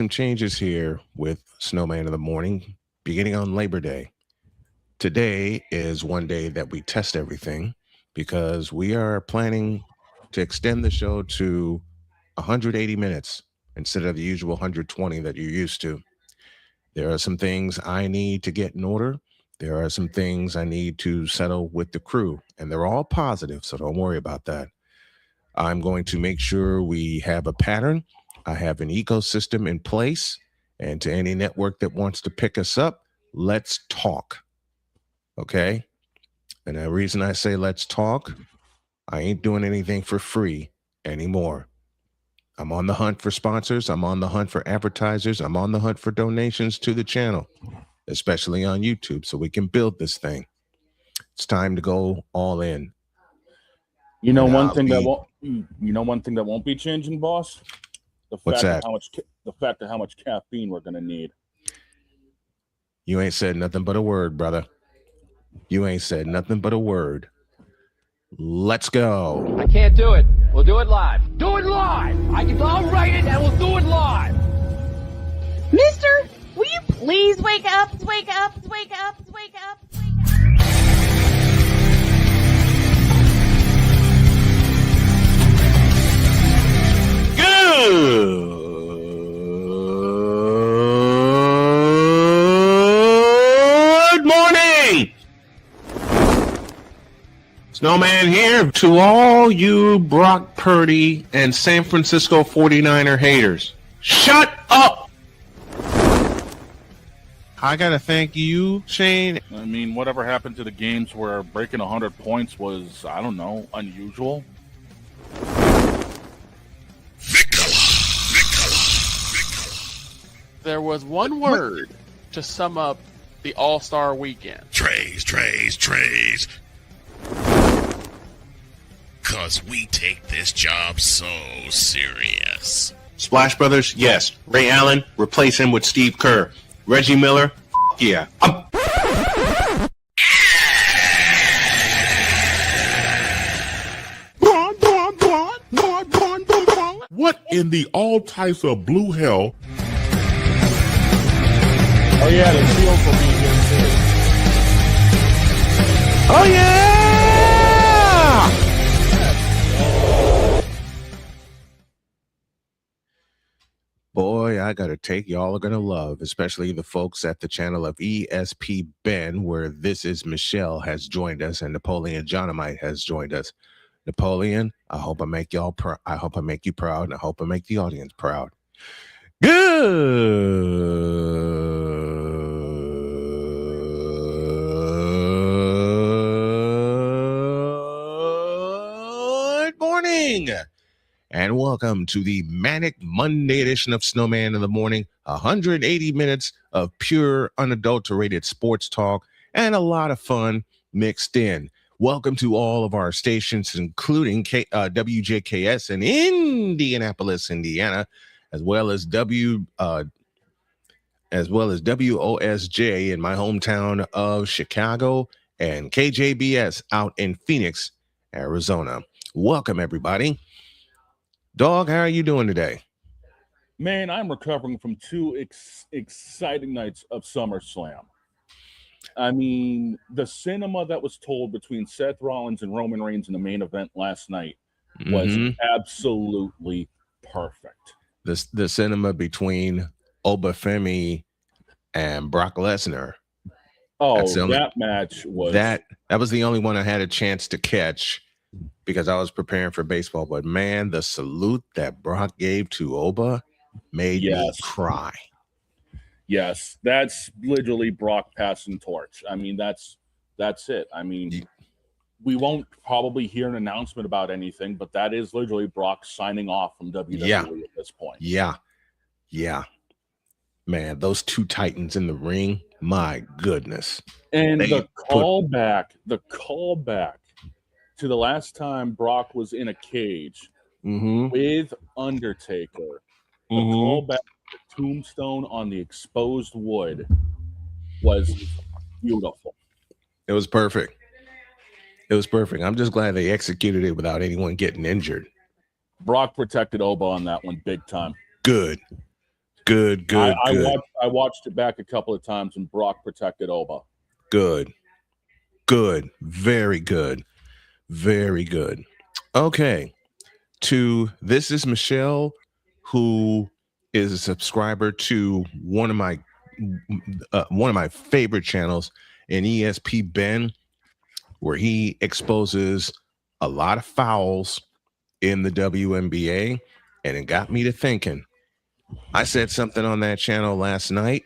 Some changes here with Snowman in the morning, beginning on Labor Day. Today is one day that we test everything because we are planning to extend the show to 180 minutes instead of the usual 120 that you're used to. There are some things I need to get in order. There are some things I need to settle with the crew, and they're all positive, so don't worry about that. I'm going to make sure we have a pattern. I have an ecosystem in place. And to any network that wants to pick us up, let's talk. Okay? And the reason I say let's talk, I ain't doing anything for free anymore. I'm on the hunt for sponsors. I'm on the hunt for advertisers. I'm on the hunt for donations to the channel, especially on YouTube, so we can build this thing. It's time to go all in. You know, one thing that won't be changing, boss. What's that? The fact of how much caffeine we're gonna need. You ain't said nothing but a word, brother. You ain't said nothing but a word. Let's go. I can't do it. We'll do it live. Do it live. I'll write it and we'll do it live. Mister, will you please wake up? Wake up. Wake up. Wake up. Good morning. Snowman here to all you Brock Purdy and San Francisco 49er haters. Shut up. I got to thank you, Shane. I mean, whatever happened to the games where breaking 100 points was, I don't know, unusual? There was one word to sum up the All-Star weekend. Trays. Cause we take this job so serious. Splash Brothers, yes. Ray Allen, replace him with Steve Kerr. Reggie Miller, yeah. What in the all types of blue hell? Oh yeah, the shield for me here too. Oh yeah! Boy, I gotta take y'all are gonna love, especially the folks at the channel of ESP Ben, where This Is Michelle has joined us and Napoleon Johnamite has joined us. Napoleon, I hope I make y'all I hope I make you proud, and I hope I make the audience proud. Good morning, and welcome to the Manic Monday edition of Snowman in the Morning. 180 minutes of pure, unadulterated sports talk and a lot of fun mixed in. Welcome to all of our stations, including WJKS in Indianapolis, Indiana, as well as WOSJ in my hometown of Chicago, and KJBS out in Phoenix, Arizona. Welcome, everybody. Dog, how are you doing today? Man, I'm recovering from two exciting nights of SummerSlam. I mean, the cinema that was told between Seth Rollins and Roman Reigns in the main event last night was absolutely perfect. The cinema between Obafemi and Brock Lesnar. Oh, that match was... That was the only one I had a chance to catch because I was preparing for baseball. But, man, the salute that Brock gave to Oba made me cry. Yes, that's literally Brock passing torch. I mean, that's it. I mean, we won't probably hear an announcement about anything, but that is literally Brock signing off from WWE at this point. Yeah. Man, those two titans in the ring, my goodness. And the callback to the last time Brock was in a cage with Undertaker, the callback tombstone on the exposed wood was beautiful. It was perfect. I'm just glad they executed it without anyone getting injured. Brock protected Oba on that one big time. Good. Good, good, good, I watched it back a couple of times, and Brock protected Oba. good, good. Very good. Very good. Okay. This is Michelle, who is a subscriber to one of my favorite channels in ESP Ben, where he exposes a lot of fouls in the WNBA, and it got me to thinking. I said something on that channel last night,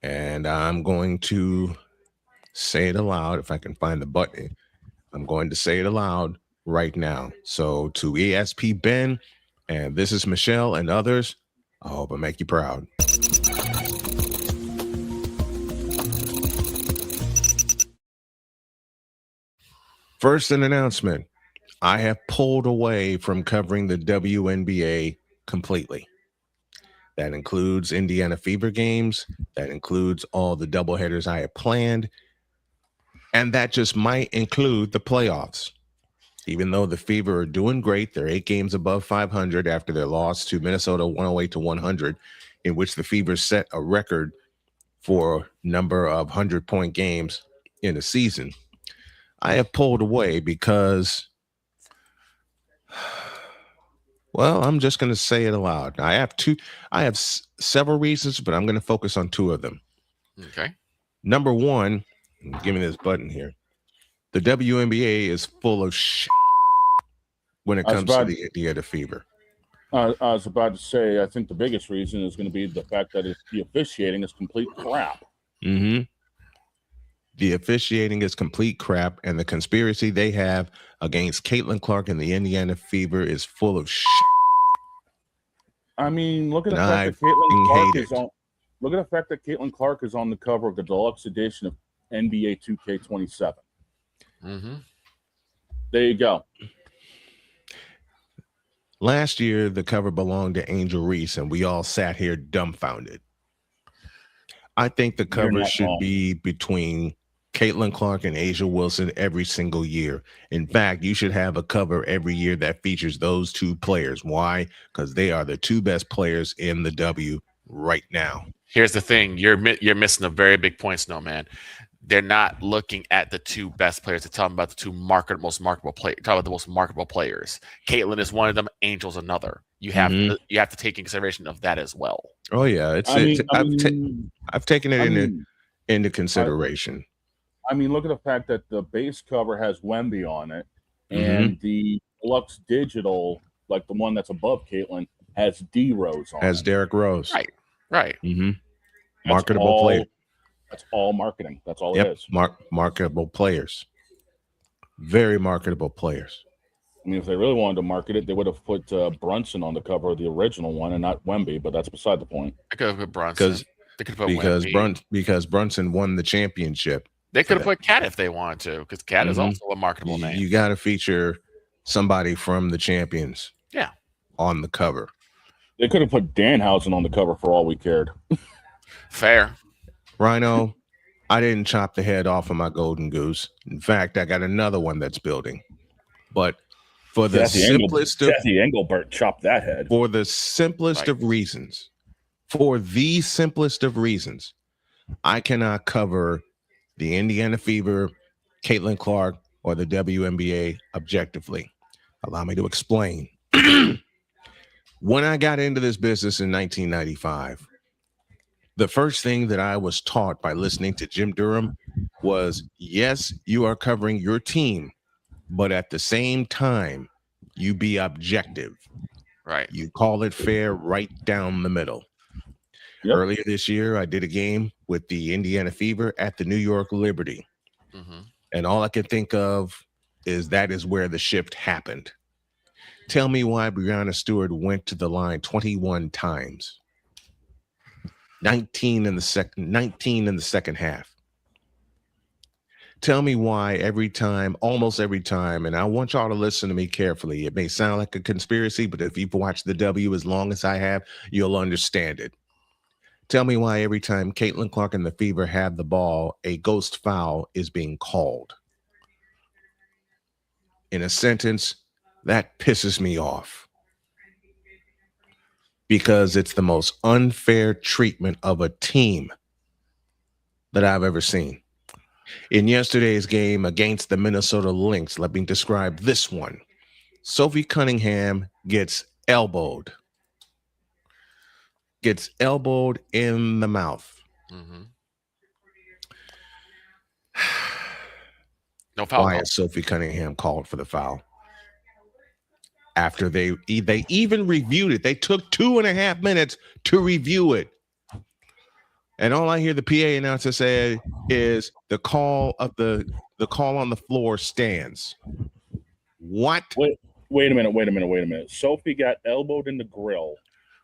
and I'm going to say it aloud if I can find the button. I'm going to say it aloud right now. So to ESP Ben, and this is Michelle and others, I hope I make you proud. First, an announcement. I have pulled away from covering the WNBA completely. That includes Indiana Fever games. That includes all the doubleheaders I had planned. And that just might include the playoffs. Even though the Fever are doing great, they're 8 games above 500 after their loss to Minnesota 108-100, in which the Fever set a record for number of 100-point games in a season. I have pulled away because, well, I'm just going to say it aloud. I have several reasons, but I'm going to focus on 2 of them. Okay. Number 1, give me this button here. The WNBA is full of shit when it comes to the Indiana Fever. I was about to say, I think the biggest reason is going to be the fact that the officiating is complete crap. Mm-hmm. The officiating is complete crap, and the conspiracy they have against Caitlin Clark and the Indiana Fever is full of shit. I mean, look at the fact that Caitlin Clark is on. Look at the fact that Caitlin Clark is on the cover of the deluxe edition of NBA 2K27. Mm-hmm. There you go. Last year, the cover belonged to Angel Reese, and we all sat here dumbfounded. I think the cover should be between Caitlin Clark and Asia Wilson every single year. In fact, you should have a cover every year that features those 2 players. Why? Because they are the 2 best players in the W right now. Here's the thing. You're missing a very big point, Snowman. They're not looking at the 2 best players. They're talking about the 2 most marketable players. Talking about the most marketable players. Caitlin is one of them. Angel's another. You have to take in consideration of that as well. Oh yeah, I've taken it into consideration. I mean, look at the fact that the base cover has Wemby on it, and the deluxe digital, like the one that's above Caitlin, has D Rose on it. Has Derrick Rose. Right. Mm-hmm. Marketable player. That's all marketing. That's all it is. Marketable players. Very marketable players. I mean, if they really wanted to market it, they would have put Brunson on the cover of the original one and not Wemby, but that's beside the point. They could have put Brunson. Because Brunson won the championship. They could have put Cat if they wanted to, because Cat is also a marketable name. You got to feature somebody from the champions on the cover. They could have put Danhausen on the cover for all we cared. Fair. Rhino, I didn't chop the head off of my golden goose. In fact, I got another one that's building. But for the simplest of Jesse Engelbert chopped that head. For the simplest of reasons, I cannot cover the Indiana Fever, Caitlin Clark, or the WNBA objectively. Allow me to explain. When I got into this business in 1995, the first thing that I was taught by listening to Jim Durham was, yes, you are covering your team, but at the same time, you be objective. Right. You call it fair right down the middle. Yep. Earlier this year, I did a game with the Indiana Fever at the New York Liberty. And all I could think of is that is where the shift happened. Tell me why Breanna Stewart went to the line 21 times. 19 in the second half. Tell me why almost every time, and I want y'all to listen to me carefully. It may sound like a conspiracy, but if you've watched the W as long as I have, you'll understand it. Tell me why every time Caitlin Clark and the Fever have the ball, a ghost foul is being called. In a sentence, that pisses me off. because it's the most unfair treatment of a team that I've ever seen. In yesterday's game against the Minnesota Lynx, let me describe this one. Sophie Cunningham gets elbowed in the mouth. Mm-hmm. No foul Why call. is Sophie Cunningham called for the foul? After they even reviewed it, they took 2.5 minutes to review it. And all I hear the PA announcer say is the call on the floor stands. What? Wait a minute. Sophie got elbowed in the grill,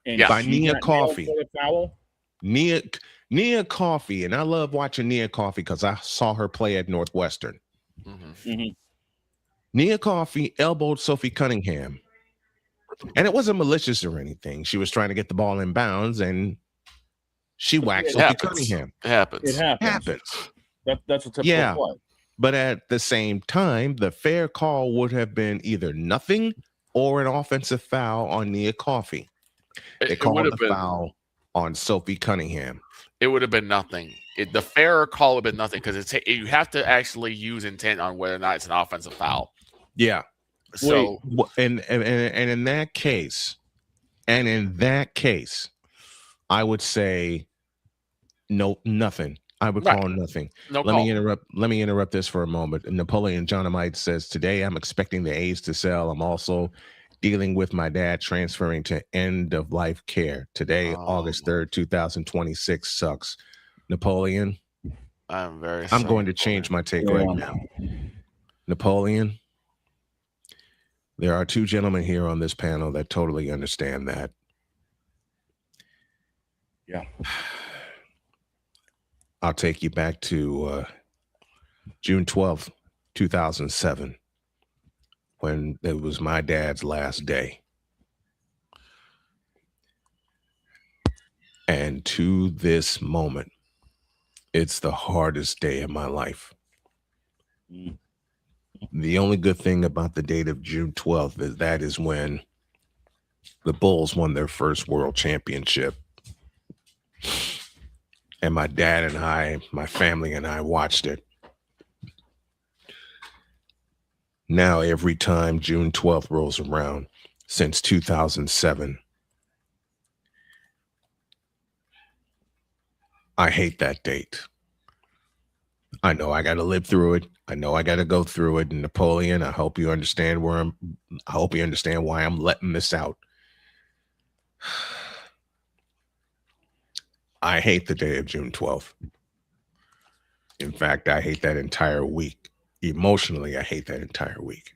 and Yeah. By she Nia got nailed Coffey. for the foul. Nia Coffey, and I love watching Nia Coffey because I saw her play at Northwestern. Mm-hmm. Mm-hmm. Nia Coffey elbowed Sophie Cunningham, and it wasn't malicious or anything. She was trying to get the ball in bounds, and she whacked Sophie Cunningham. It happens. It happens. That's a typical play. But at the same time, the fair call would have been either nothing or an offensive foul on Nia Coffey. They called the foul on Sophie Cunningham. It would have been nothing. The fairer call would have been nothing because you have to actually use intent on whether or not it's an offensive foul. Yeah. So and in that case, I would say no, nothing. I would call nothing. Let me interrupt this for a moment. Napoleon Johnamite says, today I'm expecting the A's to sell. I'm also dealing with my dad transferring to end of life care. Today, August 3rd, 2026 sucks. Napoleon, I'm going to change my take right now. Napoleon, there are two gentlemen here on this panel that totally understand that. Yeah. I'll take you back to June 12th, 2007, when it was my dad's last day. And to this moment, it's the hardest day of my life. The only good thing about the date of June 12th is that is when the Bulls won their first world championship. And my dad and I, my family and I watched it. Now, every time June 12th rolls around since 2007, I hate that date. I know I got to live through it. I know I got to go through it. And Napoleon, I hope you understand why I'm letting this out. I hate the day of June 12th. In fact, I hate that entire week. Emotionally, I hate that entire week.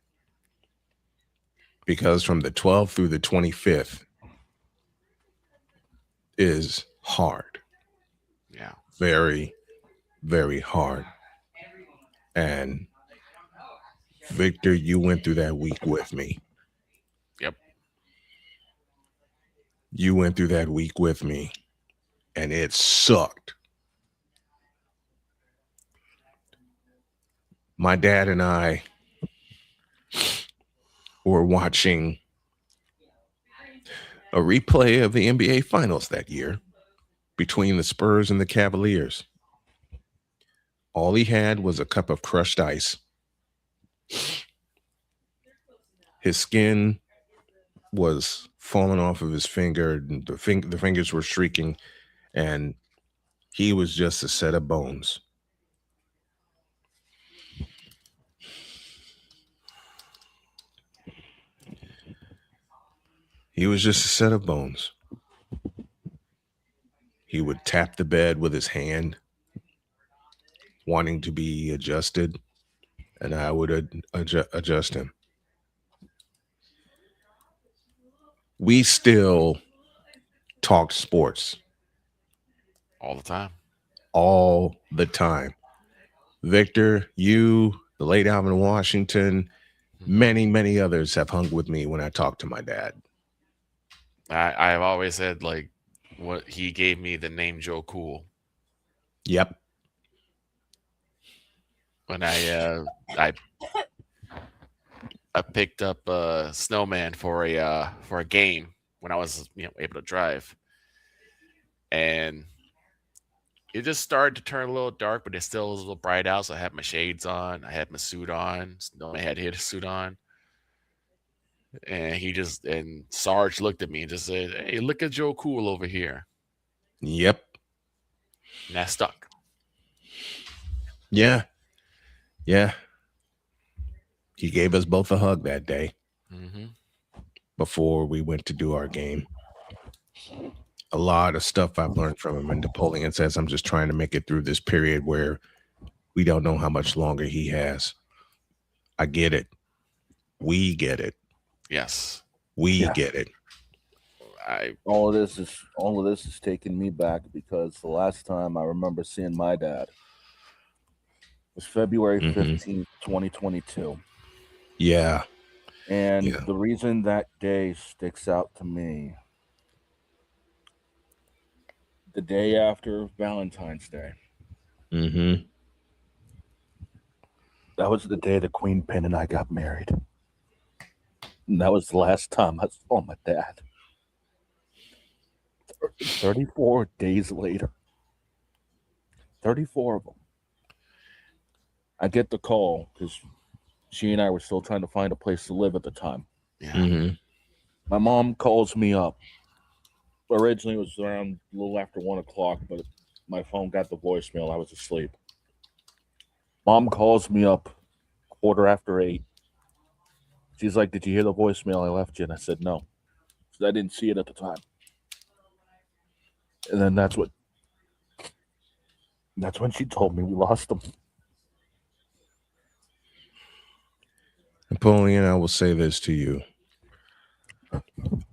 Because from the 12th through the 25th is hard. Yeah. Very, very hard. And Victor, you went through that week with me. Yep. You went through that week with me, and it sucked. My dad and I were watching a replay of the NBA Finals that year between the Spurs and the Cavaliers. All he had was a cup of crushed ice. His skin was falling off of his finger, and the fingers were streaking, and he was just a set of bones. He was just a set of bones. He would tap the bed with his hand, wanting to be adjusted, and I would adjust him. We still talked sports. All the time. All the time. Victor, you, the late Alvin Washington, many, many others have hung with me when I talk to my dad. I have always said, like, what he gave me the name Joe Cool. Yep. When I picked up Snowman for a game, when I was able to drive, and it just started to turn a little dark, but it still was a little bright out. So I had my shades on, I had my suit on. Snowman had his suit on, and Sarge looked at me and just said, "Hey, look at Joe Cool over here," Yep. and that stuck. Yeah. Yeah. He gave us both a hug that day before we went to do our game. A lot of stuff I've learned from him. And Napoleon says, I'm just trying to make it through this period where we don't know how much longer he has. I get it. We get it. Yes. We get it. All of this is taking me back because the last time I remember seeing my dad was February 15th, 2022. Yeah. And the reason that day sticks out to me, the day after Valentine's Day. That was the day the Queen Pin and I got married. And that was the last time I saw my dad. 34 days later. 34 of them. I get the call because she and I were still trying to find a place to live at the time. Yeah. My mom calls me up. Originally, it was around a little after 1 o'clock, but my phone got the voicemail. I was asleep. Mom calls me up 8:15. She's like, "Did you hear the voicemail I left you?" And I said, "No." Because I didn't see it at the time. And then that's when she told me we lost him. Napoleon, I will say this to you.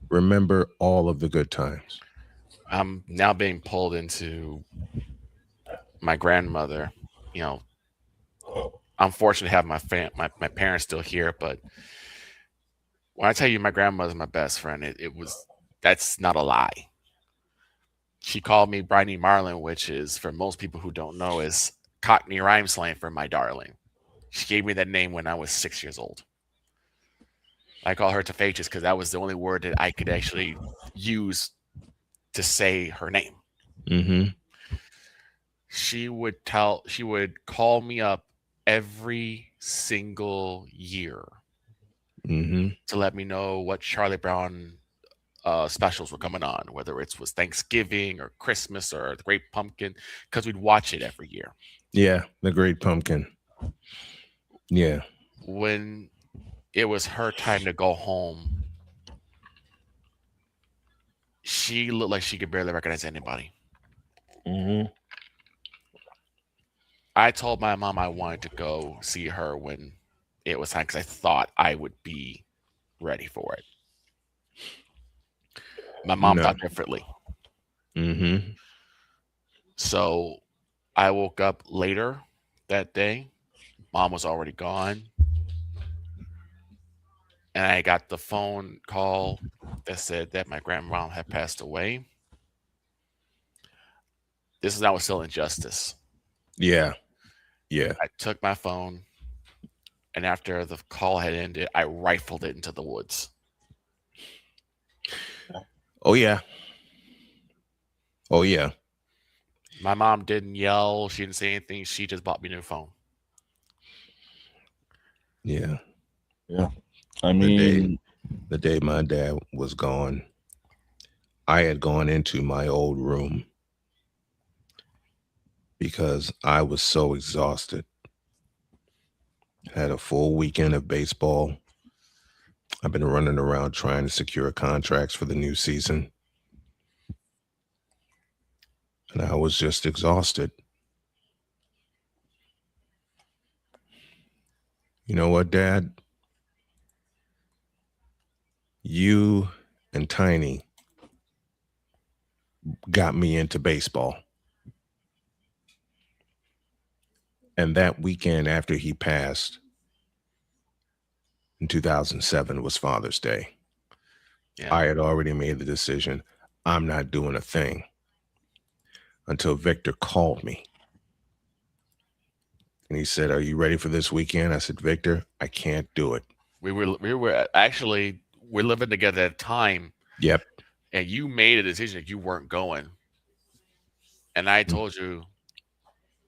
Remember all of the good times. I'm now being pulled into my grandmother. I'm fortunate to have my parents still here, but when I tell you my grandmother's my best friend, that's not a lie. She called me Bridie Marlin, which is, for most people who don't know, is Cockney rhyme slang for my darling. She gave me that name when I was 6 years old. I call her Tefacious because that was the only word that I could actually use to say her name. She would call me up every single year to let me know what Charlie Brown specials were coming on, whether it was Thanksgiving or Christmas or the Great Pumpkin, because we'd watch it every year. Yeah, the Great Pumpkin. Yeah. When it was her time to go home, she looked like she could barely recognize anybody. I told my mom I wanted to go see her when it was time because I thought I would be ready for it. My mom thought differently. So I woke up later that day. Mom was already gone. And I got the phone call that said that my grandma had passed away. This is now still injustice. Yeah. Yeah. I took my phone, and after the call had ended, I rifled it into the woods. Oh, yeah. Oh, yeah. My mom didn't yell. She didn't say anything. She just bought me a new phone. Yeah. Yeah. I mean, the day my dad was gone, I had gone into my old room because I was so exhausted. Had a full weekend of baseball. I've been running around trying to secure contracts for the new season. And I was just exhausted. You know what, Dad? You and Tiny got me into baseball. And that weekend after he passed in 2007 was Father's Day. Yeah. I had already made the decision. I'm not doing a thing until Victor called me. And he said, "Are you ready for this weekend?" I said, "Victor, I can't do it." We're living together at a time. Yep. and you made a decision that you weren't going, and I told you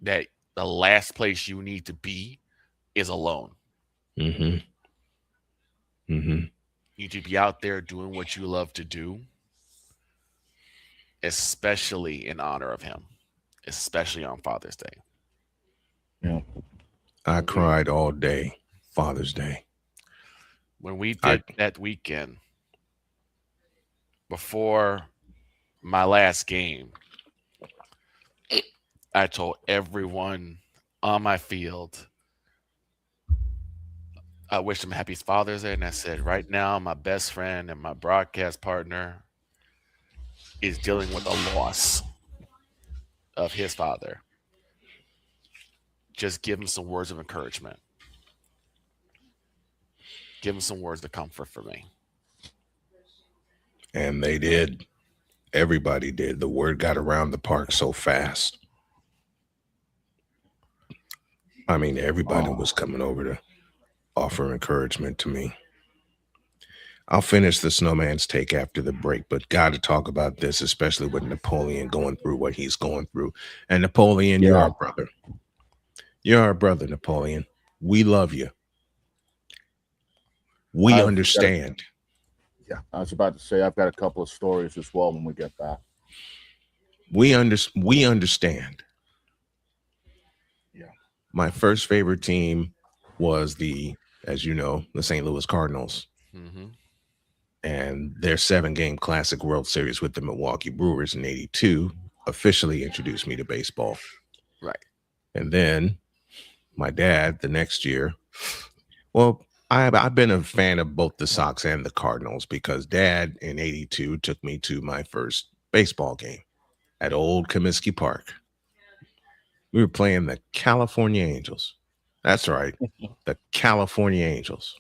that the last place you need to be is alone. Mm-hmm. Mm-hmm. You need to be out there doing what you love to do, especially in honor of him, especially on Father's Day. Yeah. I cried all day, Father's Day. When we did that weekend before my last game, I told everyone on my field, I wished him happy Father's Day. And I said, right now, my best friend and my broadcast partner is dealing with a loss of his father. Just give him some words of encouragement. Give him some words of comfort for me. And they did. Everybody did. The word got around the park so fast. I mean, everybody was coming over to offer encouragement to me. I'll finish the Snowman's take after the break, but got to talk about this, especially with Napoleon going through what he's going through. And Napoleon, you're our brother. You're our brother, Napoleon. We love you. We understand. Yeah, I was about to say I've got a couple of stories as well when we get back. We understand. Yeah. My first favorite team was as you know, the St. Louis Cardinals. Mm-hmm. And their 7-game Classic World Series with the Milwaukee Brewers in '82 officially introduced me to baseball. Right. And then my dad the next year, well, I've been a fan of both the Sox and the Cardinals because Dad in '82 took me to my first baseball game at Old Comiskey Park. We were playing the California Angels. That's right, the California Angels.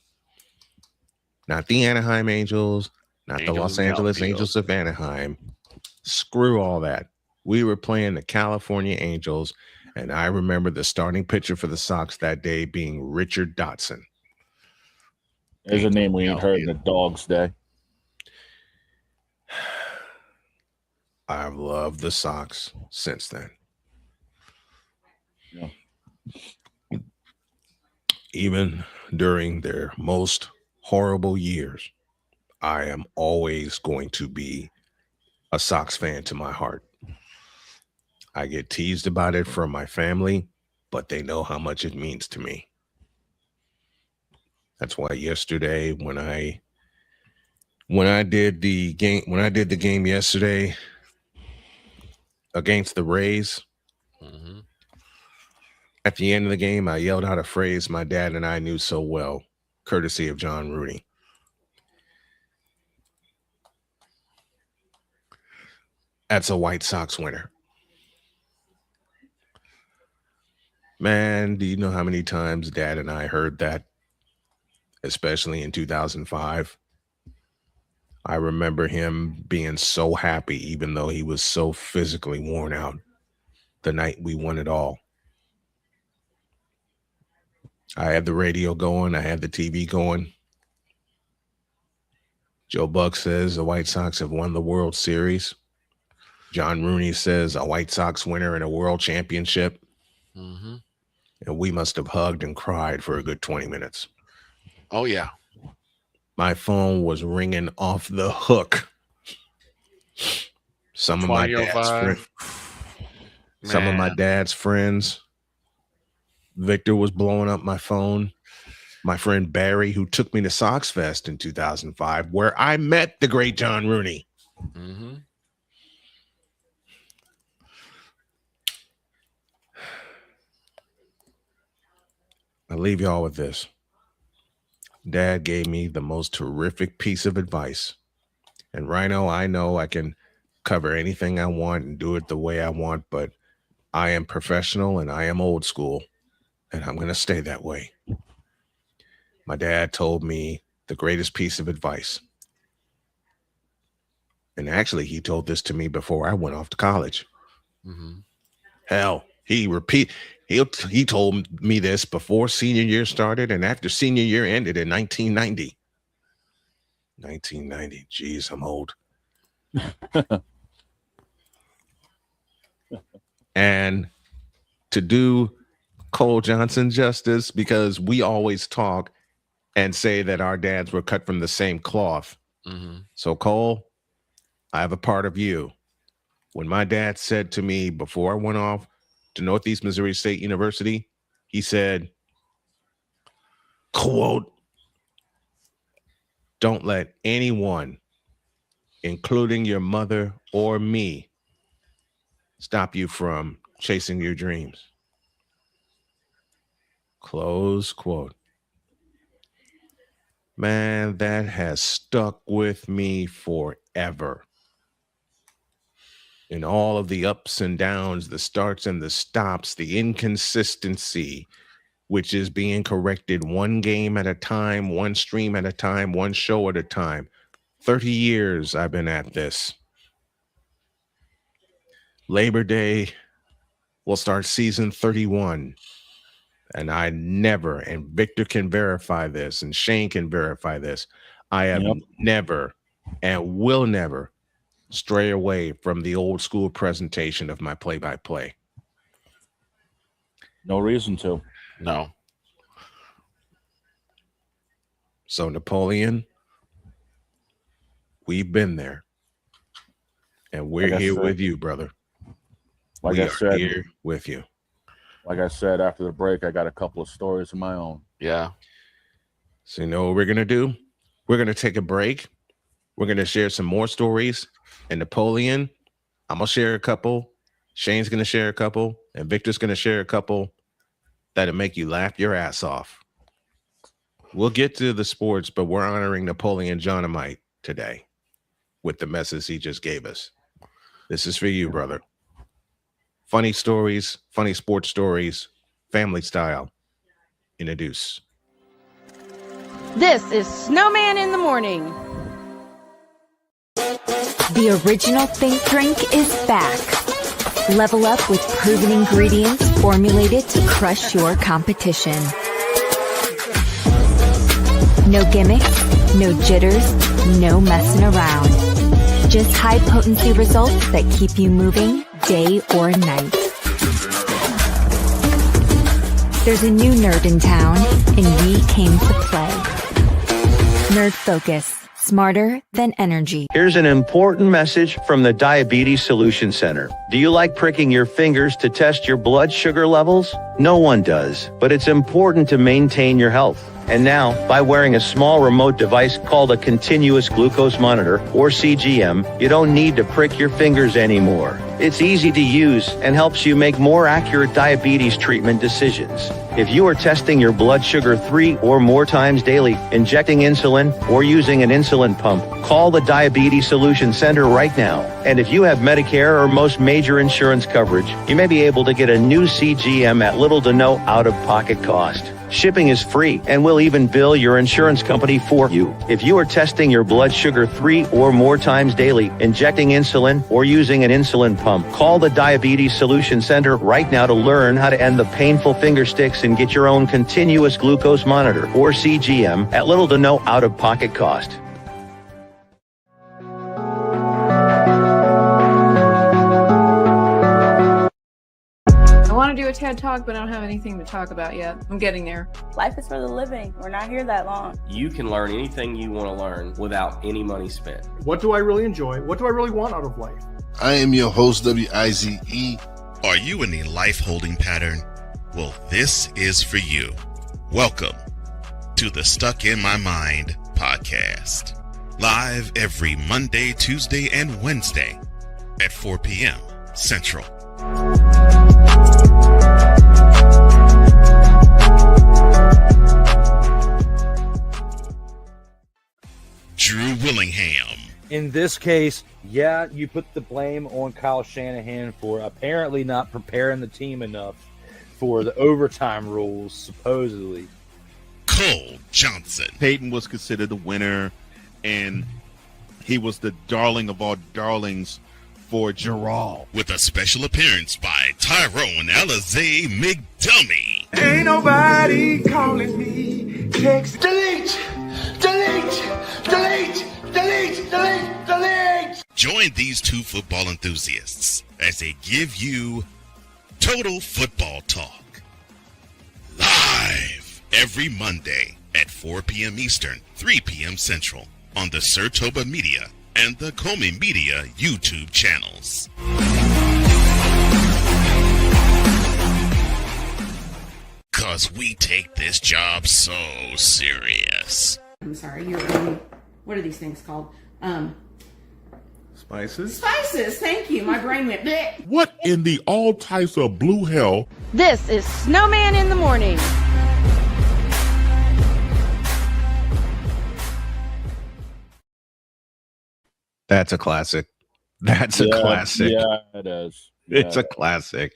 Not the Anaheim Angels, not the Los Angeles Angels of Anaheim. Screw all that. We were playing the California Angels, and I remember the starting pitcher for the Sox that day being Richard Dotson. There's a name we ain't heard in a dog's day. I've loved the Sox since then. Yeah. Even during their most horrible years, I am always going to be a Sox fan to my heart. I get teased about it from my family, but they know how much it means to me. That's why yesterday when I did the game yesterday against the Rays, Mm-hmm. at the end of the game, I yelled out a phrase my dad and I knew so well, courtesy of John Rooney. That's a White Sox winner. Man, do you know how many times Dad and I heard that? Especially in 2005. I remember him being so happy, even though he was so physically worn out the night we won it all. I had the radio going. I had the TV going. Joe Buck says the White Sox have won the World Series. John Rooney says a White Sox winner in a world championship. Mm-hmm. And we must have hugged and cried for a good 20 minutes. Oh, yeah. My phone was ringing off the hook. Some of my dad's friends. Victor was blowing up my phone. My friend Barry, who took me to Sox Fest in 2005, where I met the great John Rooney. Mm-hmm. I'll leave y'all with this. Dad gave me the most terrific piece of advice. And Rhino, I know I can cover anything I want and do it the way I want, but I am professional and I am old school, and I'm going to stay that way. My dad told me the greatest piece of advice. And actually, he told this to me before I went off to college. Mm-hmm. Hell, he told me this before senior year started and after senior year ended in 1990. 1990. Geez, I'm old. And to do Cole Johnson justice, because we always talk and say that our dads were cut from the same cloth. Mm-hmm. So, Cole, I have a part of you. When my dad said to me before I went off to Northeast Missouri State University, he said, quote, "Don't let anyone, including your mother or me, stop you from chasing your dreams." Close quote. Man, that has stuck with me forever. In all of the ups and downs, the starts and the stops, the inconsistency, which is being corrected one game at a time, one stream at a time, one show at a time. 30 years I've been at this. Labor Day will start season 31. And I never, and Victor can verify this, and Shane can verify this, I have never and will never stray away from the old school presentation of my play-by-play. No reason to. No. So, Napoleon, we've been there. And we're here with you, brother. Like I said, here with you. Like I said, after the break, I got a couple of stories of my own. Yeah. So, you know what we're going to do? We're going to take a break. We're going to share some more stories. And Napoleon, I'm going to share a couple. Shane's going to share a couple. And Victor's going to share a couple that'll make you laugh your ass off. We'll get to the sports, but we're honoring Napoleon Dynamite today with the message he just gave us. This is for you, brother. Funny stories, funny sports stories, family style. Introduce. This is Snowman in the Morning. The original Think Drink is back. Level up with proven ingredients formulated to crush your competition. No gimmicks, no jitters, no messing around. Just high potency results that keep you moving day or night. There's a new nerd in town, and we came to play. Nerd Focus. Smarter than energy. Here's an important message from the Diabetes Solution Center. Do you like pricking your fingers to test your blood sugar levels? No one does, but it's important to maintain your health. And now, by wearing a small remote device called a continuous glucose monitor, or CGM, you don't need to prick your fingers anymore. It's easy to use and helps you make more accurate diabetes treatment decisions. If you are testing your blood sugar 3 or more times daily, injecting insulin, or using an insulin pump, call the Diabetes Solution Center right now. And if you have Medicare or most major insurance coverage, you may be able to get a new CGM at little to no out-of-pocket cost. Shipping is free, and we'll even bill your insurance company for you. If you are testing your blood sugar 3 or more times daily, injecting insulin, or using an insulin pump, call the Diabetes Solution Center right now to learn how to end the painful finger sticks and get your own continuous glucose monitor, or CGM, at little to no out-of-pocket cost. I want to do a TED Talk, but I don't have anything to talk about yet. I'm getting there. Life is for the living. We're not here that long. You can learn anything you want to learn without any money spent. What do I really enjoy? What do I really want out of life? I am your host, WIZE. Are you in a life holding pattern? Well, this is for you. Welcome to the Stuck in My Mind podcast. Live every Monday, Tuesday, and Wednesday at 4 p.m. Central. Drew Willingham. In this case, yeah, you put the blame on Kyle Shanahan for apparently not preparing the team enough for the overtime rules, supposedly. Cole Johnson. Peyton was considered the winner, and he was the darling of all darlings for Gerald. With a special appearance by Tyrone Alizé McDummy. Ain't nobody calling me. Text delete, delete, delete, delete, delete, delete. Join these two football enthusiasts as they give you Total Football Talk. Live every Monday at 4 p.m. Eastern, 3 p.m. Central on the Sertoba Media and the Comey Media YouTube channels. Cause we take this job so serious. I'm sorry, what are these things called? Spices? Spices, thank you. My brain went bleh. What in the all types of blue hell? This is Snowman in the Morning. That's a classic. That's a classic. Yeah, it is. It's a classic.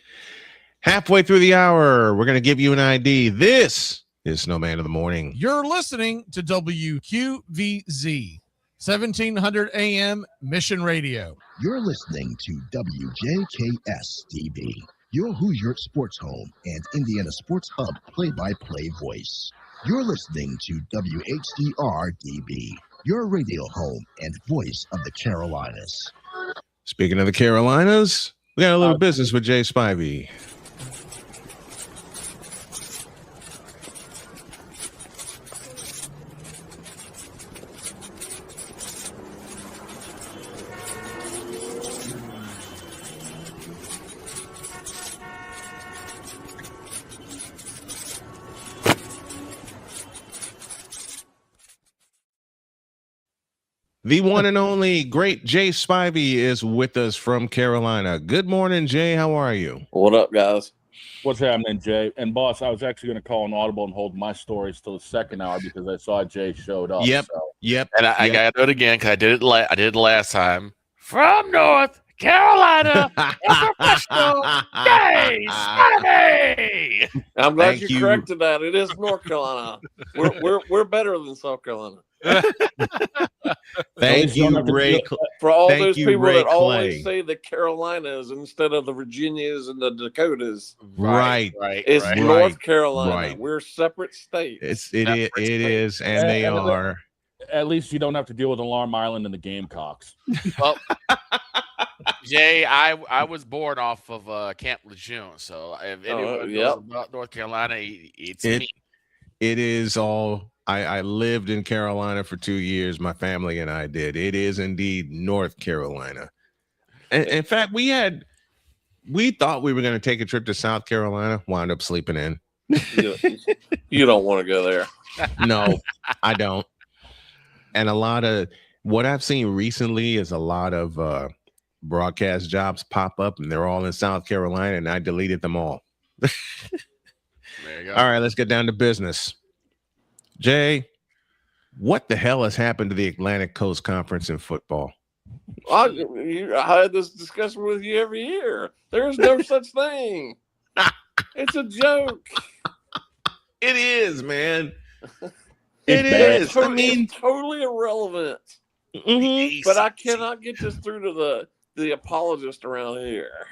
Halfway through the hour, we're going to give you an ID. This is Snowman in the Morning. You're listening to WQVZ, 1700 AM Mission Radio. You're listening to WJKS-TV, your Hoosier Sports Home and Indiana Sports Hub play-by-play voice. You're listening to WHDR-DB, your radio home and voice of the Carolinas. Speaking of the Carolinas, we got a little business with Jay Spivey. The one and only great Jay Spivey is with us from Carolina. Good morning, Jay. How are you? What up, guys? What's happening, Jay? And boss, I was actually going to call an audible and hold my stories till the second hour because I saw Jay showed up. Yep. So. Yep. And I got to do it again because I did it last time. From North Carolina, professional Jay Spivey. I'm glad you corrected that. It is North Carolina. We're better than South Carolina. Thank you, Ray. For all those people Ray that Clay. always say the Carolinas instead of the Virginias and the Dakotas. Right. It's right. North Carolina. Right. We're separate states. It is, and they are. At least you don't have to deal with Alarm Island and the Gamecocks. Well, Jay, I was born off of Camp Lejeune, so if anyone knows about North Carolina, it's me. It is all. I lived in Carolina for 2 years. My family and I did. It is indeed North Carolina. And in fact, we thought we were going to take a trip to South Carolina. Wound up sleeping in. You don't want to go there. No, I don't. And a lot of what I've seen recently is a lot of broadcast jobs pop up, and they're all in South Carolina, and I deleted them all. There you go. All right, let's get down to business. Jay, what the hell has happened to the Atlantic Coast Conference in football? I had this discussion with you every year. There's no such thing. It's a joke. It is, man. It is. It's totally irrelevant. Mm-hmm. But I cannot get this through to the apologist around here.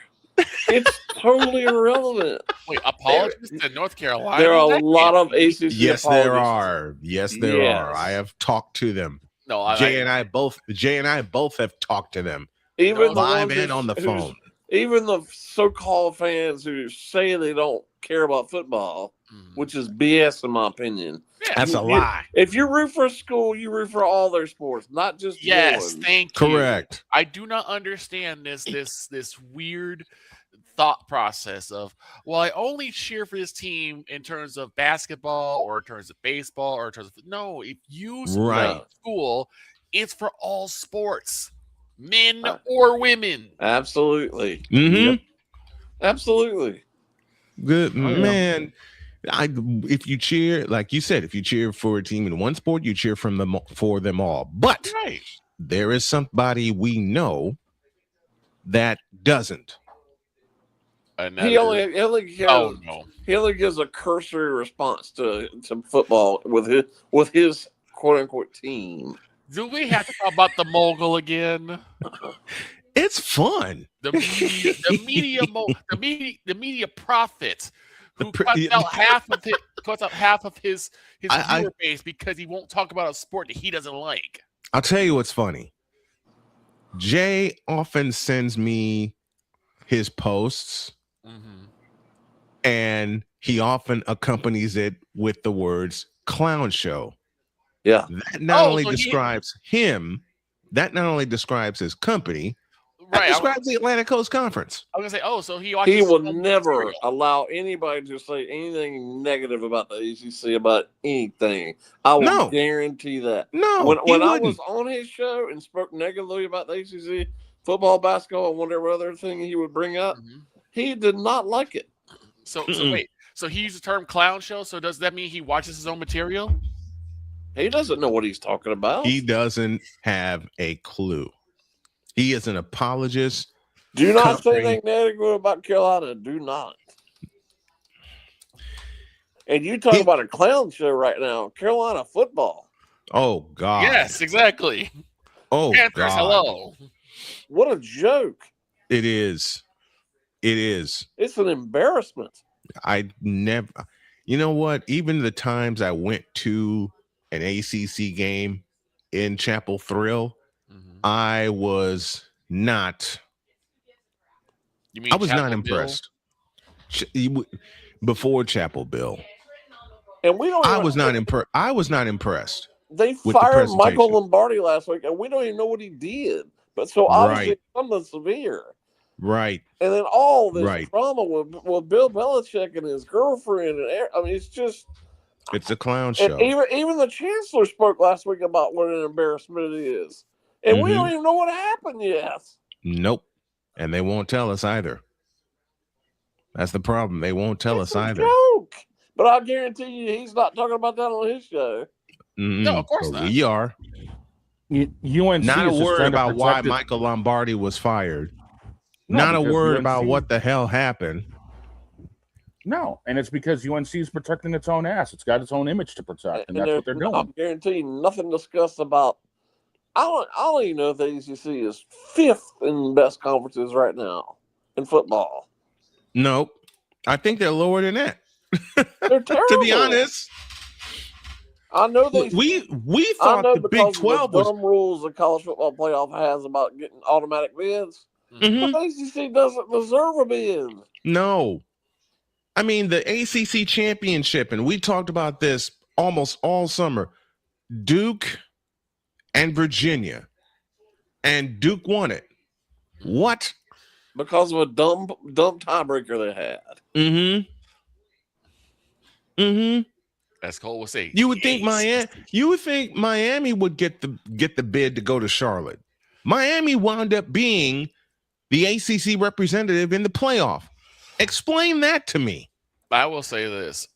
It's totally irrelevant. Wait, apologists to North Carolina? There are a lot of ACC Yes, apologists. there are. Yes, there are. I have talked to them. No, Jay and I both have talked to them. Even live and on the phone. Even the so-called fans who say they don't care about football, which is BS in my opinion. Yeah, that's a lie. If you root for a school, you root for all their sports, not just one. Thank you. Correct. I do not understand this weird thought process of, well, I only cheer for this team in terms of basketball or in terms of baseball or in terms of no. If you support school, it's for all sports, men or women. Absolutely. Mm-hmm. Yep. Absolutely. Good man. If you cheer, like you said, if you cheer for a team in one sport, you cheer for them all. But there is somebody we know that doesn't. He only gives a cursory response to football with his quote unquote team. Do we have to talk about the mogul again? It's fun. The media prophet who cuts out half of his viewer base because he won't talk about a sport that he doesn't like. I'll tell you what's funny. Jay often sends me his posts, and he often accompanies it with the words clown show. Yeah. That not only describes him, that not only describes his company, that describes the Atlantic Coast Conference. I was gonna say, so he watches. He will never allow anybody to say anything negative about the ACC about anything. I will guarantee that. No, when I was on his show and spoke negatively about the ACC, football, basketball, and whatever other thing he would bring up, he did not like it. So wait, so he used the term clown show. So does that mean he watches his own material? He doesn't know what he's talking about. He doesn't have a clue. He is an apologist. Do not say anything negative about Carolina. Do not. And you talk about a clown show right now. Carolina football. Oh, God. Yes, exactly. Oh, Panthers, God. hello. What a joke. It is. It is. It's an embarrassment. I never, you know what? Even the times I went to an ACC game in Chapel Thrill, I was not. You mean I was Chapel not impressed. Before Chapel Bill, and we don't. I was not impressed. I was not impressed. They fired Michael Lombardi last week, and we don't even know what he did. But so obviously something severe. Right. And then all this drama with Bill Belichick and his girlfriend, and I mean, it's a clown show. And even the chancellor spoke last week about what an embarrassment it is, and we don't even know what happened yet. Nope, and they won't tell us either. That's the problem. They won't tell us either. Joke. But I guarantee you, he's not talking about that on his show. No, of course not. We are. UNC not a word about why protected... Michael Lombardi was fired. No, not a word UNC... about what the hell happened. No, and it's because UNC is protecting its own ass. It's got its own image to protect, and that's what they're doing. I guarantee you, nothing discussed about. I don't even know if the ACC is 5th in best conferences right now in football. Nope, I think they're lower than that. They're terrible. To be honest, I know we thought the Big 12 was dumb rules the college football playoff has about getting automatic bids. But the ACC doesn't deserve a bid. No, I mean the ACC championship, and we talked about this almost all summer. Duke and Virginia, and Duke won it. What? Because of a dumb tiebreaker they had. As Cole would say. You would think Miami would get the bid to go to Charlotte. Miami wound up being the ACC representative in the playoff. Explain that to me. I will say this.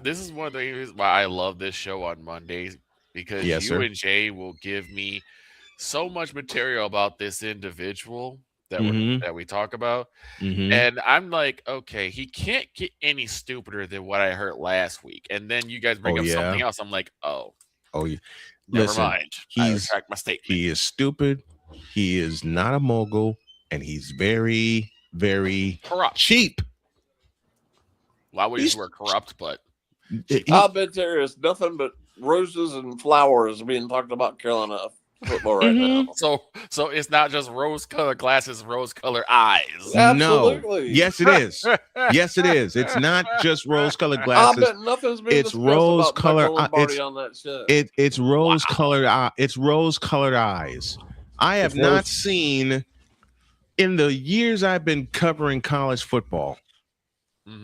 This is one of the reasons why I love this show on Mondays, because and Jay will give me so much material about this individual that we talk about. And I'm like, okay, he can't get any stupider than what I heard last week. And then you guys bring up something else. I'm like, never mind. I retract my statement. He is stupid. He is not a mogul, and he's very, very corrupt. Cheap. Well, I would use the word corrupt, but I bet there is nothing but roses and flowers being talked about Carolina football right now. So it's not just rose-colored glasses, rose-colored eyes. Absolutely. No. Yes, it is. Yes, it is. It's not just rose-colored glasses. I bet nothing's been it's rose-colored. On that show. It's rose-colored. It's rose-colored eyes. I have not seen in the years I've been covering college football.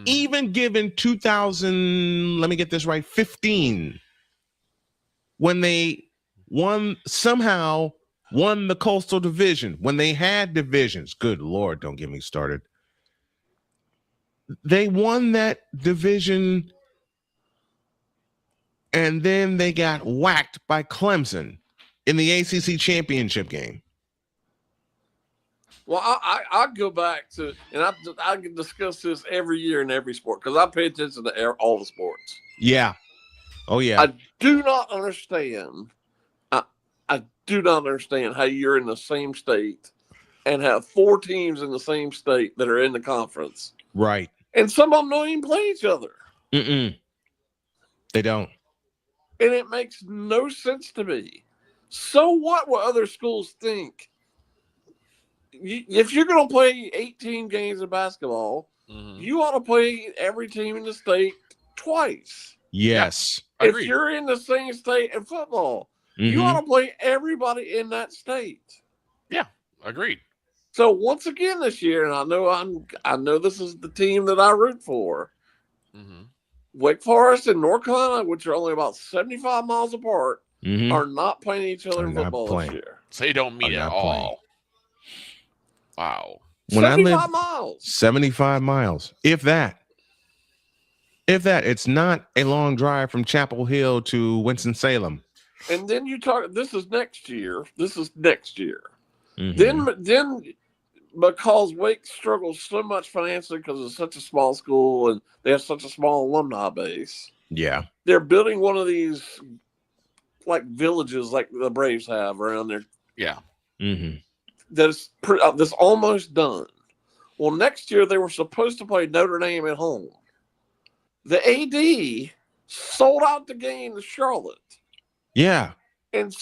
Even given 2000, let me get this right, 15, when they somehow won the Coastal Division, when they had divisions. Good Lord, don't get me started. They won that division, and then they got whacked by Clemson in the ACC championship game. Well, I go back to, and I can discuss this every year in every sport because I pay attention to all the sports. Yeah. Oh, yeah. I do not understand. I do not understand how you're in the same state and have 4 teams in the same state that are in the conference. Right. And some of them don't even play each other. They don't. And it makes no sense to me. So what other schools think? if you're going to play 18 games of basketball, you ought to play every team in the state twice. Yes. If you're in the same state in football, you ought to play everybody in that state. Yeah, agreed. So once again this year, and I know this is the team that I root for. Wake Forest and North Carolina, which are only about 75 miles apart, are not playing each other in football this year. So they don't meet at all. Wow. When 75 miles. 75 miles. If that. It's not a long drive from Chapel Hill to Winston-Salem. And then you talk, this is next year. Then because Wake struggles so much financially because it's such a small school and they have such a small alumni base. Yeah. They're building one of these like villages like the Braves have around there. Yeah. That's almost done. Well, next year they were supposed to play Notre Dame at home. The AD sold out the game to Charlotte. Yeah. And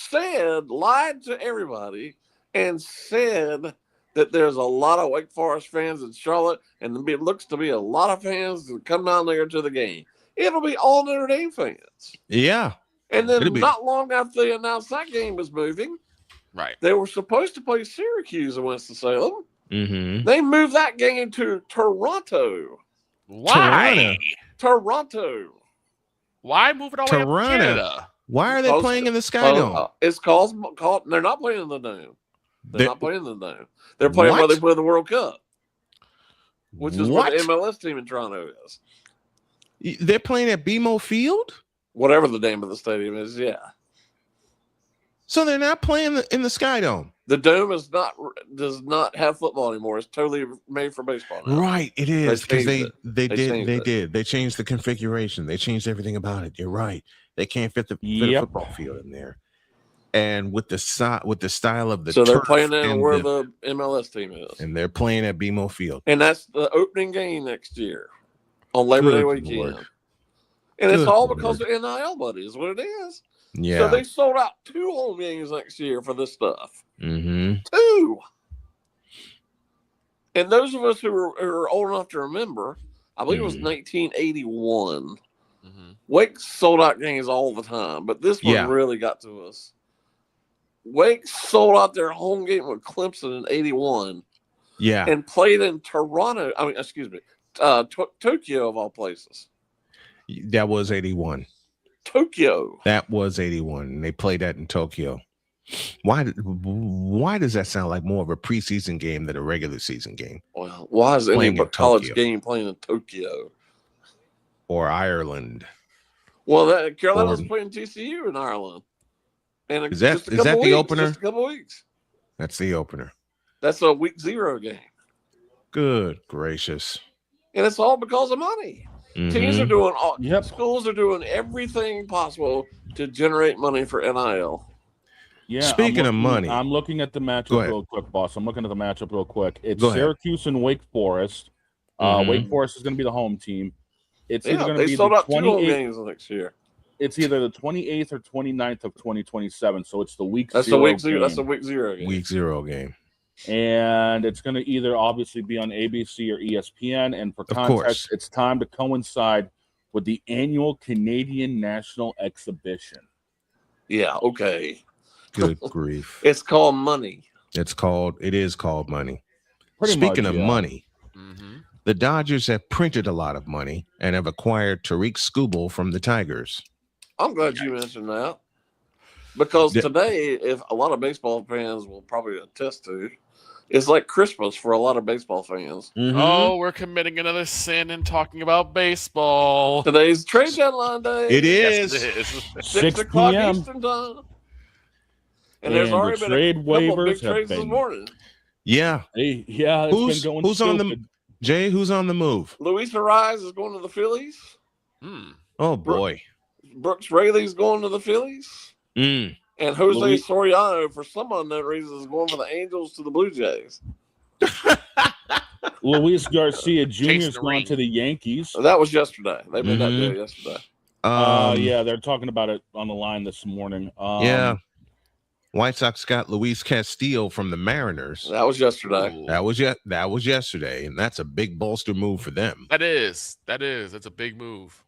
lied to everybody and said that there's a lot of Wake Forest fans in Charlotte, and it looks to be a lot of fans that come down there to the game. It'll be all Notre Dame fans. Yeah. And then not long after they announced that game was moving, right? They were supposed to play Syracuse in Winston-Salem. Mm-hmm. They moved that game to Toronto. Why? Toronto. Why move it all the way up to Canada? Why are they playing in the Sky Dome? It's called. They're not playing in the Dome. They're not playing in the Dome. They're playing where they play the World Cup, which is what the MLS team in Toronto is. They're playing at BMO Field? Whatever the name of the stadium is, yeah. So they're not playing in the Sky Dome. The Dome does not have football anymore. It's totally made for baseball now. Right, it is because they changed did. They changed the configuration. They changed everything about it. You're right. They can't fit the football field in there. And with the style of the they're playing in where the MLS team is, and they're playing at BMO Field, and that's the opening game next year on Labor Day weekend. And it's all because of NIL money, is what it is. Yeah. So they sold out 2 home games next year for this stuff. 2. And those of us who are old enough to remember, I believe it was 1981. Wake sold out games all the time, but this one really got to us. Wake sold out their home game with Clemson in 81. Yeah. And played in Toronto. Tokyo of all places. That was 81. Tokyo. That was 81. And they played that in Tokyo. Why does that sound like more of a preseason game than a regular season game? Well, why is any college game playing in Tokyo? Or Ireland? Well, Carolina's playing TCU in Ireland. And is that the opener? Just a couple weeks. That's the opener. That's a week 0 game. Good gracious. And it's all because of money. Teams are doing schools are doing everything possible to generate money for NIL. Yeah. Speaking of money, I'm looking at the matchup real quick, boss. I'm looking at the matchup real quick. It's Syracuse and Wake Forest. Wake Forest is going to be the home team. It's either going to be sold the out 2 home games next year. It's either the 28th or 29th of 2027. So it's the week 0 game. That's the week 0 game. Week 0 game. And it's going to either obviously be on ABC or ESPN. And for context, it's time to coincide with the annual Canadian National Exhibition. Yeah, okay. Good grief. It's called money. It is called money. Speaking of money, the Dodgers have printed a lot of money and have acquired Tariq Skubal from the Tigers. I'm glad you mentioned that. Because today, if a lot of baseball fans will probably attest to, it's like Christmas for a lot of baseball fans. Oh, we're committing another sin and talking about baseball. Today's trade deadline day. It is. Yes, it is. 6 o'clock Eastern time. And there's already been a couple of big trades this morning. Yeah. Hey, yeah. Who's on the Jay? Who's on the move? Luis Ariz is going to the Phillies. Oh boy. Brooks Raley's going to the Phillies. And Jose Soriano, for some unknown reason, is going from the Angels to the Blue Jays. Luis Garcia Jr. is going to the Yankees. That was yesterday. They made that deal yesterday. Yeah, they're talking about it on the line this morning. Yeah. White Sox got Luis Castillo from the Mariners. That was yesterday. That was yesterday, and that's a big bolster move for them. That is. That's a big move.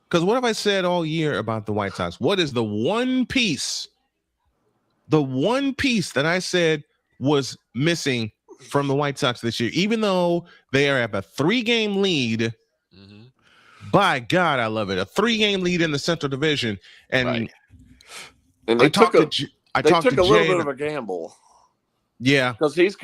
Because what have I said all year about the White Sox? What is the one piece? The one piece that I said was missing from the White Sox this year, even though they are at a 3-game lead. By God, I love it. A 3-game lead in the Central Division, and they took a little Jay bit of a gamble. Yeah, because he's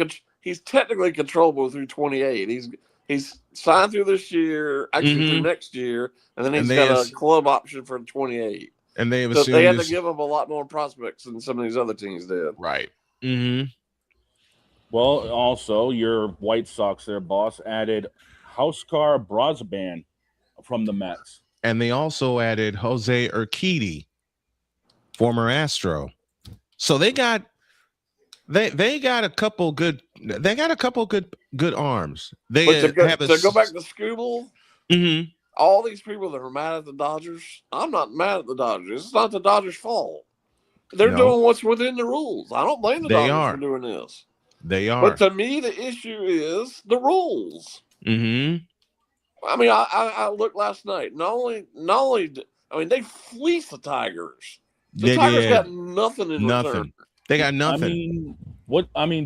technically controllable through 28. He's signed through this year, actually through next year, and then he's got a club option for 28. And they have so assumed they had to give him a lot more prospects than some of these other teams did. Right. Well, also your White Sox, their boss, added Huascar Brosban from the Mets, and they also added Jose Urquidy, former Astro. So they got a couple good arms. To go back to Scooble, all these people that are mad at the Dodgers, I'm not mad at the Dodgers. It's not the Dodgers' fault. They're doing what's within the rules. I don't blame the Dodgers for doing this. They are. But to me, the issue is the rules. I mean, I looked last night. Not only, they fleeced the Tigers. The Tigers got nothing in return. They got nothing.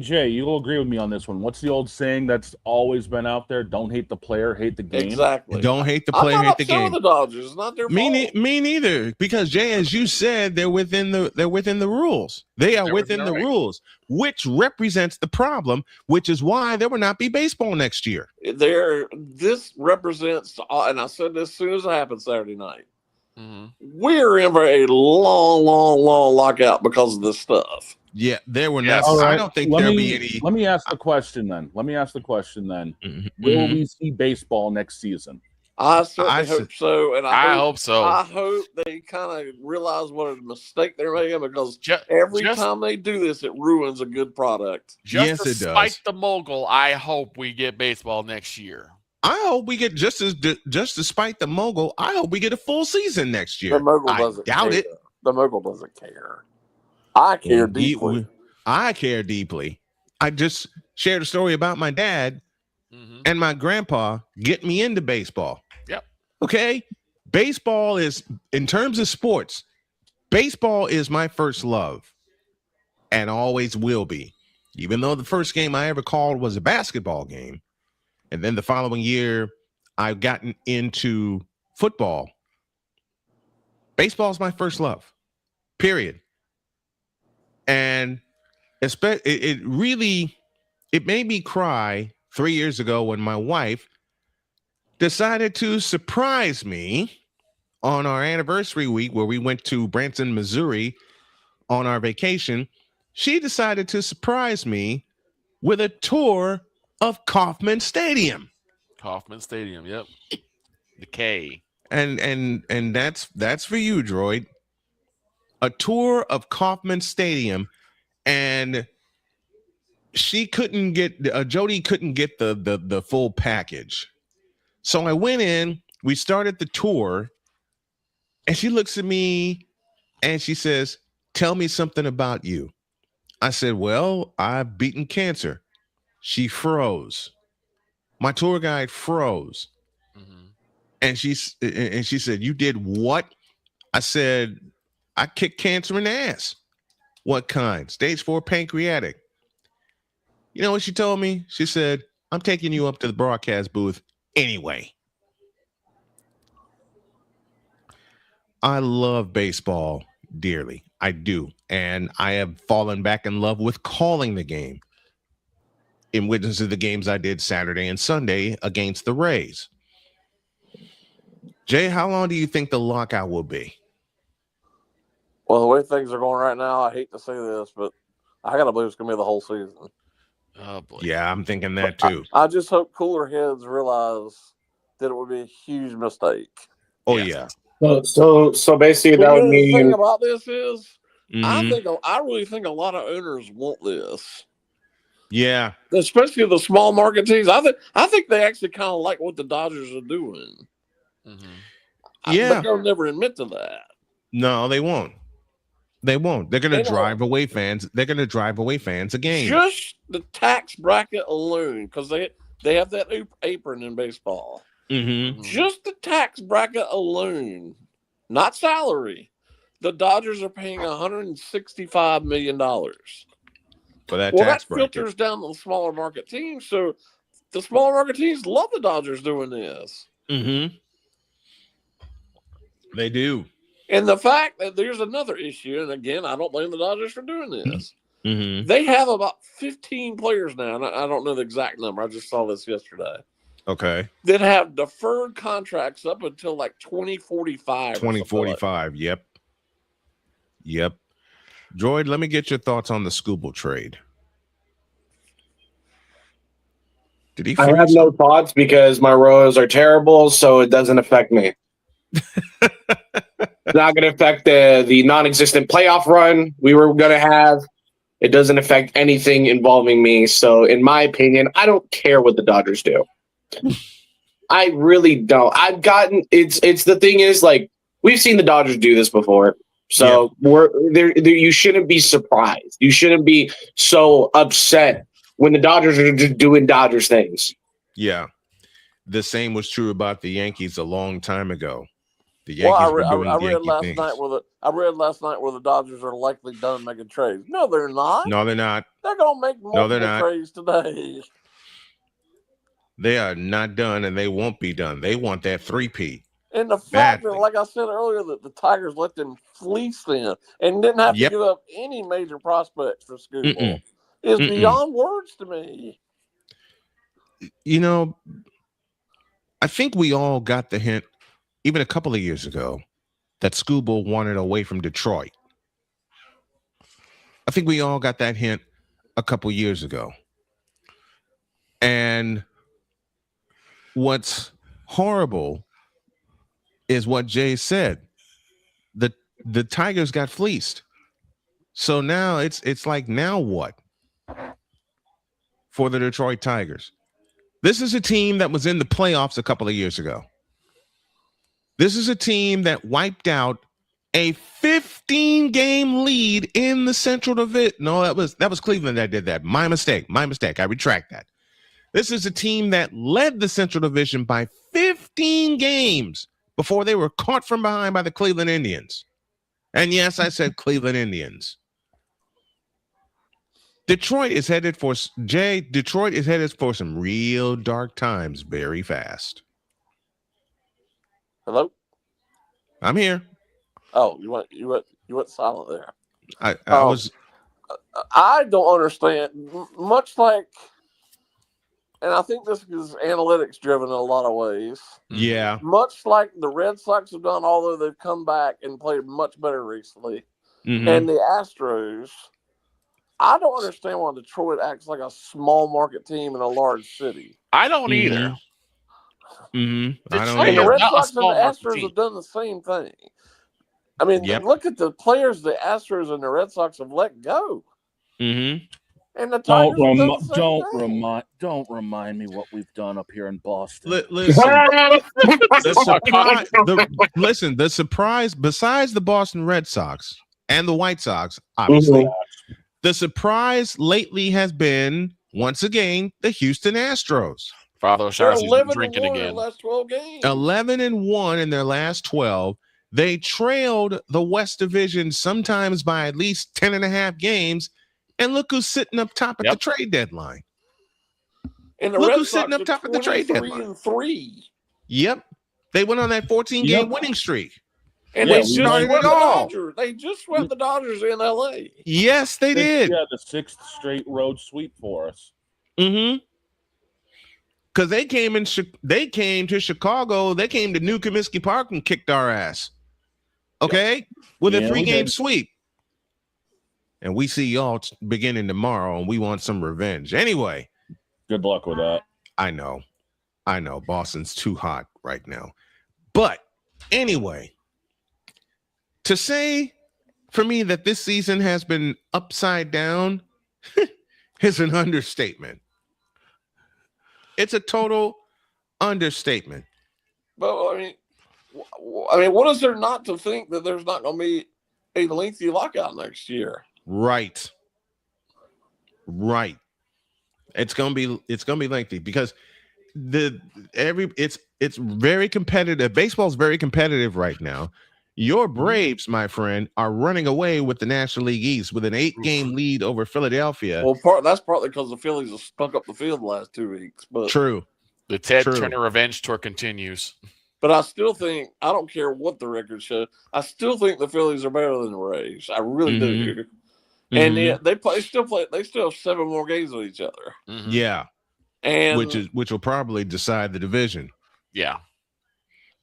Jay, you'll agree with me on this one. What's the old saying that's always been out there? Don't hate the player, hate the game. Exactly. Don't hate the player, hate the game. The Dodgers, it's not their fault. Me neither. Because Jay, as you said, they're within the rules. They're within the rules, which represents the problem, which is why there will not be baseball next year. This represents, and I said this as soon as it happened Saturday night. We're in for a long lockout because of this stuff. Yeah, there were not. Right. I don't think there'll be any. Let me ask the question then. Will we see baseball next season? I certainly hope so, and I hope so. I hope they kind of realize what a mistake they're making, because every time they do this, it ruins a good product. Yes, it does. Despite the mogul, I hope we get baseball next year. I hope we get just despite the mogul. I hope we get a full season next year. The mogul doesn't doubt it. The mogul doesn't care. I care deeply. I care deeply. I just shared a story about my dad and my grandpa getting me into baseball. Yep. Okay. Baseball is, in terms of sports, baseball is my first love and always will be. Even though the first game I ever called was a basketball game. And then the following year, I've gotten into football. Baseball is my first love, period. And it made me cry 3 years ago when my wife decided to surprise me on our anniversary week where we went to Branson, Missouri on our vacation. She decided to surprise me with a tour of Kauffman Stadium. Kauffman Stadium, yep. The K. And that's for you, Droid. A tour of Kauffman Stadium, and Jody couldn't get the full package. So I went in, we started the tour, and she looks at me and she says, "Tell me something about you." I said, "Well, I've beaten cancer." She froze. My tour guide froze. And she said, "You did what?" I said, "I kicked cancer in the ass." "What kind?" "Stage 4 pancreatic." You know what she told me? She said, "I'm taking you up to the broadcast booth anyway." I love baseball dearly. I do. And I have fallen back in love with calling the game in witness of the games I did Saturday and Sunday against the Rays. Jay, how long do you think the lockout will be? Well, the way things are going right now, I hate to say this, but I got to believe it's going to be the whole season. Oh, boy. Yeah, I'm thinking that too. I just hope cooler heads realize that it would be a huge mistake. Oh, yeah. So basically that would mean... The thing about this is, I really think a lot of owners want this. Yeah. Especially the small market teams. I think they actually kind of like what the Dodgers are doing. Yeah. But they'll never admit to that. No, they won't. They won't. They're going to drive away fans. They're going to drive away fans again. Just the tax bracket alone, because they have that apron in baseball. Mm-hmm. Just the tax bracket alone, not salary. The Dodgers are paying $165 million. For that well, tax that bracket. filters down to the smaller market teams. So the smaller market teams love the Dodgers doing this. Mm-hmm. They do. And the fact that there's another issue, and again, I don't blame the Dodgers for doing this. Mm-hmm. They have about 15 players now, and I don't know the exact number. I just saw this yesterday. Okay. That have deferred contracts up until like 2045. 2045. Yep. Droid, let me get your thoughts on the Skubal trade. Did he? I have no thoughts because my Royals are terrible, so it doesn't affect me. It's not going to affect the non-existent playoff run we were going to have. It doesn't affect anything involving me. So, in my opinion, I don't care what the Dodgers do. I really don't. I've gotten it's the thing is, like, we've seen the Dodgers do this before. So we're there. You shouldn't be surprised. You shouldn't be so upset when the Dodgers are just doing Dodgers things. Yeah. The same was true about the Yankees a long time ago. The Yankees were doing I read Yankee last things. night where the Dodgers are likely done making trades. No, they're not. No, they're not. They're going to make more they're not. trades today. They are not done, and they won't be done. They want that 3P. And the fact that, like I said earlier, that the Tigers let them fleece them and didn't have to give up any major prospects for Skubal is beyond words to me. You know, I think we all got the hint, even a couple of years ago, that Skubal wanted away from Detroit. I think we all got that hint a couple years ago. And what's horrible is what Jay said. The Tigers got fleeced. So now it's like, now what for the Detroit Tigers? This is a team that was in the playoffs a couple of years ago. This is a team that wiped out a 15-game lead in the Central Division. No, that was Cleveland that did that. My mistake. I retract that. This is a team that led the Central Division by 15 games before they were caught from behind by the Cleveland Indians. And yes, I said Cleveland Indians. Detroit is headed for some real dark times very fast. Hello? I'm here. Oh, you went silent there. I don't understand. Much like, and I think this is analytics driven in a lot of ways. Yeah. Much like the Red Sox have done, although they've come back and played much better recently, Mm-hmm. and the Astros. I don't understand why Detroit acts like a small market team in a large city. I don't either. Mm-hmm. I don't And either. the Red Sox and the Astros have done the same thing. I mean, look at the players the Astros and the Red Sox have let go. Mm-hmm. And the Tigers don't remind me what we've done up here in Boston. Listen, the surprise, besides the Boston Red Sox and the White Sox, obviously, the surprise lately has been, once again, the Houston Astros. Father O'Shaughnessy drinking again. In the last 12 games. 11-1 in their last 12. They trailed the West Division sometimes by at least 10.5 games. And look who's sitting up top at the trade deadline. And the look Red who's Sox sitting up top at the trade deadline. 23-3. Yep. They went on that 14-game winning streak. And they just swept the Dodgers. They just swept the Dodgers in LA. Yes, they did. Yeah, the 6th straight road sweep for us. Mm-hmm. Because they came to Chicago, they came to New Comiskey Park and kicked our ass. Okay? With a 3-game sweep. And we see y'all beginning tomorrow, and we want some revenge. Anyway. Good luck with that. I know. Boston's too hot right now. But anyway, to say for me that this season has been upside down is an understatement. It's a total understatement. But I mean, what is there not to think that there's not going to be a lengthy lockout next year. Right. It's gonna be lengthy because it's very competitive. Baseball's very competitive right now. Your Braves, my friend, are running away with the National League East with an 8-game lead over Philadelphia. Well, that's partly because the Phillies have stunk up the field the last 2 weeks. But True. The Ted Turner revenge tour continues. But I still think, I don't care what the record shows, I still think the Phillies are better than the Rays. I really do. And they still have 7 more games with each other. Yeah. And which will probably decide the division. Yeah.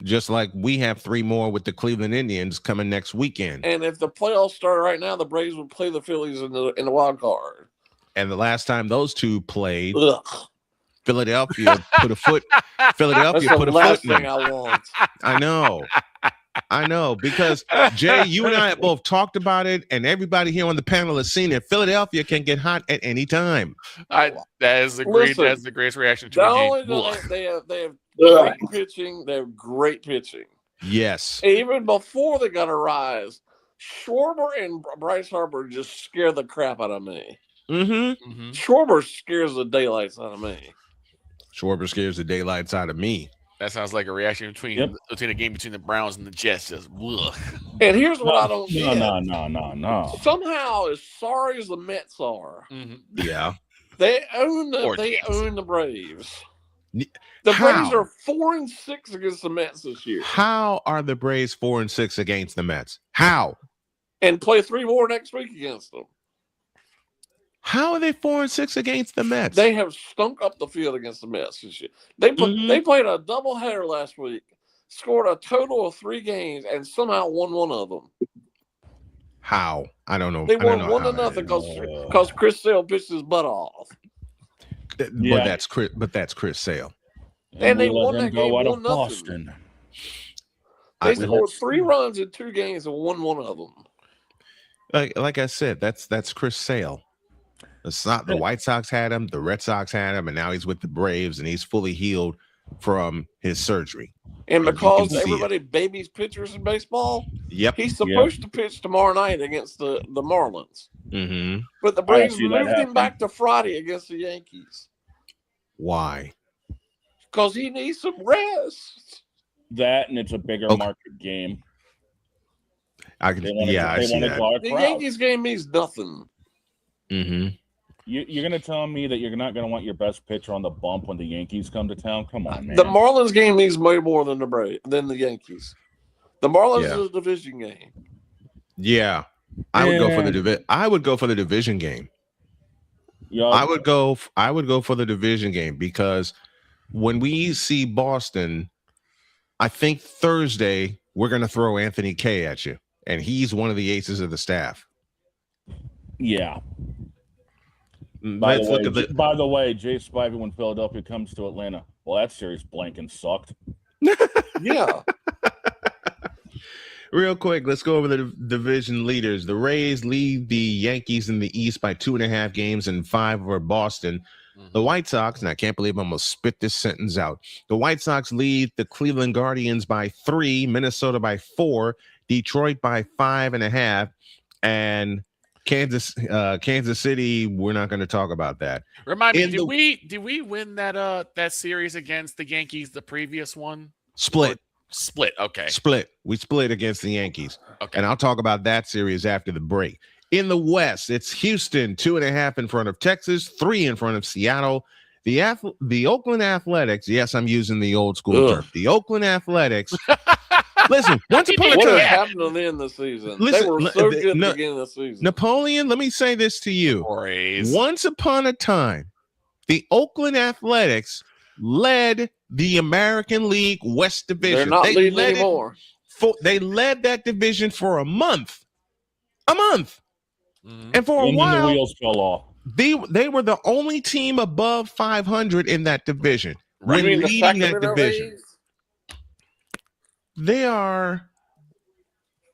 Just like we have 3 more with the Cleveland Indians coming next weekend. And if the playoffs start right now, the Braves would play the Phillies in the wild card. And the last time those two played, Philadelphia put a foot. Philadelphia put a foot in. I want. I know, because Jay, you and I have both talked about it, and everybody here on the panel has seen it. Philadelphia can get hot at any time. That is the great. That's the greatest reaction to a game. They have great pitching. They have great pitching. Yes. Even before they got a rise, Schwarber and Bryce Harper just scare the crap out of me. Schwarber scares the daylights out of me. Schwarber scares the daylights out of me. That sounds like a reaction between a game between the Browns and the Jets. Just ugh. And here's what I don't get. No. Somehow, as sorry as the Mets are, yeah, they own the Braves. The Braves are 4-6 against the Mets this year. How are the Braves 4-6 against the Mets? How? And play 3 more next week against them. How are they 4-6 against the Mets? They have stunk up the field against the Mets this year. They played a doubleheader last week, scored a total of 3 games, and somehow won one of them. How? I don't know. They won 1-0 because Chris Sale pitched his butt off. Yeah. But that's Chris Sale. And they won that game 1-0. Boston. They scored 3 runs in 2 games and won one of them. Like I said, that's Chris Sale. The White Sox had him, the Red Sox had him, and now he's with the Braves, and he's fully healed from his surgery. And because everybody babies pitchers in baseball, he's supposed to pitch tomorrow night against the Marlins. But the Braves moved him back to Friday against the Yankees. Why? Because he needs some rest. That, and it's a bigger market game. I see that. The Yankees game means nothing. You're going to tell me that you're not going to want your best pitcher on the bump when the Yankees come to town? Come on, man. The Marlins game means way more than the Yankees. The Marlins is a division game. Yeah, I would go for the division. I would go for the division game. I would go for the division game because when we see Boston, I think Thursday we're going to throw Anthony Kay at you, and he's one of the aces of the staff. Yeah. By the way, Jay Spivey, when Philadelphia comes to Atlanta, well, that series blanking sucked. Yeah. Real quick, let's go over the division leaders. The Rays lead the Yankees in the East by 2.5 games and 5 over Boston. The White Sox, and I can't believe I'm going to spit this sentence out. The White Sox lead the Cleveland Guardians by 3, Minnesota by 4, Detroit by 5.5, and Kansas City, we're not going to talk about that. Remind me, did we win that series against the Yankees, the previous one? Split. Okay. We split against the Yankees. Okay. And I'll talk about that series after the break. In the West, it's Houston, 2.5 in front of Texas, 3 in front of Seattle. The Oakland Athletics, yes, I'm using the old school term. The Oakland Athletics. Listen, once upon a time, what happened to them this season? They were so good at the beginning of the season. Napoleon, let me say this to you. Once upon a time, the Oakland Athletics led the American League West Division. They're not leading anymore. They led that division for a month. And for a while, the wheels fell off. They were the only team above 500 in that division. When leading that division. They are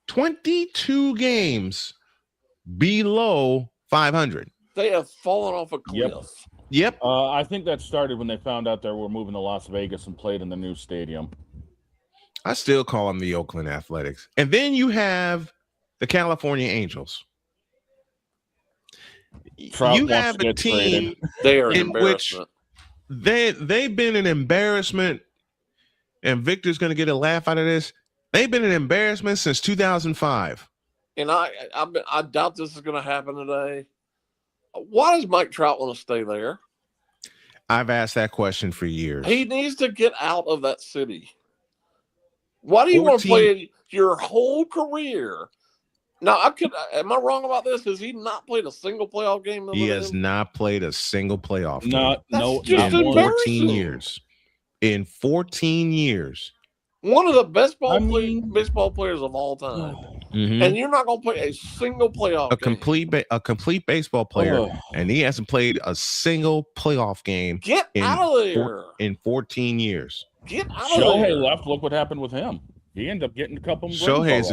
22 games below 500. They have fallen off a cliff. Yep. I think that started when they found out they were moving to Las Vegas and played in the new stadium. I still call them the Oakland Athletics. And then you have the California Angels. Trout You wants have to a get team traded. They are an in which embarrassment. they've been an embarrassment, and Victor's going to get a laugh out of this. They've been an embarrassment since 2005. And I doubt this is going to happen today. Why does Mike Trout want to stay there? I've asked that question for years. He needs to get out of that city. Why do you want to play your whole career? Now, am I wrong about this? Has he not played a single playoff game? He has not played a single playoff game. Just in 14 embarrassing. years. In 14 years. One of the best baseball players of all time. Mhm. And you're not going to play a single playoff game. A complete baseball player, Oh. and he hasn't played a single playoff game. Get out of there. In 14 years. Get out of Shohei there. left. Look what happened with him. He ended up getting a couple. Shohei's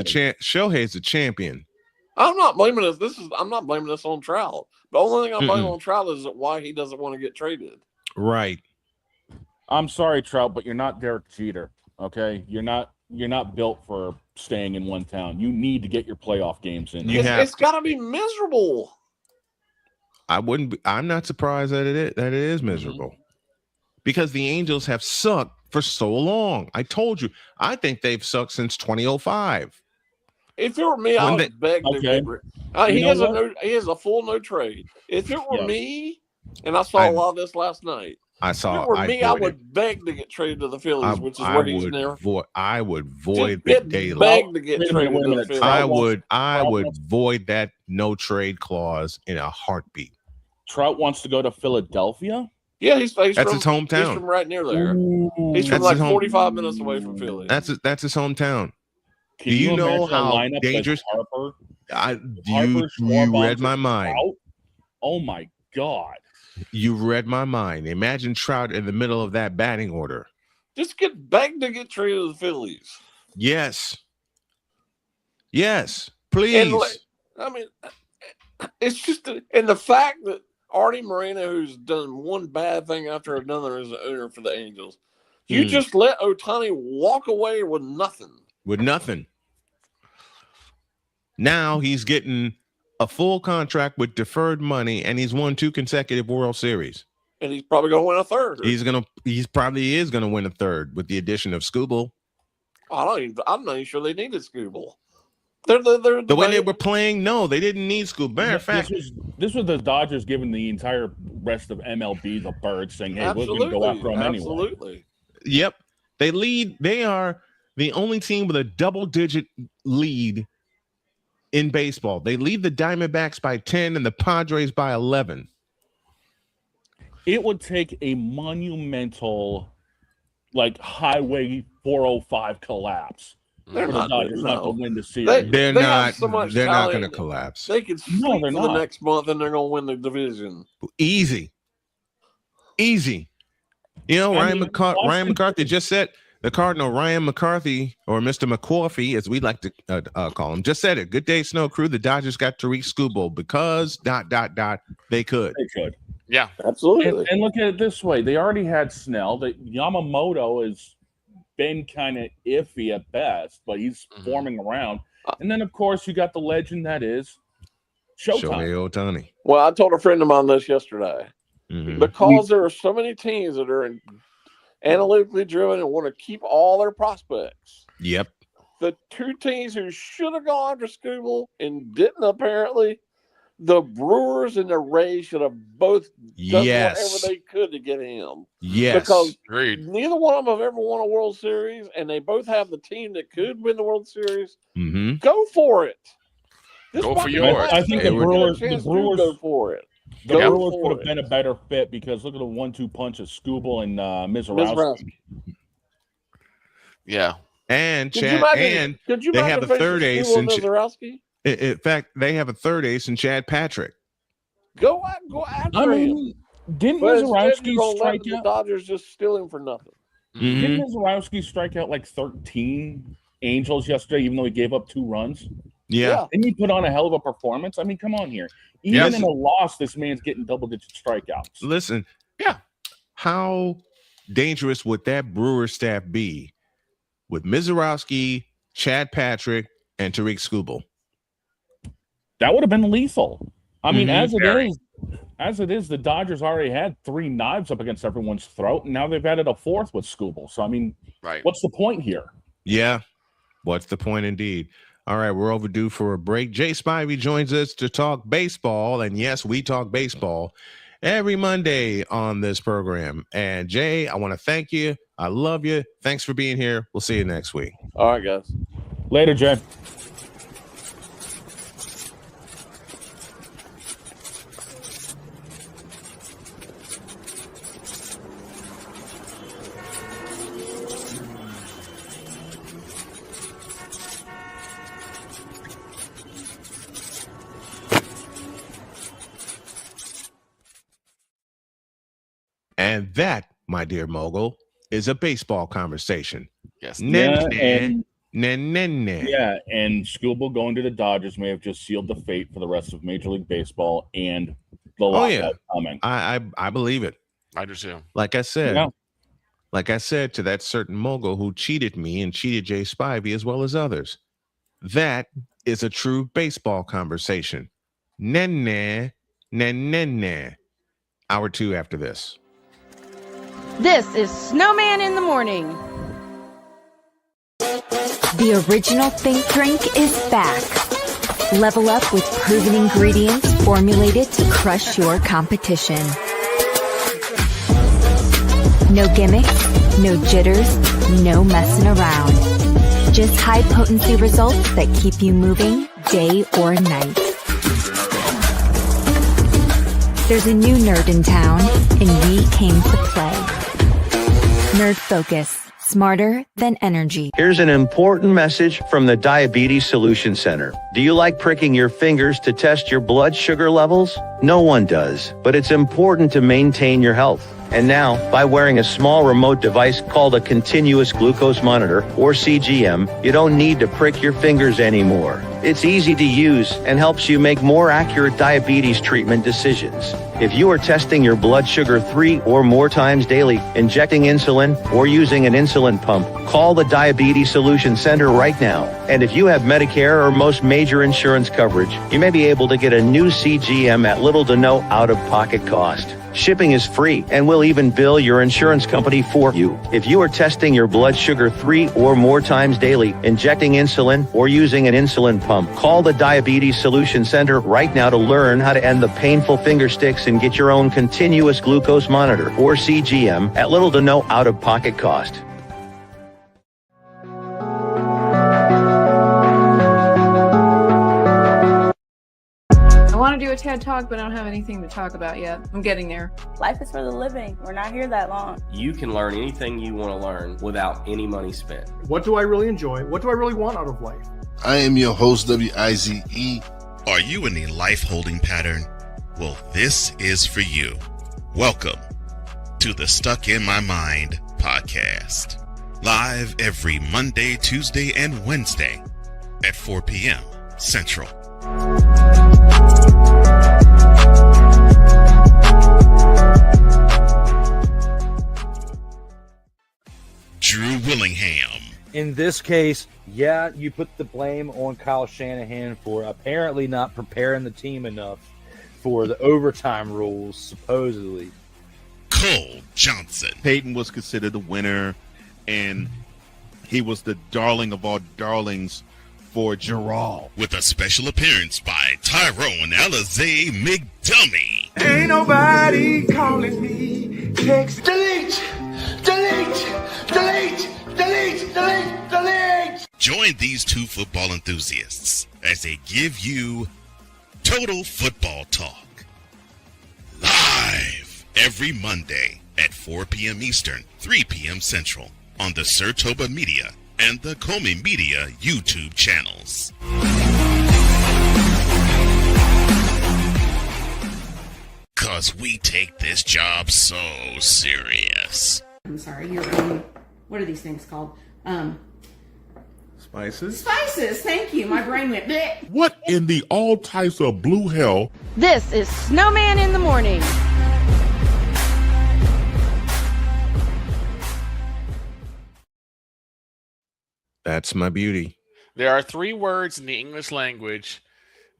a champion. I'm not blaming this. I'm not blaming this on Trout. The only thing I'm blaming Mm-mm. on Trout is why he doesn't want to get traded. Right. I'm sorry, Trout, but you're not Derek Jeter. Okay, you're not built for staying in one town. You need to get your playoff games in. It's got to be miserable. I'm not surprised that it is miserable, because the Angels have sucked for so long. I told you, I think they've sucked since 2005. If it were me, I would beg to get rid. He has a full no trade. If it were me, and I saw a lot of this last night. If it were me, I would beg to get traded to the Phillies, which is where he's never. I would void the Beg daily. to get traded to the Phillies. I would void that no trade clause in a heartbeat. Trout wants to go to Philadelphia. Yeah, he's That's from, his hometown. He's from right near there. He's from That's like his 45 minutes away from Philly. That's his hometown. Can Do you you know imagine a how lineup that's dangerous? Harper? You Schwarber, read my mind. Trout? Oh my God! You read my mind. Imagine Trout in the middle of that batting order. Just get begged to get traded to the Phillies. Yes. Yes, please. I mean, it's just and the fact that Artie Moreno, who's done one bad thing after another as an owner for the Angels, you just let Ohtani walk away with nothing. With nothing. Now he's getting a full contract with deferred money, and he's won 2 consecutive World Series. And he's probably going to win a third. He probably is going to win a third with the addition of Skubal. I'm not even sure they needed Skubal. They're the way they were playing, no, they didn't need Skubal. Matter of fact, this was the Dodgers giving the entire rest of MLB the bird, saying, "Hey, we're going to go after them anyway." Absolutely. Yep, they lead. They are the only team with a double-digit lead in baseball. They lead the Diamondbacks by 10 and the Padres by 11. It would take a monumental, like Highway 405 collapse for the Dodgers not to win the series. They're not so much going talent. to collapse. They could sleep they're for the not. next month, and they're going to win the division. Easy. You know, Ryan McCarthy just said, the Cardinal Ryan McCarthy, or Mr. McCorfey, as we like to call him, just said it. Good day, Snow Crew. The Dodgers got Tariq Skubal because ... they could. They could. Yeah, absolutely. And look at it this way: they already had Snell. Yamamoto has been kind of iffy at best, but he's forming around. And then, of course, you got the legend that is Shohei Ohtani. Well, I told a friend of mine this yesterday. Because there are so many teams that are analytically driven and want to keep all their prospects. Yep. The 2 teams who should have gone after Skubal and didn't, apparently, the Brewers and the Rays should have both done whatever they could to get him. Yes. Because Agreed. neither one of them have ever won a World Series, and they both have the team that could win the World Series. Go for it. Go for yours. I think the Brewers go for it. The Brewers would have been a better fit because look at the 1-2 punch of Skubal and Mizorowski. Yeah. And Could Chad, you imagine, and could you they imagine have a third facing ace Skubal in and Mizorowski? In fact, they have a third ace in Chad Patrick. Go after I him. mean, didn't But instead, Mizorowski you're gonna let strike the out? Dodgers just steal him for nothing. Didn't Mizorowski strike out like 13 Angels yesterday, even though he gave up 2 runs? Yeah. And he put on a hell of a performance. I mean, come on here. Even in a loss, this man's getting double-digit strikeouts. Listen, how dangerous would that Brewer staff be with Mizorowski, Chad Patrick, and Tariq Skubal? That would have been lethal. I mean, Very. as it is, the Dodgers already had 3 knives up against everyone's throat, and now they've added a 4th with Scooble. So, I mean, Right. what's the point here? Yeah. What's the point indeed? All right, we're overdue for a break. Jay Spivey joins us to talk baseball. And yes, we talk baseball every Monday on this program. And Jay, I want to thank you. I love you. Thanks for being here. We'll see you next week. All right, guys. Later, Jay. And that, my dear mogul, is a baseball conversation. Yes. Yeah, And Scooble going to the Dodgers may have just sealed the fate for the rest of Major League Baseball and the lockout coming. I believe it. I do too. Like I said to that certain mogul who cheated me and cheated Jay Spivey as well as others, that is a true baseball conversation. Hour 2 after this. This is Snowman in the Morning. The original Think Drink is back. Level up with proven ingredients formulated to crush your competition. No gimmicks, no jitters, no messing around. Just high potency results that keep you moving day or night. There's a new nerd in town, and we came to play. Nerd Focus. Smarter than energy. Here's an important message from the Diabetes Solution Center. Do you like pricking your fingers to test your blood sugar levels? No one does, but it's important to maintain your health. And now, by wearing a small remote device called a continuous glucose monitor, or CGM, you don't need to prick your fingers anymore. It's easy to use and helps you make more accurate diabetes treatment decisions. If you are testing your blood sugar 3 or more times daily, injecting insulin, or using an insulin pump, call the Diabetes Solution Center right now. And if you have Medicare or most major insurance coverage, you may be able to get a new CGM at little to no out-of-pocket cost. Shipping is free, and we'll even bill your insurance company for you. If you are testing your blood sugar 3 or more times daily, injecting insulin, or using an insulin pump, call the Diabetes Solution Center right now to learn how to end the painful finger sticks and get your own continuous glucose monitor, or CGM, at little to no out-of-pocket cost. I want to do a TED Talk, but I don't have anything to talk about yet. I'm getting there. Life is for the living. We're not here that long. You can learn anything you want to learn without any money spent. What do I really enjoy? What do I really want out of life? I am your host, WIZE. Are you in a life holding pattern? Well, this is for you. Welcome to the Stuck in My Mind podcast. Live every Monday, Tuesday, and Wednesday at 4 p.m. Central. Drew Willingham. In this case, yeah, you put the blame on Kyle Shanahan for apparently not preparing the team enough for the overtime rules, supposedly. Cole Johnson. Peyton was considered the winner, and he was the darling of all darlings for Gerald. With a special appearance by Tyrone Alizé McDummy. Ain't nobody calling me. Text delete, delete, delete, delete, delete, delete. Join these two football enthusiasts as they give you total football talk. Live every Monday at 4 p.m. Eastern, 3 p.m. Central on the Sertoba Media and the Comey Media YouTube channels. Cause we take this job so serious. I'm sorry, what are these things called? Spices? Spices, thank you. My brain went bleh. What in the all types of blue hell? This is Snowman in the Morning. That's my beauty. There are 3 words in the English language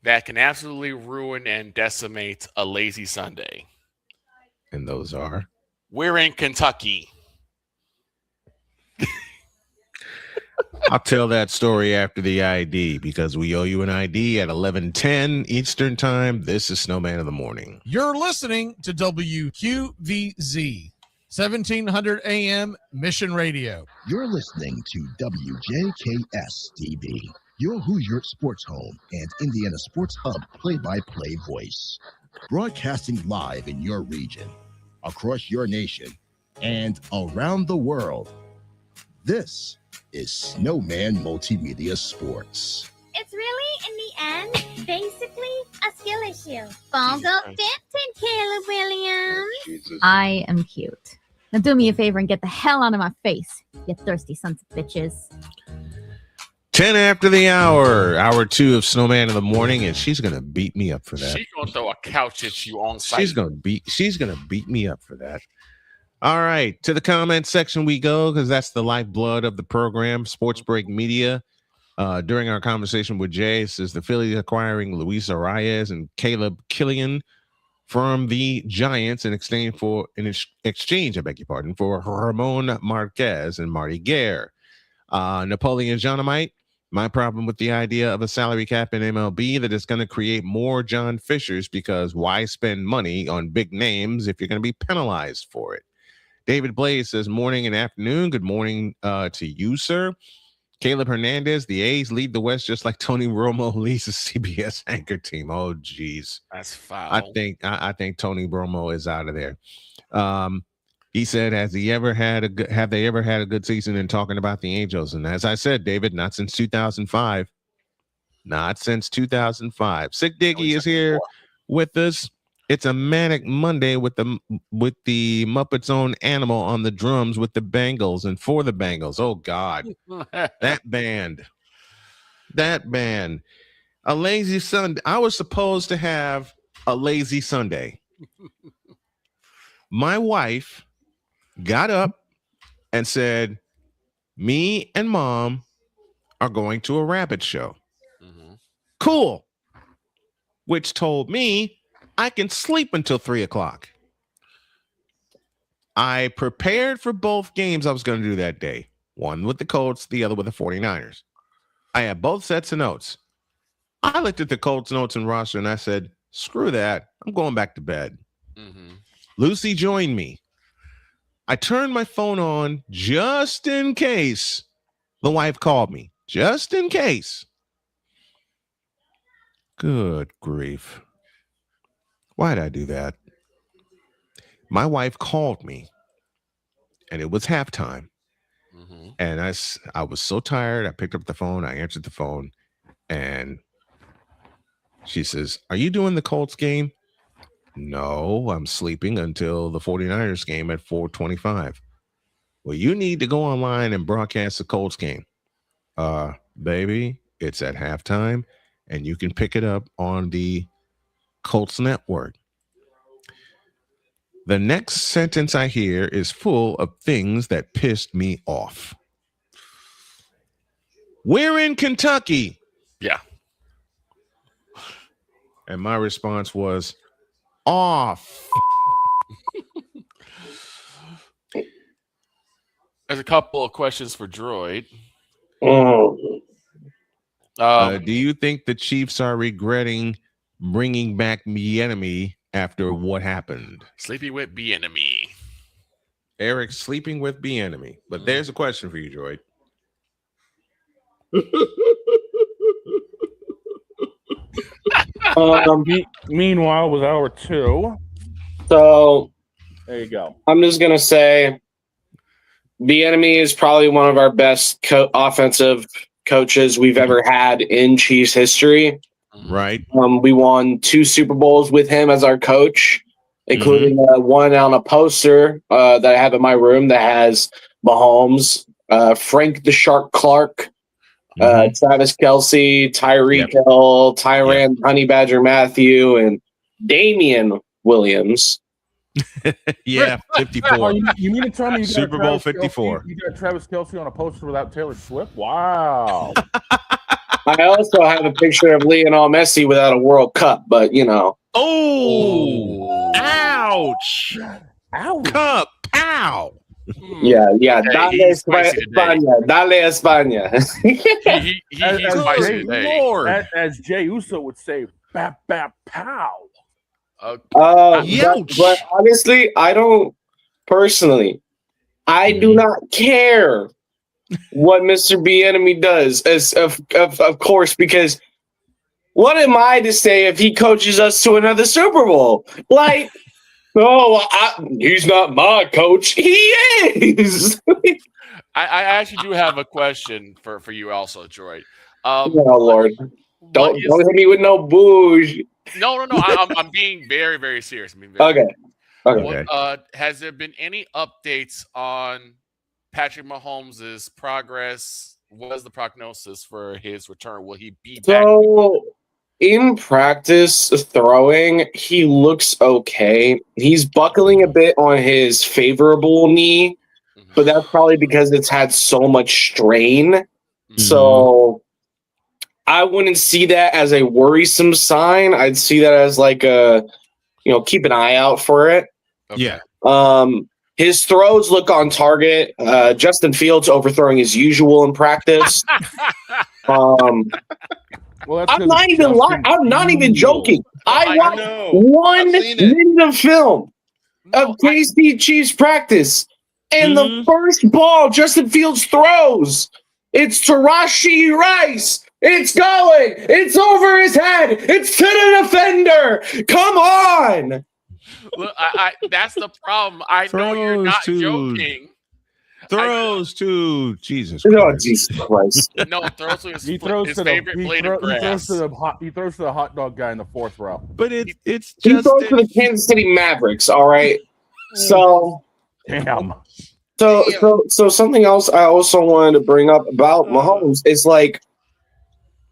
that can absolutely ruin and decimate a lazy Sunday. And those are? We're in Kentucky. I'll tell that story after the ID because we owe you an ID at 11:10 Eastern Time. This is Snowman in the Morning. You're listening to WQVZ, 1700 AM Mission Radio. You're listening to WJKS-DB, your Hoosier Sports Home and Indiana Sports Hub play-by-play voice. Broadcasting live in your region, across your nation, and around the world. This is Snowman Multimedia Sports. It's really, in the end, basically a skill issue. Ball go dancing, Caleb Williams. I am cute. Now do me a favor and get the hell out of my face, you thirsty sons of bitches. 10 after the hour, hour 2 of Snowman in the Morning, and she's gonna beat me up for that. She's gonna throw a couch at you on site. She's gonna beat me up for that. All right, to the comment section we go because that's the lifeblood of the program. Sports Break Media. During our conversation with Jay, says the Phillies acquiring Luis Arias and Caleb Killian from the Giants in exchange for Ramon Marquez and Marty Gare. Napoleon Johnamite. My problem with the idea of a salary cap in MLB that is going to create more John Fishers because why spend money on big names if you're going to be penalized for it? David Blaze says, morning and afternoon. Good morning to you, sir. Caleb Hernandez, the A's lead the West just like Tony Romo leads the CBS anchor team. Oh, geez. That's foul. I think Tony Romo is out of there. He said, have they ever had a good season in talking about the Angels? And as I said, David, not since 2005. Not since 2005. Sick Diggy is here with us. It's a manic Monday with the Muppets' own Animal on the drums with the Bengals and for the Bengals. Oh God, that band. A lazy Sunday. I was supposed to have a lazy Sunday. My wife got up and said, "Me and Mom are going to a rabbit show." Mm-hmm. Cool. Which told me I can sleep until 3:00. I prepared for both games I was going to do that day. One with the Colts, the other with the 49ers. I had both sets of notes. I looked at the Colts notes and roster and I said, screw that. I'm going back to bed. Mm-hmm. Lucy joined me. I turned my phone on just in case the wife called me. Just in case. Good grief. Why did I do that? My wife called me, and it was halftime. Mm-hmm. And I was so tired. I picked up the phone. I answered the phone, and she says, "Are you doing the Colts game?" "No, I'm sleeping until the 49ers game at 4:25. "Well, you need to go online and broadcast the Colts game." Baby, it's at halftime, and you can pick it up on the Colts Network. The next sentence I hear is full of things that pissed me off. "We're in Kentucky." Yeah. And my response was, off. There's a couple of questions for Droid. Do you think the Chiefs are regretting bringing back Bieniemy after what happened? Sleepy with Bieniemy. Eric sleeping with Bieniemy. But there's a question for you, Droid. Meanwhile, with hour 2. So there you go. I'm just gonna say, Bieniemy is probably one of our best offensive coaches we've ever had in Chiefs history. Right. We won 2 Super Bowls with him as our coach, including one on a poster that I have in my room that has Mahomes, Frank the Shark Clark, Travis Kelce, Tyreek Hill, Tyrann Honey Badger Matthew, and Damian Williams. 54. You mean to tell me you got Super Bowl 54. You got Travis Kelce on a poster without Taylor Swift? Wow. I also have a picture of Lionel Messi without a World Cup, but you know. Oh, ouch. Ouch. Cup, pow. Yeah. Okay, he's spicy today. España. Dale España. He's spicy today. Lord. As Jay Uso would say, bap, bap, pow. But honestly, I don't personally. I do not care what Mr. Bieniemy does, as of course, because what am I to say if he coaches us to another Super Bowl? Like, he's not my coach. He is. I actually do have a question for you also, Troy. Oh Lord, don't hit me with no booze. No. I'm being very, very serious. Okay. Has there been any updates on Patrick Mahomes' progress? What is the prognosis for his return? Will he be back? So, in practice throwing, he looks okay. He's buckling a bit on his favorable knee, but that's probably because it's had so much strain. So I wouldn't see that as a worrisome sign. I'd see that as like keep an eye out for it. Okay. Yeah. His throws look on target. Justin Fields overthrowing his usual in practice. Well, I'm not even lying. I'm not even joking. I watched 1 minute of film of KC Chiefs practice, and the first ball Justin Fields throws, it's to Rashee Rice. It's going. It's over his head. It's to the defender. Come on. Look, that's the problem. I know you're not joking. Throws to Jesus Christ. Oh, Jesus Christ. No, throws to his, He throws his to favorite blade of grass. He throws to the hot dog guy in the 4th row. But it's He just throws to the Kansas City Mavericks. All right. So damn. So something else I also wanted to bring up about Mahomes is like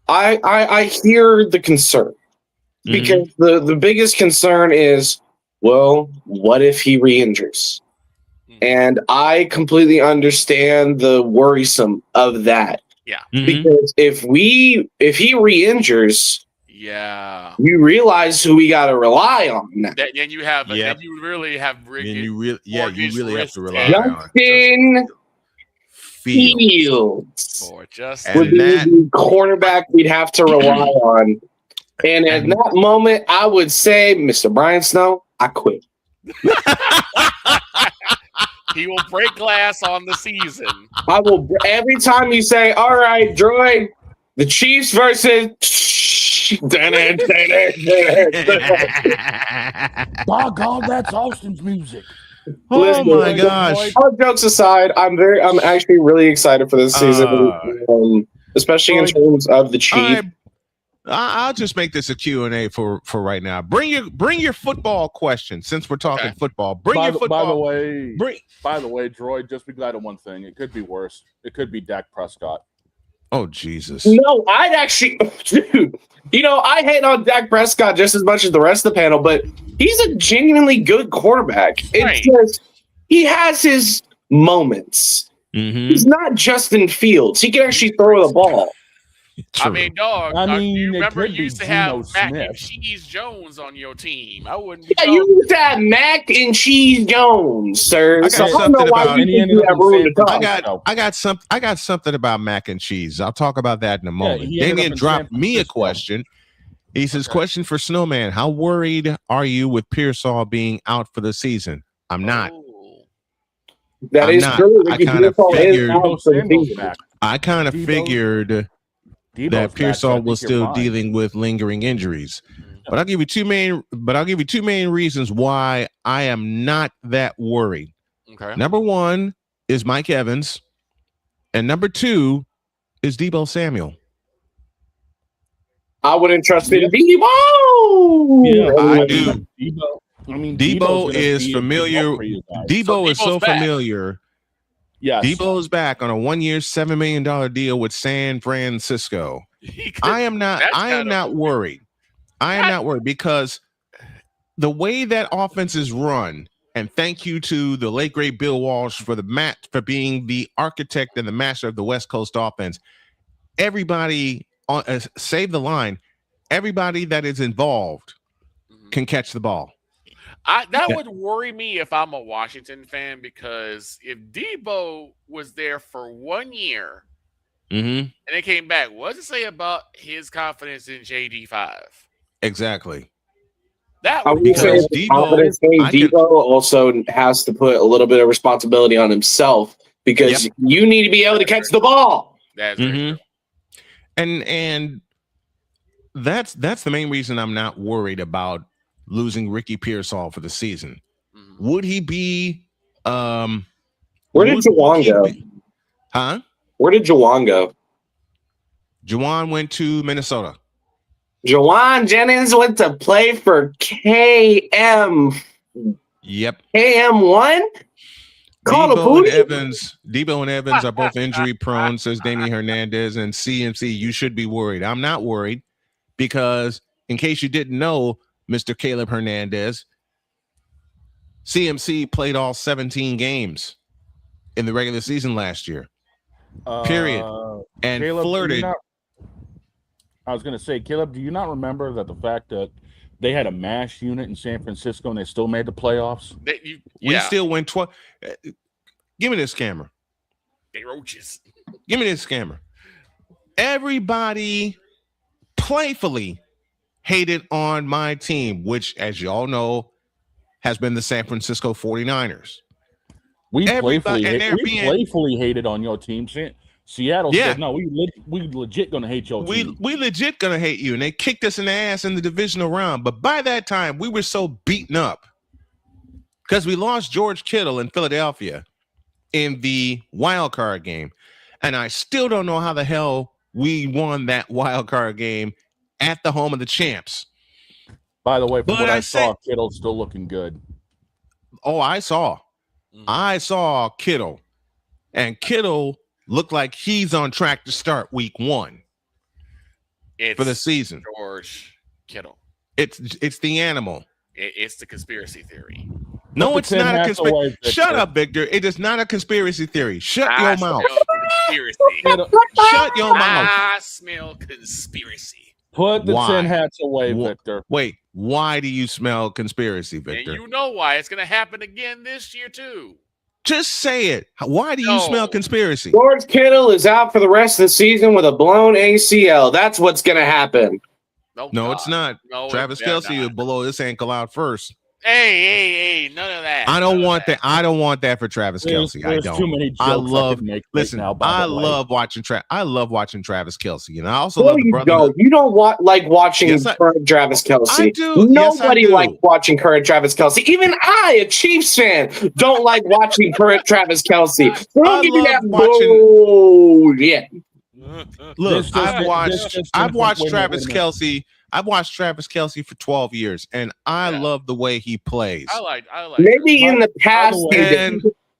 I hear the concern because the biggest concern is, well, what if he re-injures? And I completely understand the worrisome of that. Yeah. Because if he re-injures, you realize who we got to rely on now. Then you have, then you really have, you really have to rely on Justin Fields. Or just would be the cornerback we'd have to rely on. And at that moment, I would say, Mr. Brian Snow, I quit. He will break glass on the season. I will. Every time you say, all right, Droid, the Chiefs versus. Doggone, that's Austin's music. Listen, my gosh. All jokes aside, I'm actually really excited for this season, especially in terms of the Chiefs. I'll just make this a Q&A for right now. Bring your football question since we're talking football. Bring your football. By the way, Droid, just be glad of one thing. It could be worse. It could be Dak Prescott. Oh, Jesus. No, I'd actually, dude, I hate on Dak Prescott just as much as the rest of the panel, but he's a genuinely good quarterback. It's just, he has his moments. He's not Justin Fields. He can actually throw the ball. True. I mean, dog. You remember you used to have Mac Smith. and Cheese Jones on your team. I wouldn't. Yeah, you used to have Mac and Cheese Jones, sir. I got something about mac and cheese. I'll talk about that in a moment. Damien dropped me a question. He says, question for Snowman. How worried are you with Pearsall being out for the season? I'm not. That is true. I kind of figured that Pearsall was still dealing with lingering injuries. But I'll give you two main reasons why I am not that worried. Okay. Number one is Mike Evans, and number two is Deebo Samuel. I wouldn't trust it. Deebo. Yeah, I do. Deebo is familiar. Deebo is so familiar. Yes. Deebo is back on a 1-year, $7 million deal with San Francisco. I am not worried. I am not worried because the way that offense is run, and thank you to the late great Bill Walsh for being the architect and the master of the West Coast offense. Everybody save the line. Everybody that is involved can catch the ball. That would worry me if I'm a Washington fan, because if Debo was there for 1 year and they came back, what does it say about his confidence in JD5? Exactly. I would say Debo also has to put a little bit of responsibility on himself, because you need to be able to catch the ball. That's very true. And that's the main reason I'm not worried about losing Ricky Pearsall for the season. Would he be where did Juwan go? Huh? Where did Juwan go? Juwan went to Minnesota. Juwan Jennings went to play for KM. Yep. KM1? Debo and Evans are both injury prone, says Damian Hernandez, and CMC, you should be worried. I'm not worried, because in case you didn't know, Mr. Caleb Hernandez, CMC played all 17 games in the regular season last year. Period. And Caleb, flirted. I was going to say, Caleb, do you not remember that the fact that they had a MASH unit in San Francisco and they still made the playoffs? We still went 12. Give me this camera. They roaches. Give me this camera. Everybody playfully hated on my team, which, as you all know, has been the San Francisco 49ers. We playfully hated on your team. Seattle said, no, we legit going to hate your team. We legit going to hate you. And they kicked us in the ass in the divisional round. But by that time, we were so beaten up because we lost George Kittle in Philadelphia in the wild card game. And I still don't know how the hell we won that wild card game at the home of the champs. By the way, from what I saw, Kittle's still looking good. Oh, I saw Kittle, and Kittle looked like he's on track to start week 1 for the season. George Kittle. It's the animal. It's the conspiracy theory. No, it's not a conspiracy. Shut up, Victor. It is not a conspiracy theory. Shut your mouth. Conspiracy. Shut your mouth. I smell conspiracy. Put the 10 hats away, Victor. Wait, why do you smell conspiracy, Victor? And you know why. It's going to happen again this year, too. Just say it. Why do you smell conspiracy? George Kittle is out for the rest of the season with a blown ACL. That's what's going to happen. No, it's not. No, Travis Kelce will blow this ankle out first. Hey, none of that. I don't want that. I don't want that for Travis Kelce. I don't. Too many jokes I love. Listen, I love watching Travis Kelce, and I also love the brother. You don't like watching current Travis Kelce. I do. Nobody likes watching current Travis Kelce. Even I, a Chiefs fan, don't like watching current Travis Kelce. Don't give me that bullshit. Look, I've watched Travis Kelce. I've watched Travis Kelce for 12 years, and I love the way he plays. I like. Maybe in the past,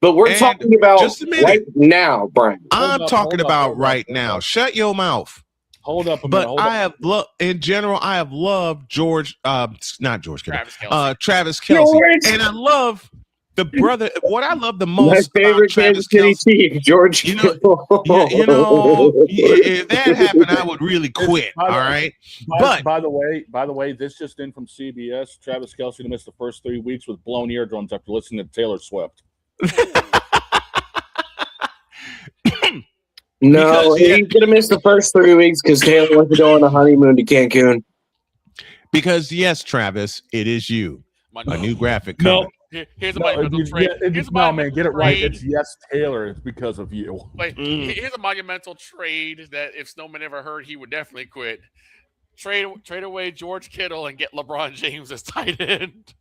but we're talking about right now, Brian. I'm talking about right now. Shut your mouth. Hold up a minute. But I have in general, I have loved not George Kittle, Travis Kelce, and I love the brother. What I love the most about Travis Kelce, George. You know, if that happened, I would really quit. All right. But by the way, this just in from CBS: Travis Kelce missed the first 3 weeks with blown eardrums after listening to Taylor Swift. No, he's gonna miss the first 3 weeks because Taylor wants to go on a honeymoon to Cancun. Because yes, Travis, it is you. A new graphic coming. Here's a monumental trade. Get it right. It's yes, Taylor. It's because of you. Wait, here's a monumental trade that if Snowman ever heard, he would definitely quit. Trade away George Kittle and get LeBron James as tight end.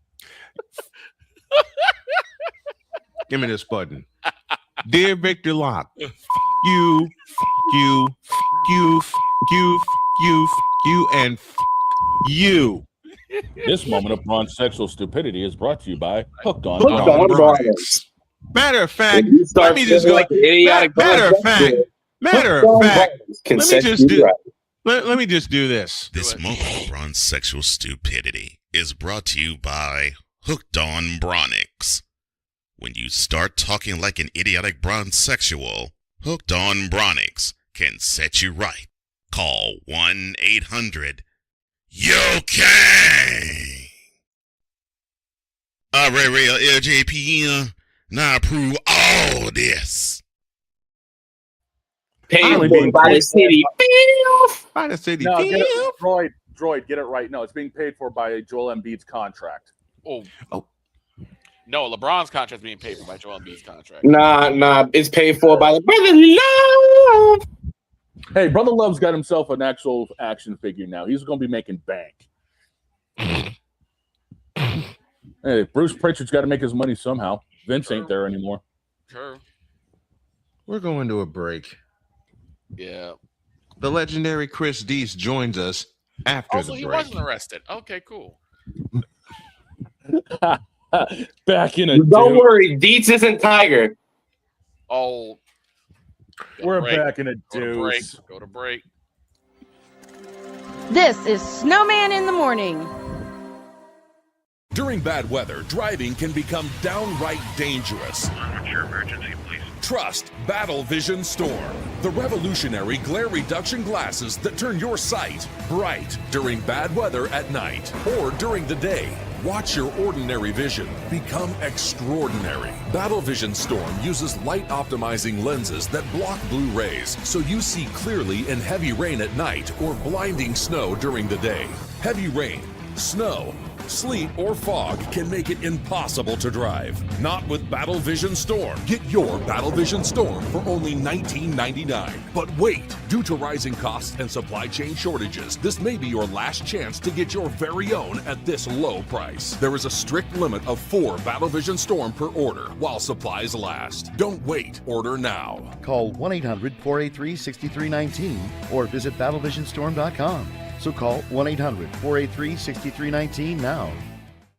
Give me this button. Dear Victor Locke, you, and you. This moment of non-sexual stupidity is brought to you by Hooked on Bronx. Matter of fact, let me just go. Matter of fact, let me just do this. This moment of Bronx sexual stupidity is brought to you by Hooked on Bronx. When you start talking like an idiotic bronzexual, Hooked on Bronx can set you right. Call 1-800-YO-KANG. All right, real LJPM. Now approve all this. Paid for by the city. By the city. No, Droid, get it right. No, it's being paid for by Joel Embiid's contract. Oh. No, LeBron's contract is being paid for by Joel Embiid's contract. Nah, it's paid for by the Brother Love. Hey, Brother Love's got himself an actual action figure now. He's going to be making bank. Hey, Bruce Pritchard's got to make his money somehow. Vince ain't there anymore. Sure. We're going to a break. Yeah. The legendary Chris Deese joins us after Also, the he break. wasn't arrested. Okay, cool. Back in a Don't worry, Deets isn't Tiger. Oh. We're back in a deuce. Go to break. This is Snowman in the Morning. During bad weather, driving can become downright dangerous. What's your emergency, please? Trust Battle Vision Storm, the revolutionary glare reduction glasses that turn your sight bright during bad weather at night or during the day. Watch your ordinary vision become extraordinary. Battle Vision Storm uses light optimizing lenses that block blue rays so you see clearly in heavy rain at night or blinding snow during the day. Heavy rain, snow, sleet, or fog can make it impossible to drive. Not with Battle Vision Storm. Get your Battle Vision Storm for only $19.99. But wait, due to rising costs and supply chain shortages, this may be your last chance to get your very own at this low price. There is a strict limit of 4 Battle Vision Storm per order while supplies last. Don't wait, order now. Call 1-800-483-6319 or visit battlevisionstorm.com. So call 1-800-483-6319 now.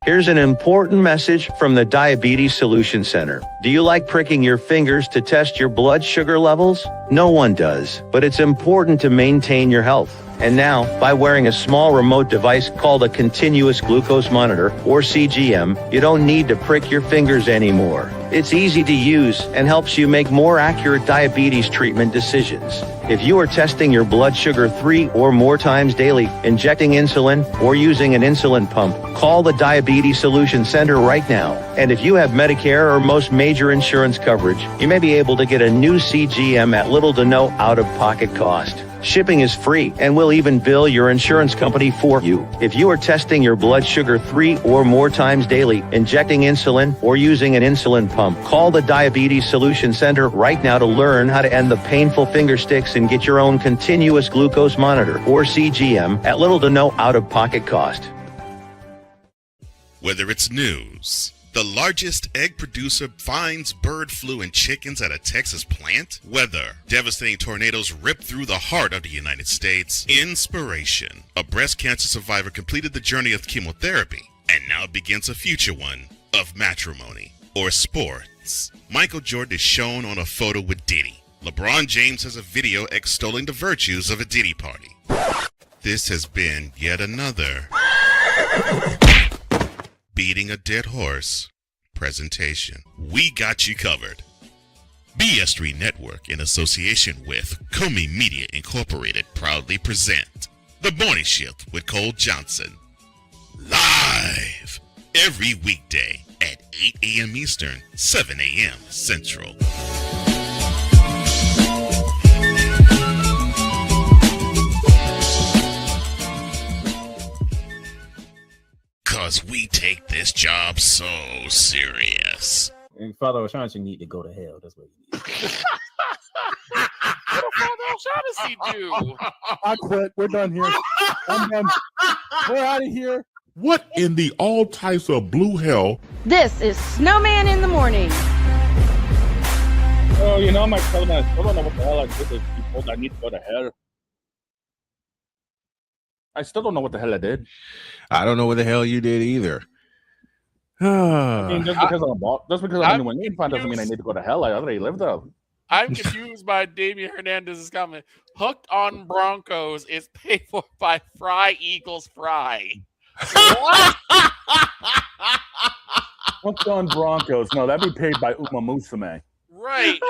Here's an important message from the Diabetes Solution Center. Do you like pricking your fingers to test your blood sugar levels? No one does, but it's important to maintain your health. And now, by wearing a small remote device called a continuous glucose monitor, or CGM, you don't need to prick your fingers anymore. It's easy to use and helps you make more accurate diabetes treatment decisions. If you are testing your blood sugar 3 or more times daily, injecting insulin, or using an insulin pump, call the Diabetes Solution Center right now. And if you have Medicare or most major insurance coverage, you may be able to get a new CGM at little to no out-of-pocket cost. Shipping is free, and we'll even bill your insurance company for you. If you are testing your blood sugar 3 or more times daily, injecting insulin, or using an insulin pump, call the Diabetes Solution Center right now to learn how to end the painful finger sticks and get your own continuous glucose monitor, or CGM, at little to no out-of-pocket cost. Whether it's news, the largest egg producer finds bird flu in chickens at a Texas plant, weather, devastating tornadoes rip through the heart of the United States, inspiration, a breast cancer survivor completed the journey of chemotherapy and now begins a future one of matrimony, or sports. Michael Jordan is shown on a photo with Diddy. LeBron James has a video extolling the virtues of a Diddy party. This has been yet another beating a dead horse presentation. We got you covered. BS3 Network, in association with Comey Media Incorporated, proudly present The Morning Shift with Cole Johnson. Live every weekday at 8 a.m. Eastern, 7 a.m. Central. Because we take this job so serious. And Father O'Shaughnessy need to go to hell. That's what he needs. What did Father O'Shaughnessy do? I quit. We're done here. I'm done. We're out of here. What in the all types of blue hell? This is Snowman in the Morning. Oh, you know, my cousin, I still don't know what the hell I did. He told I need to go to hell. I still don't know what the hell I did. I don't know what the hell you did either. I mean, just because I'm in New England doesn't mean I need to go to hell. I already lived there. I'm confused by Damian Hernandez's comment. Hooked on Broncos is paid for by Fry Eagles Fry. What? Hooked on Broncos. No, that'd be paid by Uma Musume. Right.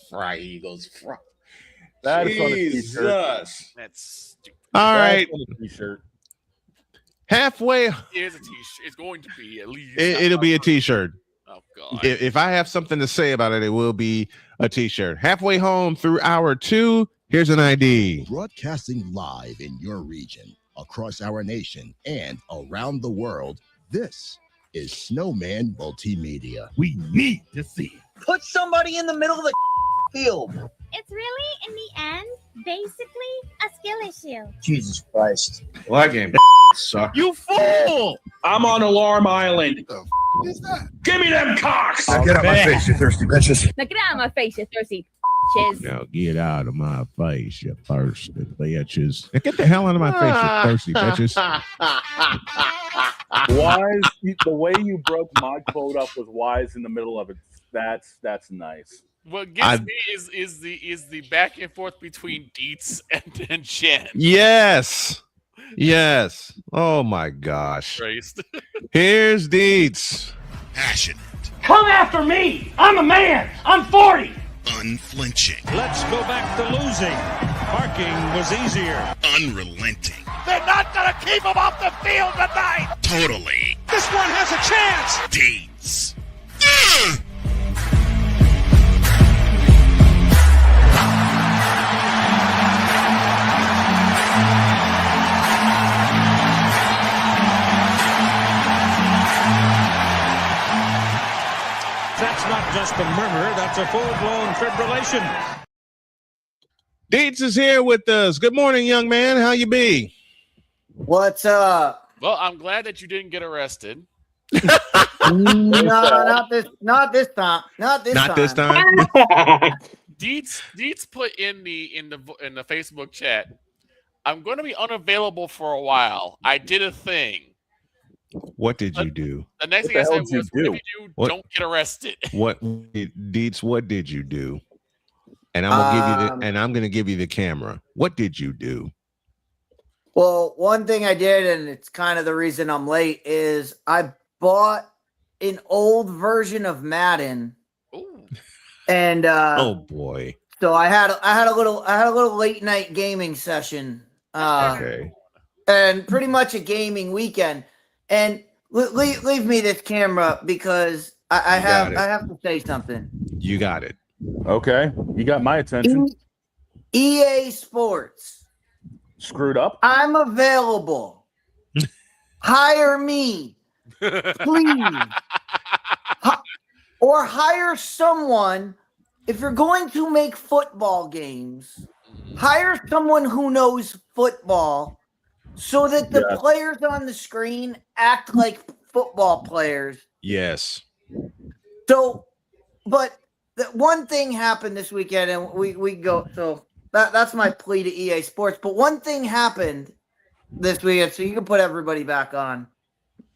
Fry Eagles Fry. That is on a t-shirt. Jesus. That's stupid. All right. That's on a t-shirt. Halfway. Here's a t-shirt. It's going to be at least. It'll be a t-shirt. Oh God. If I have something to say about it, it will be a t-shirt. Halfway home through hour 2. Here's an ID. Broadcasting live in your region, across our nation, and around the world, this is Snowman Multimedia. We need to see it. Put somebody in the middle of the field. It's really, in the end, basically a skill issue. Jesus Christ. Well, that game sucked. You fool! I'm on Alarm Island. What is that? Give me them cocks. Now get out my face, you thirsty bitches. Now get out of my face, you thirsty bitches. Now get out of my face, you thirsty bitches. Now get the hell out of my face, you thirsty bitches. Wise, the way you broke my quote up was wise in the middle of it. That's nice. What gets me is the back and forth between Dietz and Jen. Yes. Oh my gosh. Christ. Here's Dietz. Passionate, Come after me. I'm a man. I'm 40. unflinching, Let's go back to losing. Parking was easier. unrelenting, They're not going to keep him off the field tonight. totally This one has a chance. Dietz. That's not just a murmur. That's a full-blown fibrillation. Dietz is here with us. Good morning, young man. How you be? What's up? Well, I'm glad that you didn't get arrested. No, not this time. Not this time. Dietz put in the Facebook chat. I'm going to be unavailable for a while. I did a thing. What did you do? The next thing I said was, "If you do, What? don't get arrested." Dietz, what did you do? And I'm gonna give you the camera. What did you do? Well, one thing I did, and it's kind of the reason I'm late, is I bought an old version of Madden. Ooh. And Oh boy. so I had a little late night gaming session. Okay. And pretty much a gaming weekend. And leave me this camera because I have to say something. You got it. Okay, you got my attention. EA Sports. Screwed up. I'm available. Hire me, please. Or hire someone. If you're going to make football games, hire someone who knows football so that the players on the screen act like football players. Yes. So, but the one thing happened this weekend, and we go. So that's my plea to EA Sports. But one thing happened this weekend, so you can put everybody back on.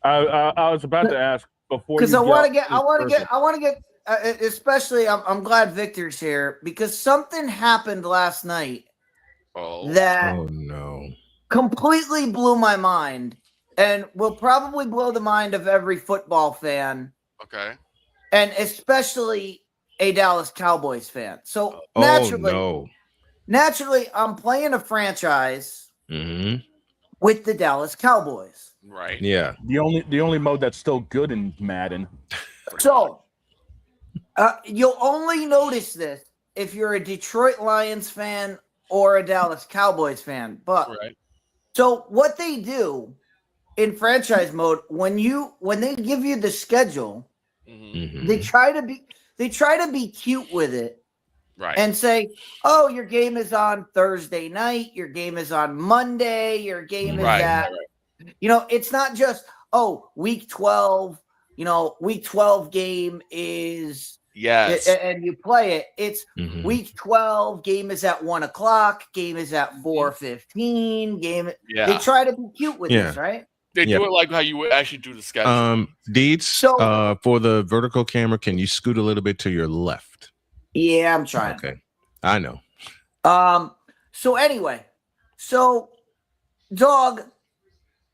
I was about to ask before because I want to get. Especially, I'm glad Victor's here because something happened last night that completely blew my mind and will probably blow the mind of every football fan. Okay. And especially a Dallas Cowboys fan. So naturally, I'm playing a franchise with the Dallas Cowboys. Right. Yeah. The only mode that's still good in Madden. So you'll only notice this if you're a Detroit Lions fan or a Dallas Cowboys fan. But so what they do in franchise mode when they give you the schedule, they try to be cute with it, and say, "Oh, your game is on Thursday night. Your game is on Monday. Your game is at." You know, it's not just week 12. You know, week 12 game is and you play it. It's week 12 game is at 1:00. Game is at 4:15. They try to be cute with this, right? They do it like how you would actually do the schedule. Dietz, for the vertical camera, can you scoot a little bit to your left? Yeah, I'm trying. Okay, I know. So anyway, Dog,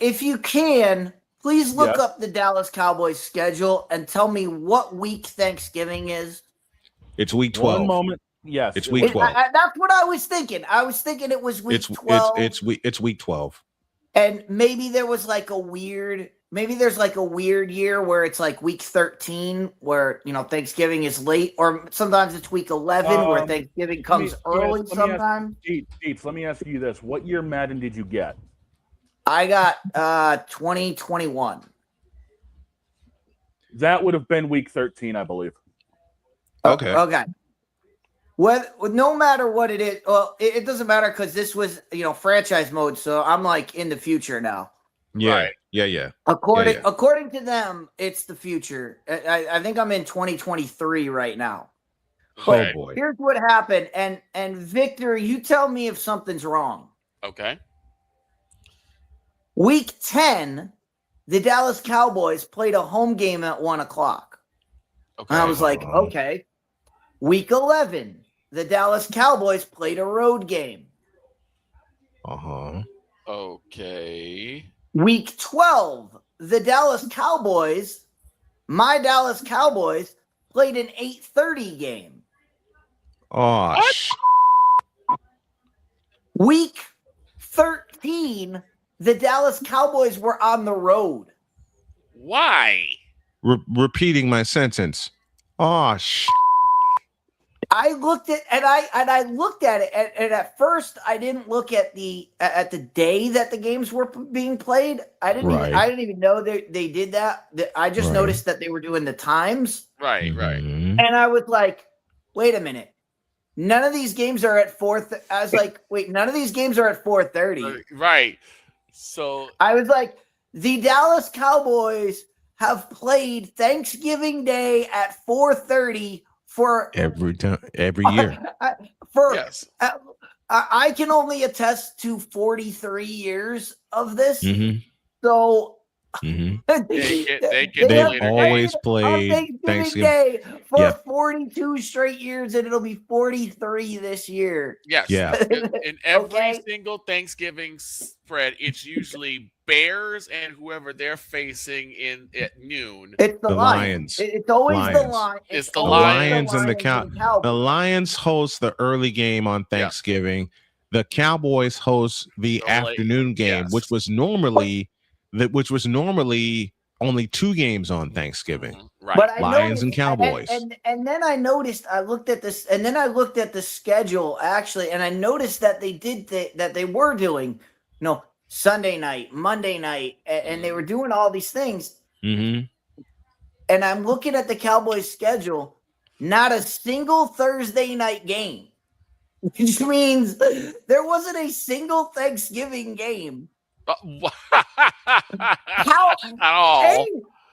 if you can, please look up the Dallas Cowboys schedule and tell me what week Thanksgiving is. It's week 12. One moment. Yes, It's week 12. That's what I was thinking. I was thinking it was week 12. It's week 12. And maybe there was like a weird, maybe there's like a weird year where it's like week 13 where, Thanksgiving is late, or sometimes it's week 11 where Thanksgiving comes early sometimes. Deets, let me ask you this. What year Madden did you get? I got 2021. That would have been week 13, I believe. Okay. Okay. No matter what it is, well, it doesn't matter because this was, franchise mode. So I'm like in the future now. Yeah. Right. Yeah. According to them, it's the future. I think I'm in 2023 right now. Oh boy. Here's what happened, and Victor, you tell me if something's wrong. Okay. Week 10, the Dallas Cowboys played a home game at 1:00. Okay. And I was like, okay. Week 11, the Dallas Cowboys played a road game. Okay. Week 12, the Dallas Cowboys, my Dallas Cowboys, played an 8:30 game. Week 13, the Dallas Cowboys were on the road. Why? Repeating my sentence. I looked at I looked at it, and at first I didn't look at the day that the games were being played. I didn't even know they did that. I just noticed that they were doing the times. Right. And I was like, wait a minute. None of these games are at 4. I was like, wait, none of these games are at 4:30. Right. So I was like, the Dallas Cowboys have played Thanksgiving Day at 4:30 for every year. I can only attest to 43 years of this. Mm-hmm. So they've always played Thanksgiving Day for 42 straight years, and it'll be 43 this year. Yes. Yeah. In every single Thanksgiving spread, it's usually Bears and whoever they're facing at noon. It's the Lions. It's always the Lions. It's the Lions and the Cowboys. The Lions host the early game on Thanksgiving. Yeah. The Cowboys host the afternoon game, which was normally only 2 games on Thanksgiving. Right. But Lions and Cowboys. And then I noticed, I looked at this, and then I looked at the schedule actually, and I noticed that they were doing, Sunday night, Monday night, and they were doing all these things. Mm-hmm. And I'm looking at the Cowboys schedule, not a single Thursday night game, which means there wasn't a single Thanksgiving game.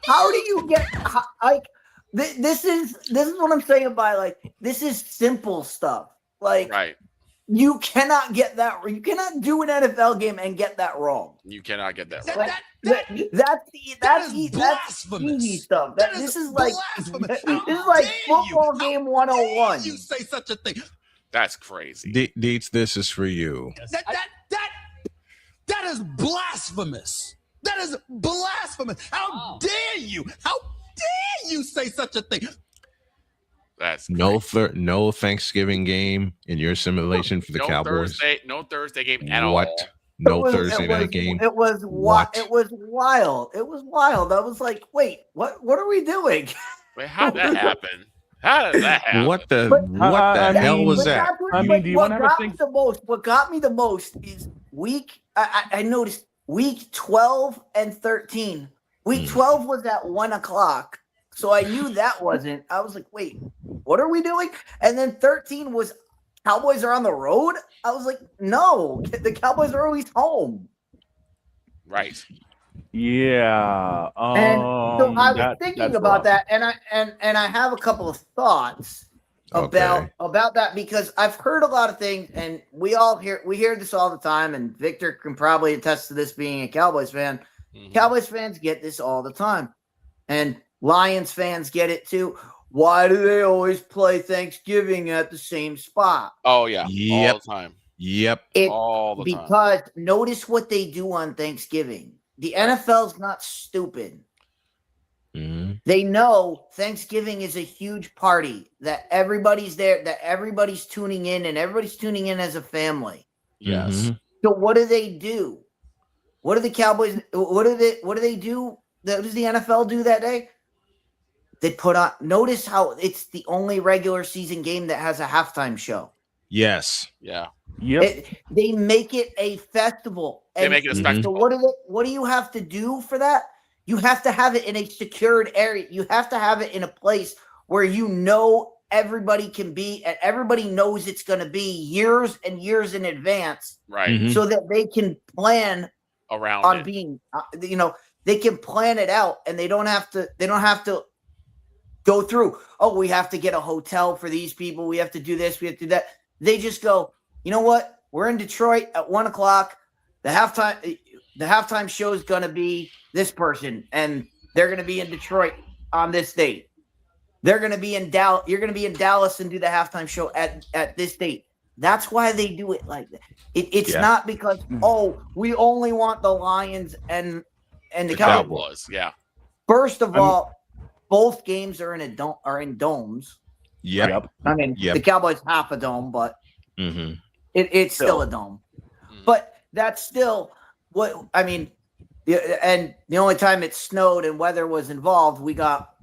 How do you get this is what I'm saying by this is simple stuff. You cannot get that. You cannot do an NFL game and get that wrong. You cannot get that wrong. That's easy stuff. This is like football game 101. You say such a thing. That's crazy. Deets, this is for you. That is blasphemous. That is blasphemous. How dare you? How dare you say such a thing? That's no Thanksgiving game in your simulation for the Cowboys. No Thursday game at all. What? No Thursday night game. It was wild. It was wild. I was like, wait, what are we doing? Wait, how did that happen? How did that happen? What the hell was that? What got me the most is I noticed week 12 and 13. Week 12 was at 1:00. So I knew that wasn't. I was like, wait, what are we doing? And then 13 was Cowboys are on the road. I was like, no, the Cowboys are always home. Right. Yeah. And so I was thinking about that, and I have a couple of thoughts about that, because I've heard a lot of things, and we hear this all the time, and Victor can probably attest to this being a Cowboys fan. Mm-hmm. Cowboys fans get this all the time, and Lions fans get it too. Why do they always play Thanksgiving at the same spot? Oh yeah, yep. All the time. Yep, all the time. Because notice what they do on Thanksgiving. The NFL's not stupid. They know Thanksgiving is a huge party, that everybody's there, that everybody's tuning in, and everybody's tuning in as a family. Yes. So what do? What do the Cowboys? What do they do? What does the NFL do that day? They put on. Notice how it's the only regular season game that has a halftime show. Yes. Yeah. Yep. They make it a festival. They make it a spectacle. So what do you have to do for that? You have to have it in a secured area. You have to have it in a place where you know everybody can be, and everybody knows it's going to be years and years in advance, Right. so that they can plan Around on it. being, they can plan it out, and they don't have to go through. Oh, we have to get a hotel for these people. We have to do this. We have to do that. They just go, you know what? We're in Detroit at 1:00. The halftime show is going to be this person, and they're going to be in Detroit on this date. They're going to be in Dallas. You're going to be in Dallas and do the halftime show at this date. That's why they do it like that. It's not because we only want the Lions and the Cowboys. Yeah. First of all, both games are in domes. Yep. I mean, the Cowboys half a dome, but it's still a dome. But that's still what I mean. And the only time it snowed and weather was involved, we got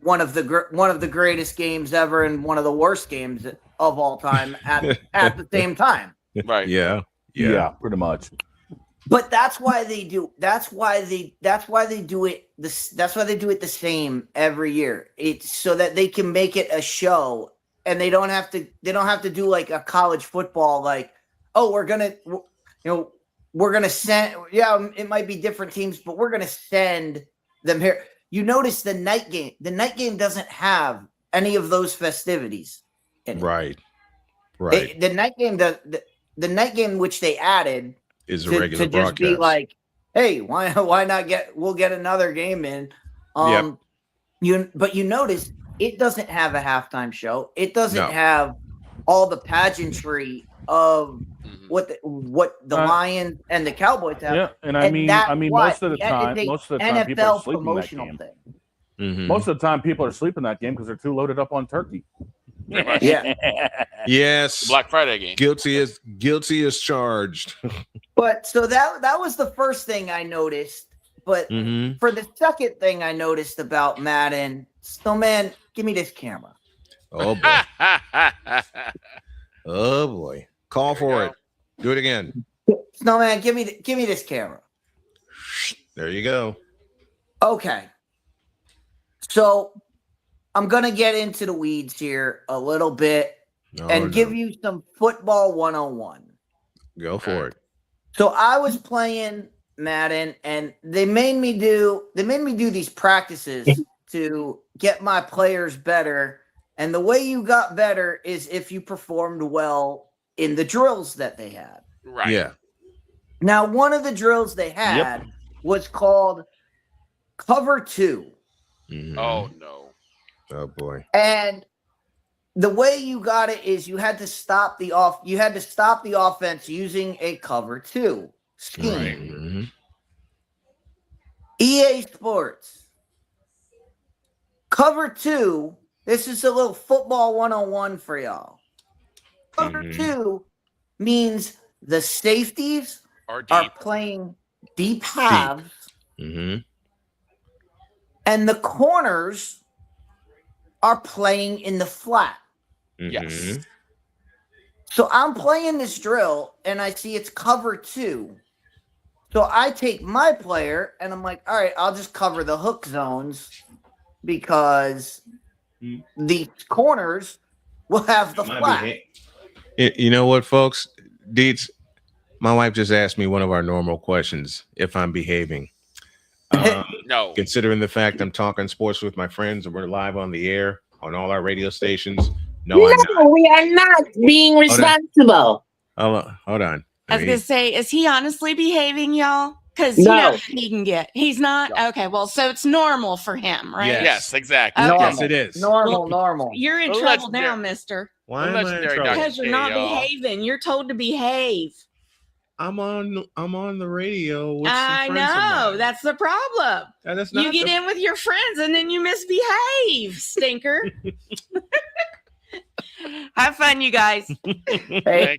one of the greatest games ever and one of the worst games of all time at the same time. Right. Yeah. Pretty much. But that's why they do. That's why they do it. That's why they do it the same every year. It's so that they can make it a show, and they don't have to. They don't have to do like a college football. Like, oh, we're gonna send. Yeah, it might be different teams, but we're gonna send them here. You notice the night game. The night game doesn't have any of those festivities in it. Right. The night game. The night game which they added is a regular to just broadcast. be like, hey, why not we'll get another game in. But you notice it doesn't have a halftime show. It doesn't have all the pageantry of what the Lions and the Cowboys have. Yeah, and I mean most of the time people are sleeping that game. Most of the time people are sleeping that game because they're too loaded up on turkey. Yeah. Yes. Black Friday game. Guilty as charged. But so that was the first thing I noticed. But for the second thing I noticed about Madden, Snowman, give me this camera. Oh boy. Oh boy. Call for it. Do it again. Snowman, give me this camera. There you go. Okay. So I'm going to get into the weeds here a little bit and give you some football 101. Go for it. So I was playing Madden, and they made me do these practices to get my players better. And the way you got better is if you performed well in the drills that they had. Right. Yeah. Now, one of the drills they had was called Cover 2. Oh no. Oh boy. And the way you got it is you had to stop the offense using a cover 2 scheme. Right. EA Sports. Cover 2, this is a little football 101 for y'all. Cover 2 means the safeties are playing deep halves. And the corners are playing in the flat. Yes. So I'm playing this drill and I see it's cover 2. So I take my player and I'm like, all right, I'll just cover the hook zones because the corners will have the flat. You know what, folks? Deets, my wife just asked me one of our normal questions, if I'm behaving. No. Considering the fact I'm talking sports with my friends and we're live on the air on all our radio stations. No, I'm not. We are not being responsible. Hold on. I was going to say, is he honestly behaving, y'all? Because No. he can get. He's not? Okay, well, so it's normal for him, right? Yes, exactly. Okay. Yes, it is. Normal. You're in A trouble legendary- now, mister. Why am I in trouble? Because you're not behaving. You're told to behave. I'm on the radio with I some friends of know. mine. That's the problem. That's You not get the- in with your friends and then you misbehave, stinker. Have fun, you guys. Hey,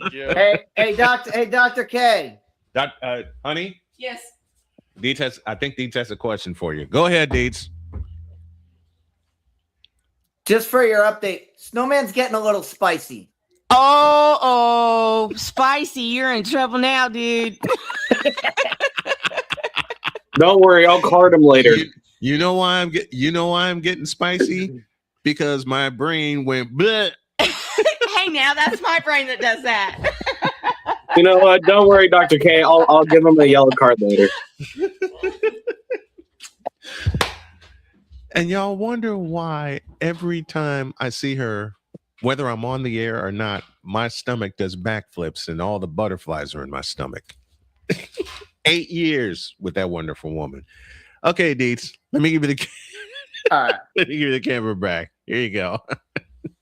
hey, Dr. K. Honey, Yes. I think Deets has a question for you. Go ahead, Deets. Just for your update, Snowman's getting a little spicy. Oh, spicy. You're in trouble now, dude. Don't worry, I'll card him later. You know why I'm getting spicy? Because my brain went bleh. Hey, now that's my brain that does that. You know what? Don't worry, Dr. K. I'll give him a yellow card later. And y'all wonder why every time I see her, whether I'm on the air or not, my stomach does backflips and all the butterflies are in my stomach. 8 years with that wonderful woman. Okay, Deets, let me give you the All right. let me give you the camera back. Here you go.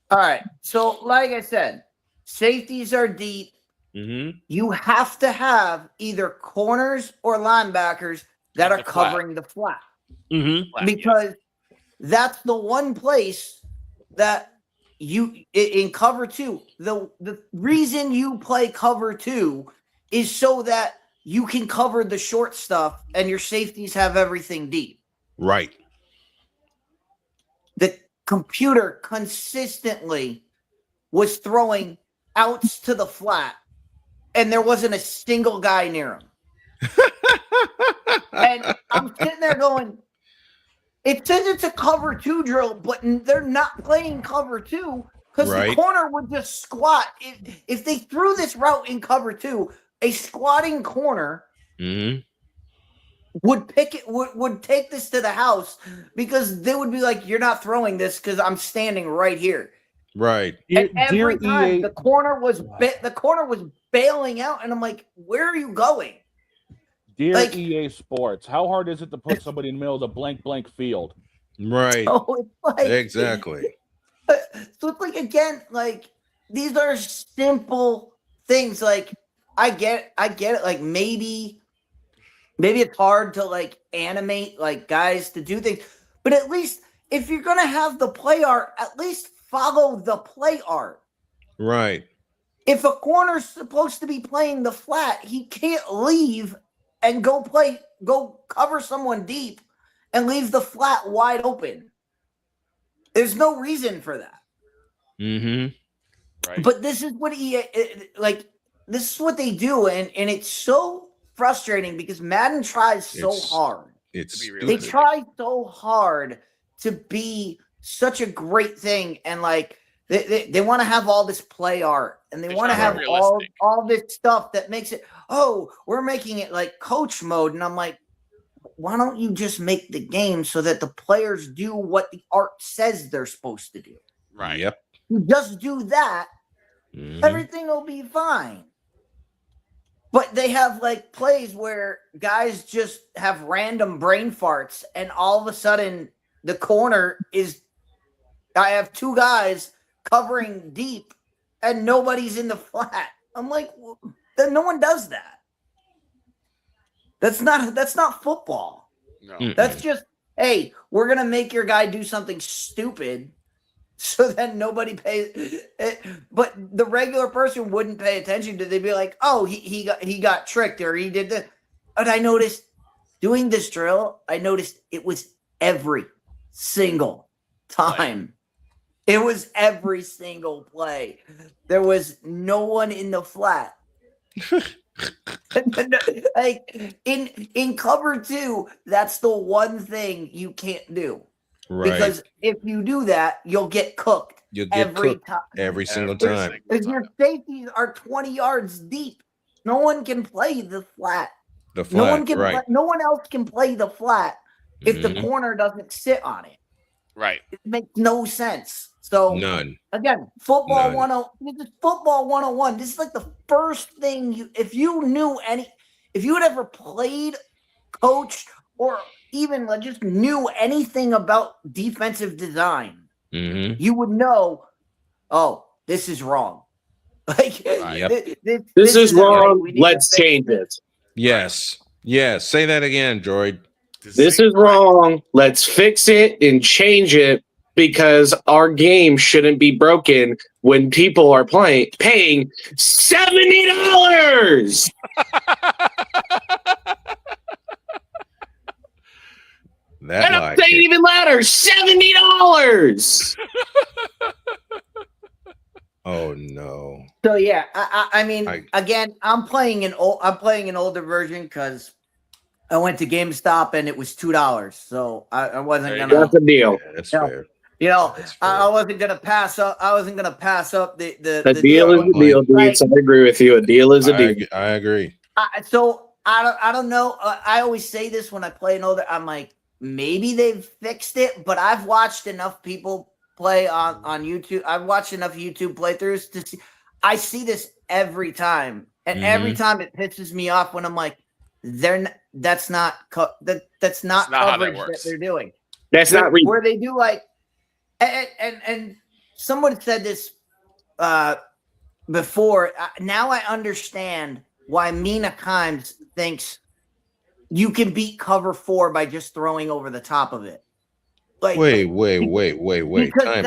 All right. So, like I said, safeties are deep. Mm-hmm. You have to have either corners or linebackers that are The flat. covering the flat. Mm-hmm. Because that's the one place that you in cover two. The reason you play cover two is so that you can cover the short stuff and your safeties have everything deep. Right. The computer consistently was throwing outs to the flat, and there wasn't a single guy near him. And I'm sitting there going, it says it's a cover two drill, but they're not playing cover two because the Right. corner would just squat. If they threw this route in cover two, a squatting corner Mm-hmm. would pick it, would take this to the house because they would be like, "You're not throwing this because I'm standing right here." Right. And every time EA the corner was bailing out, and I'm like, "Where are you going?" Dear Like- EA Sports, how hard is it to put somebody in the middle of the blank field? Right. So it's like Exactly. So it's like, again, like these are simple things. Like I get it. Like maybe it's hard to like animate like guys to do things, but at least if you're gonna have the play art, at least follow the play art. Right. If a corner's supposed to be playing the flat, he can't leave and go cover someone deep and leave the flat wide open. There's no reason for that. Mm-hmm. Right. But this is what this is what they do, and it's so frustrating because Madden tries so hard. It's They try so hard to be such a great thing, and like they want to have all this play art, and they want to have all this stuff that makes it. Oh, we're making it like coach mode, and I'm like, why don't you just make the game so that the players do what the art says they're supposed to do? Right. Yep. You just do that, Mhm. everything will be fine. But they have like plays where guys just have random brain farts, and all of a sudden the corner is. I have two guys covering deep, and nobody's in the flat. I'm like, well, then no one does that. That's not football. No. That's just, hey, we're gonna make your guy do something stupid, so that nobody pays. But the regular person wouldn't pay attention to. They'd be like, oh, he got tricked, or he did this. But I noticed doing this drill, I noticed it was every single time. It was every single play. There was no one in the flat. Like in cover two, that's the one thing you can't do. Right. Because if you do that, you'll get cooked. You'll get every cooked time. every single time. Because your safeties are 20 yards deep. No one can play the flat. The No flat, one can. right. No one else can play the flat if the Mhm. corner doesn't sit on it. Right. It makes no sense. So None. again, football None. 101. This is football 101. This is like the first thing if you had ever played, coached, or even like just knew anything about defensive design, Mm-hmm. you would know, oh, this is wrong. Like, Yep. This is isn't right. wrong. We need to Let's fix change it. it. Yes. Yes. Say that again, Droid. This is wrong. Let's fix it and change it because our game shouldn't be broken when people are paying $70. That And I'm lie saying hit. even louder, $70. Oh no. So yeah, I mean, again, I'm playing an older version because I went to GameStop and it was $2. So I wasn't gonna. That's a deal. Yeah, that's you know, fair. You know, I wasn't gonna pass up. I wasn't gonna pass up the deal is a deal, Like, Deeds. I agree with you. A deal is a deal. I agree. So I don't know. I always say this when I play an older. I'm like, maybe they've fixed it, but I've watched enough people play on YouTube. I've watched enough YouTube playthroughs to see. I see this every time, and every time it pisses me off when I'm like, that's not that's not coverage that they're doing. That's not real. Where they do like, and someone said this before. Now I understand why Mina Kimes thinks you can beat cover 4 by just throwing over the top of it. Like, wait. Because Time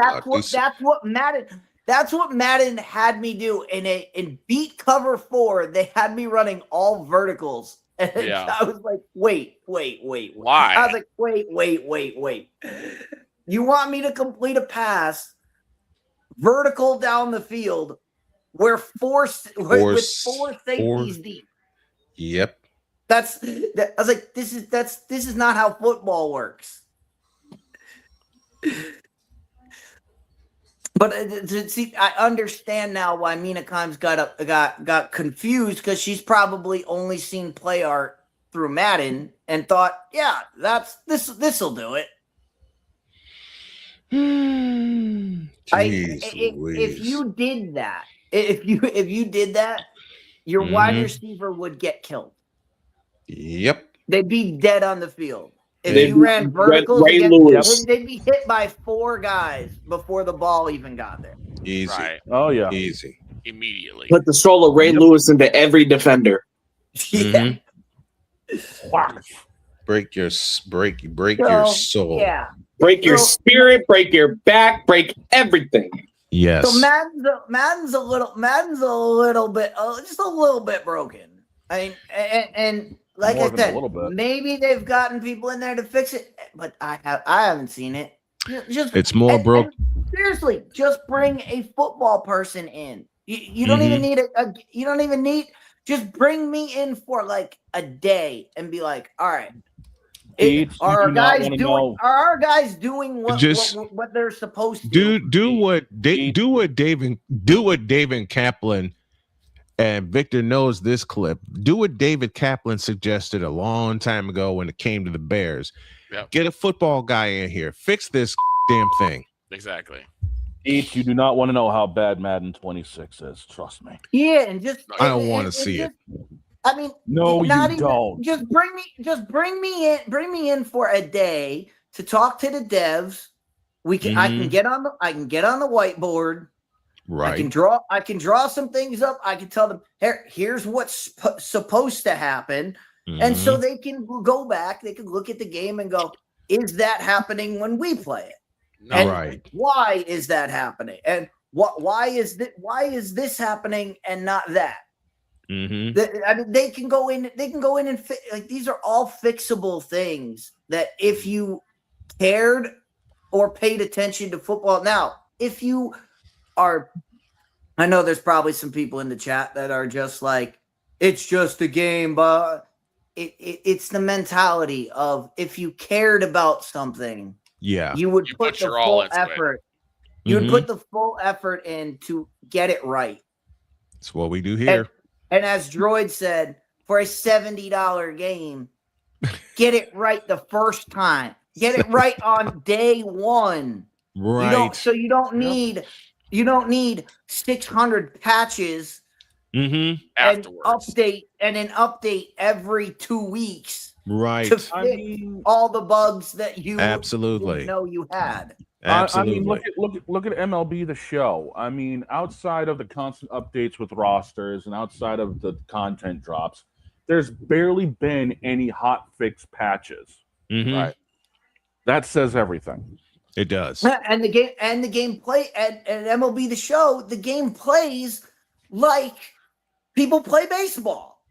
that's what Madden had me do. In beat cover 4, they had me running all verticals. And I was like, wait. Why? I was like, wait. You want me to complete a pass vertical down the field with four safeties deep? Yep. I was like, this is not how football works. But see, I understand now why Mina Kimes got confused, because she's probably only seen play art through Madden and thought, yeah, this'll do it. If you did that, your wide receiver would get killed. Yep. They'd be dead on the field. If you ran verticals against, they'd be hit by 4 guys before the ball even got there. Easy. Right. Oh yeah. Easy. Immediately. Put the soul of Ray Lewis into every defender. Yeah. Break your soul. Yeah. Break your spirit, break your back, break everything. Yes. So Madden's a little bit, just a little bit broken. I mean, and like I said, maybe they've gotten people in there to fix it, but I haven't seen it. It's more broke. Seriously, just bring a football person in. You don't even need you don't even need. Just bring me in for like a day and be like, all right. Are our guys doing what they're supposed to do what David Kaplan, and Victor knows this clip. Do what David Kaplan suggested a long time ago when it came to the Bears. Yep. Get a football guy in here. Fix this damn thing. Exactly. Each, you do not want to know how bad Madden 26 is. Trust me. Yeah, and just I don't want to see it. I mean, no, you don't. Just bring me in for a day to talk to the devs. I can get on the whiteboard. Right. I can draw some things up. I can tell them, here's what's supposed to happen. And so they can go back, they can look at the game and go, is that happening when we play it? No. And right. Why is that happening? And why is this happening and not that? I mean, they can go in and like, these are all fixable things that if you cared or paid attention to football. Now, if you are, I know there's probably some people in the chat that are just like, it's just a game, but it's the mentality of, if you cared about something, you would put the full effort. You would put the full effort in to get it right. That's what we do here. And as Droid said, for a $70 game, get it right the first time. Get it right on day one. Right. You don't need 600 patches and update every 2 weeks. Right. To fix all the bugs that you absolutely didn't know you had. Absolutely. I mean, look at MLB The Show. I mean, outside of the constant updates with rosters and outside of the content drops, there's barely been any hot fix patches. Mhm. Right. That says everything. It does. And the game play at MLB The Show, the game plays like people play baseball.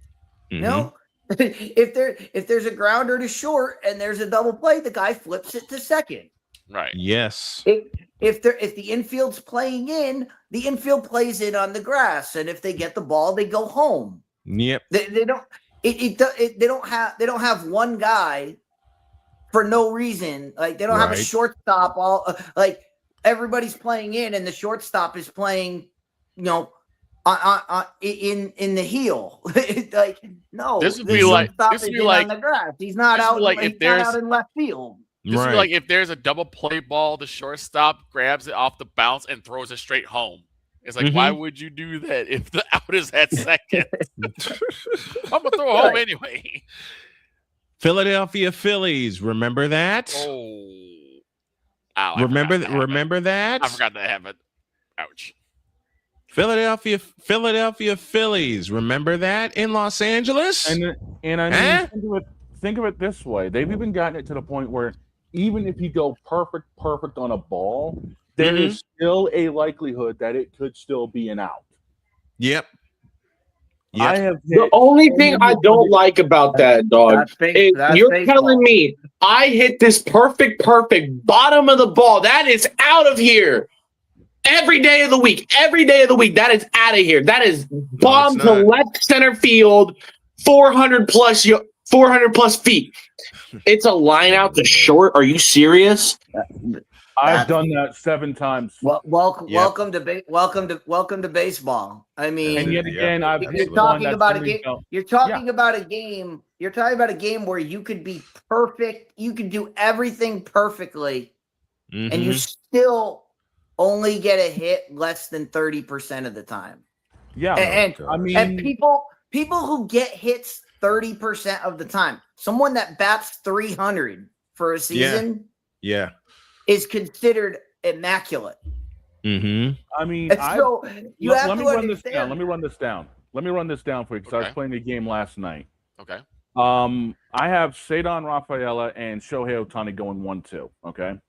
You know, if there's a grounder to short and there's a double play, the guy flips it to second. Right. Yes. If the infield's playing in, the infield plays in on the grass, and if they get the ball, they go home. Yep. They don't. They don't have one guy for no reason. Like they don't have a shortstop. Like everybody's playing in, and the shortstop is playing. You know, in the heel. Like no, this would the be like shortstop this would is be in like on the grass. He's not out. Like He's if not there's out in left field. This would be like if there's a double play ball, the shortstop grabs it off the bounce and throws it straight home. It's like, why would you do that if the out is at second? I'm gonna throw it home anyway. Philadelphia Phillies. Remember that? Ow, remember that? I forgot that happened. Ouch. Philadelphia Phillies. Remember that in Los Angeles? And I mean, think of it this way. They've even gotten it to the point where even if you go perfect on a ball, there is still a likelihood that it could still be an out. Yep. I have the only thing I don't like about that, dog, is you're telling me I hit this perfect bottom of the ball. That is out of here. Every day of the week, that is out of here. That is bomb to left center field, 400 plus feet. It's a line out to short. Are you serious? I've done that 7 times. Welcome to baseball. I mean, and yet again, you're talking about a game. You're talking about a game. You're talking about a game where you could be perfect. You could do everything perfectly, and you still only get a hit less than 30% of the time. Yeah, and people who get hits 30% of the time, someone that bats 300 for a season, is considered immaculate. I mean, so you have let to me run understand. this down. Let me run this down for you because I was playing a game last night. Okay. I have Cedar Rafaela and Shohei Ohtani going 1-2. Okay.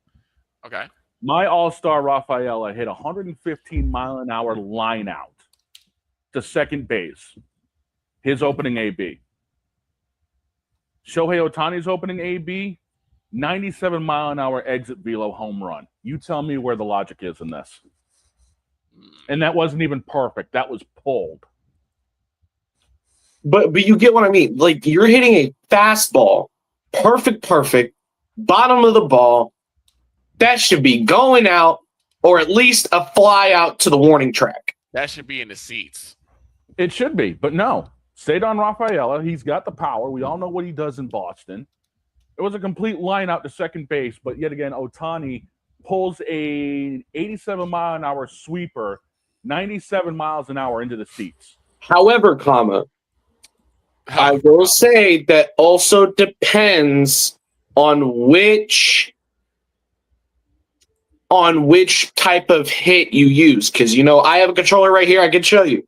Okay. My all-star Rafaela hit 115 mile an hour line out to second base. His opening AB. Shohei Ohtani's opening AB, 97 mile an hour exit velo home run. You tell me where the logic is in this. And that wasn't even perfect. That was pulled. But you get what I mean. Like you're hitting a fastball, perfect, bottom of the ball. That should be going out, or at least a fly out to the warning track. That should be in the seats. It should be, but no. Cedar Rafaela, he's got the power. We all know what he does in Boston. It was a complete line out to second base, but yet again, Ohtani pulls a 87 mile an hour sweeper, 97 miles an hour into the seats. However, I will say that also depends on which type of hit you use. Because, I have a controller right here. I can show you.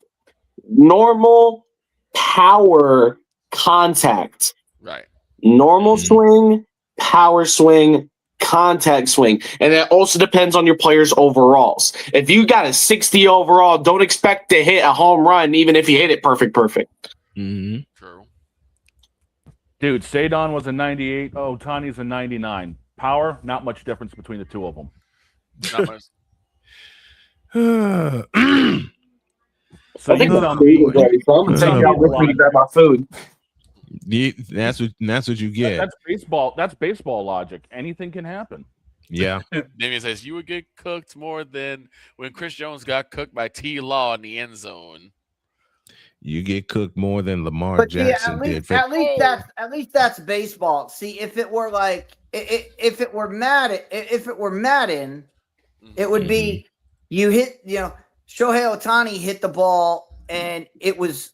Normal power contact. Right. Normal swing, power swing, contact swing. And that also depends on your player's overalls. If you got a 60 overall, don't expect to hit a home run, even if you hit it perfect. True. Dude, Cedar was a 98. Ohtani's a 99. Power, not much difference between the two of them. Not much. So I think that's ready to grab my food. That's what you get. That's baseball. That's baseball logic. Anything can happen. Yeah. Damien says you would get cooked more than when Chris Jones got cooked by T. Law in the end zone. You get cooked more than Lamar Jackson did. At least that's baseball. See, if it were if it were Madden, it would be you hit. Shohei Ohtani hit the ball and it was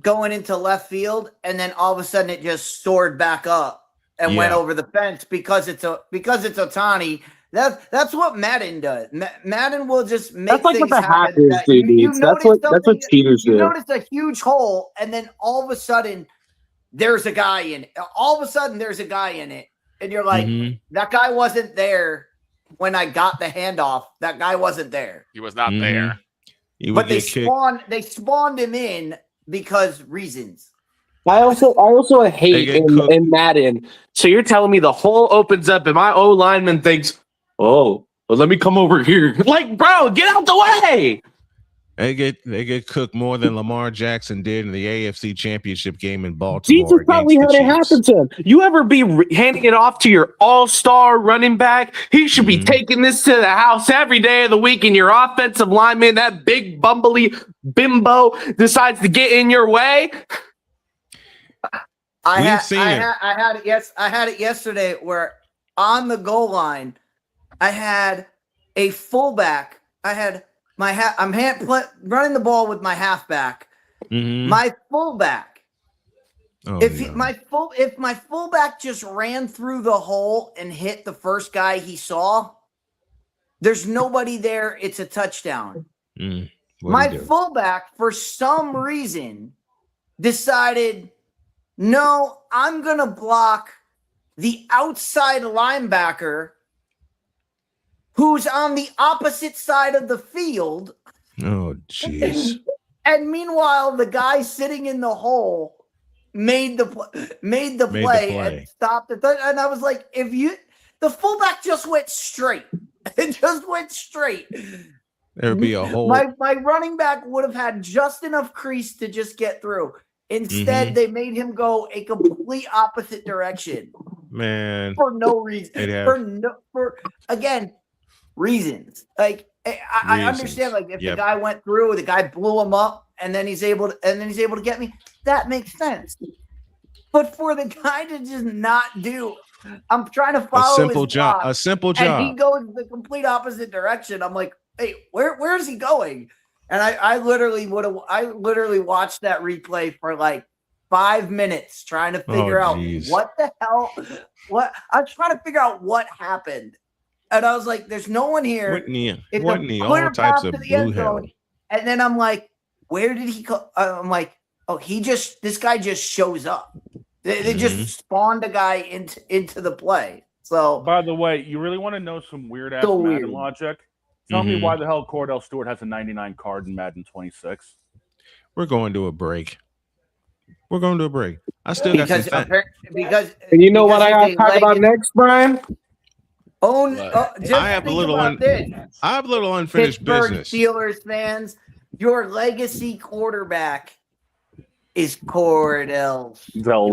going into left field, and then all of a sudden it just soared back up and went over the fence because it's Ohtani. That's what Madden does. Madden will just make That's like things what the happen. hackers do, dudes. That's what cheaters do. You notice a huge hole, and then all of a sudden, there's a guy in it. All of a sudden, there's a guy in it, and you're like, that guy wasn't there when I got the handoff. That guy wasn't there. He was not there. But they spawned him in because reasons. I also hate in Madden. So you're telling me the hole opens up and my O lineman thinks, oh, well, let me come over here. Like, bro, get out the way. They get cooked more than Lamar Jackson did in the AFC Championship game in Baltimore. Jesus probably had it happen to him. You ever be handing it off to your all-star running back? He should be taking this to the house every day of the week, and your offensive lineman, that big bumbly bimbo, decides to get in your way. I had it yesterday where on the goal line, I had a fullback. I'm running the ball with my halfback. My fullback. If my fullback just ran through the hole and hit the first guy he saw, there's nobody there. It's a touchdown. My fullback, for some reason, decided, no, I'm going to block the outside linebacker who's on the opposite side of the field. Oh, jeez. And meanwhile, the guy sitting in the hole made the play and stopped it. And I was like, the fullback just went straight. It just went straight. There'd be a hole. My running back would have had just enough crease to just get through. Instead, they made him go a complete opposite direction. Man. For no reason. Again, reasons. Like I understand, like if the guy went through, the guy blew him up, and then he's able to get me. That makes sense. But for the guy to just not do, I'm trying to follow a simple job. And he goes the complete opposite direction. I'm like, hey, where is he going? And I literally watched that replay for like 5 minutes trying to figure out what the hell. I was trying to figure out what happened. And I was like, there's no one here. Whitney, all types of blue hell. And then I'm like, where did he go? I'm like, oh, this guy just shows up. They just spawned a guy into the play. So, by the way, you really want to know some weird ass Madden logic? Tell me why the hell Cordell Stewart has a 99 card in Madden 26. We're going to a break. I still got some because and you know what I got to talk about next, Brian? I have a little unfinished business. Steelers fans, your legacy quarterback is Cordell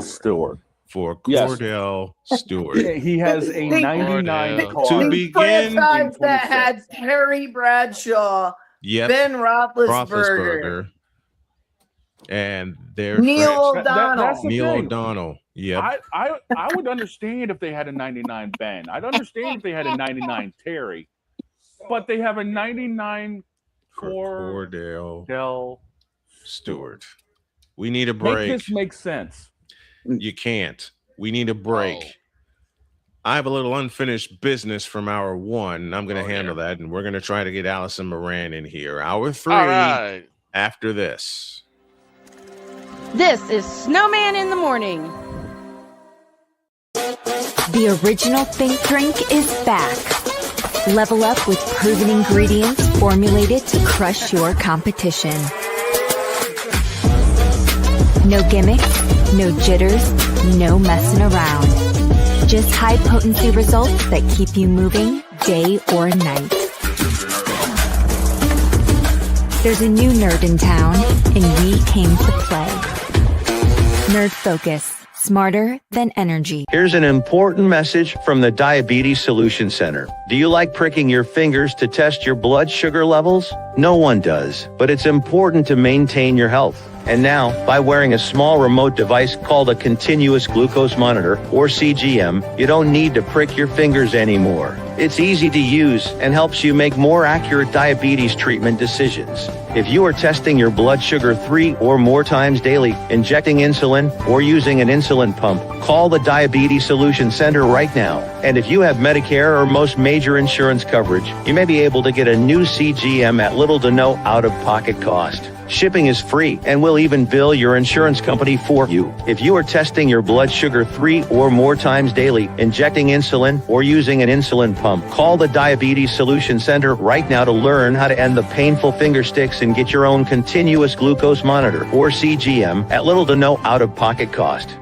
Stewart. For Cordell Stewart. He has a 99 card. To begin, that had Terry Bradshaw, Ben Roethlisberger, and their Neil O'Donnell. Neil O'Donnell. Yeah. I would understand if they had a 99 Ben. I'd understand if they had a 99 Terry. But they have a 99 Cordell Stewart. We need a break. Make this make sense. You can't. We need a break. I have a little unfinished business from hour 1. I'm going to handle that, and we're going to try to get Allison Moran in here. Hour 3 after this. This is Snowman in the Morning. The original Think Drink is back. Level up with proven ingredients formulated to crush your competition. No gimmicks, no jitters, no messing around. Just high potency results that keep you moving day or night. There's a new nerd in town, and we came to play. Nerd Focus. Smarter than energy. Here's an important message from the Diabetes Solution Center. Do you like pricking your fingers to test your blood sugar levels? No one does, but it's important to maintain your health. And now, by wearing a small remote device called a continuous glucose monitor, or CGM, you don't need to prick your fingers anymore. It's easy to use and helps you make more accurate diabetes treatment decisions. If you are testing your blood sugar 3 or more times daily, injecting insulin, or using an insulin pump, call the Diabetes Solution Center right now. And if you have Medicare or most major insurance coverage, you may be able to get a new CGM at little to no out-of-pocket cost. Shipping is free, and we'll even bill your insurance company for you. If you are testing your blood sugar 3 or more times daily, injecting insulin, or using an insulin pump, call the Diabetes Solution Center right now to learn how to end the painful finger sticks and get your own continuous glucose monitor, or CGM, at little to no out-of-pocket cost.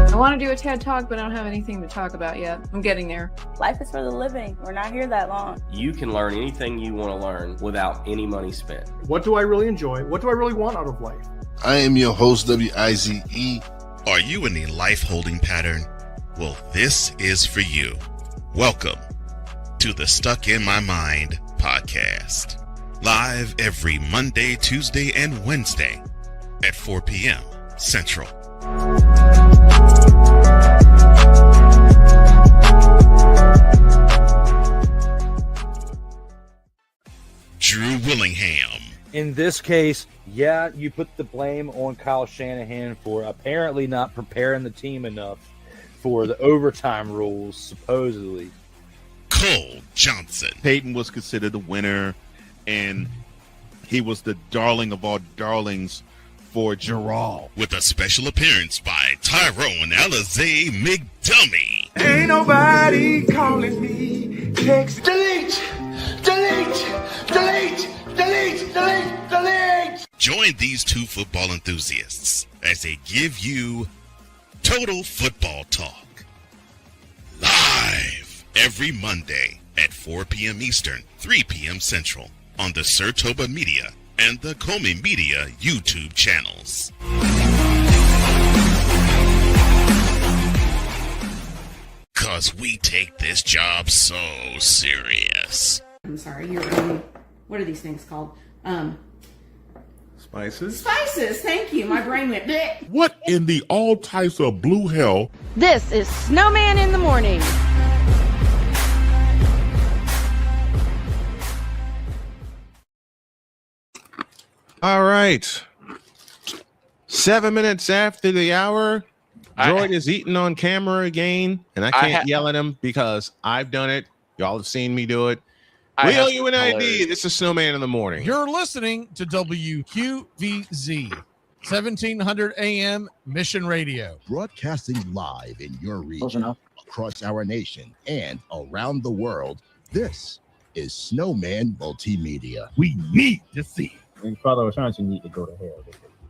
I want to do a TED Talk, but I don't have anything to talk about yet. I'm getting there. Life is for the living. We're not here that long. You can learn anything you want to learn without any money spent. What do I really enjoy? What do I really want out of life? I am your host, WIZE. Are you in a life holding pattern? Well, this is for you. Welcome to the Stuck in My Mind podcast. Live every Monday, Tuesday, and Wednesday at 4 p.m. Central. Drew Willingham. In this case, yeah, you put the blame on Kyle Shanahan for apparently not preparing the team enough for the overtime rules, supposedly. Cole Johnson. Peyton was considered the winner, and he was the darling of all darlings for Gerald. With a special appearance by Tyrone Alizé McDummy. Ain't nobody calling me. Text. Delete. Join these two football enthusiasts as they give you total football talk. Live every Monday at 4 p.m. Eastern, 3 p.m. Central on the Sertoba Media and the Comey Media YouTube channels. Cause we take this job so serious. I'm sorry, what are these things called? Spices? Spices, thank you. My brain went bleh. What in the all types of blue hell? This is Snowman in the Morning. All right. 7 minutes after the hour, Droid is eating on camera again, and I can't yell at him because I've done it. Y'all have seen me do it. We owe you an ID. This is Snowman in the Morning. You're listening to WQVZ, 1700 AM Mission Radio. Broadcasting live in your region, across our nation, and around the world. This is Snowman Multimedia. We need to see. And Father Ashanti need to go to hell.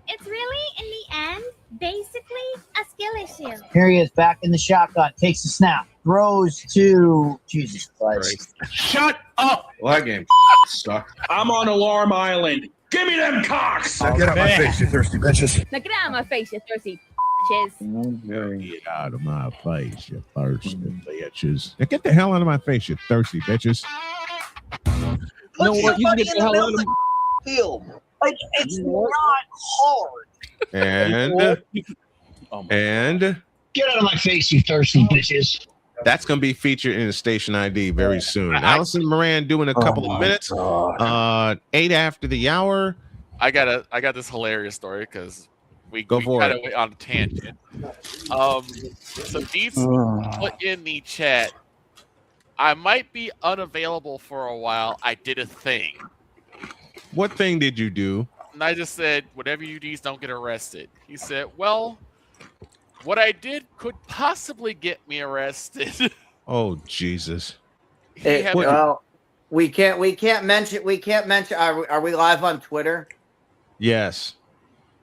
It's really, in the end, basically a skill issue. Harry is back in the shotgun, takes a snap, throws to Jesus Christ. Shut up! Well, that game sucked. I'm on Alarm Island. Give me them cocks! Now get out my face, you thirsty bitches. Now get out of my face, you thirsty bitches. Get out of my face, you thirsty bitches. Now get the hell out of my face, you thirsty bitches. You know what? You can get the hell out of the field. Like, it's not hard. And Get out of my face, you thirsty bitches. that's going to be featured in the station ID very soon. Allison Moran doing a couple of minutes. 8 after the hour. I got this hilarious story because we for kind it. of went on a tangent. So Deets put in the chat, I might be unavailable for a while. I did a thing. What thing did you do? And I just said, whatever you do, don't get arrested. He said, well, what I did could possibly get me arrested. Oh, Jesus. Well, we can't mention. Are we live on Twitter? Yes.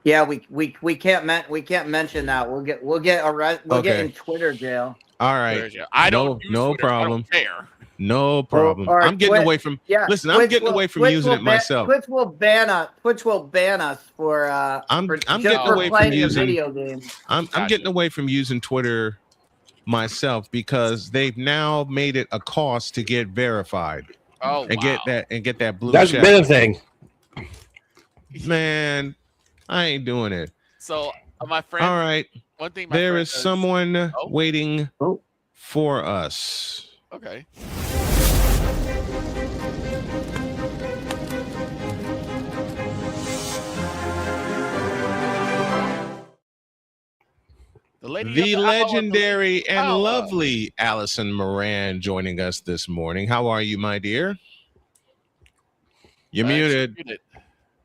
Yeah, we can't mention that. We'll get arrested. We'll get in Twitter jail. All right. I don't use no Twitter. problem. I don't care. No problem. Or I'm getting away from. Yeah, listen, I'm getting away from using it myself. Twitch will ban us for. I'm just getting for away from playing a using video game. I'm getting away from using Twitter myself because they've now made it a cost to get verified. Oh, and wow. get that blue That's check. been a thing. Man, I ain't doing it. So my friend. All right. One thing. There is someone waiting for us. Okay. The legendary and lovely Allison Moran joining us this morning. How are you, my dear? You're muted.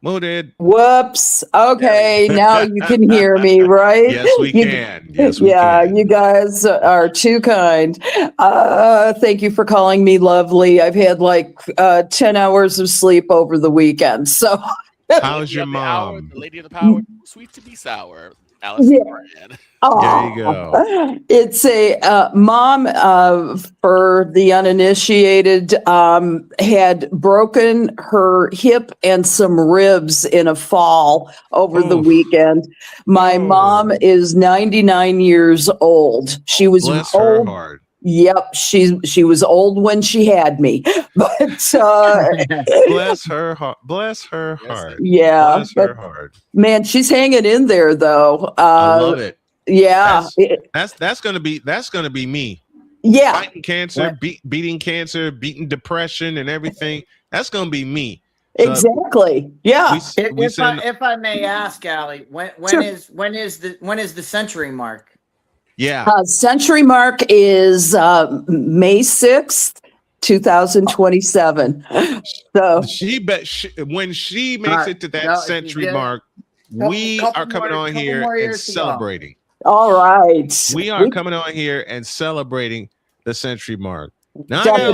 Muted. Whoops. Okay, now you can hear me, right? Yes, we can. Yes, we can. You guys are too kind. Thank you for calling me lovely. I've had like 10 hours of sleep over the weekend. So how's your mom? The lady of the power, sweet to be sour. Allison Moran. There you go. It's a mom for the uninitiated had broken her hip and some ribs in a fall over the weekend. My mom is 99 years old. She was Bless old. her heart. Yep, she was old when she had me, but bless her heart. Bless her heart. Yeah, Bless her heart. Man, she's hanging in there though. I love it. Yeah, that's gonna be me. Yeah, fighting cancer, beating cancer, beating depression, and everything. That's gonna be me. Exactly. Yeah. If I may ask, Allie, when is the century mark? Yeah. Century mark is May 6th, 2027. So when she makes it to that century mark, we are coming on here and celebrating. All right. We are coming on here and celebrating the century mark. Now I got a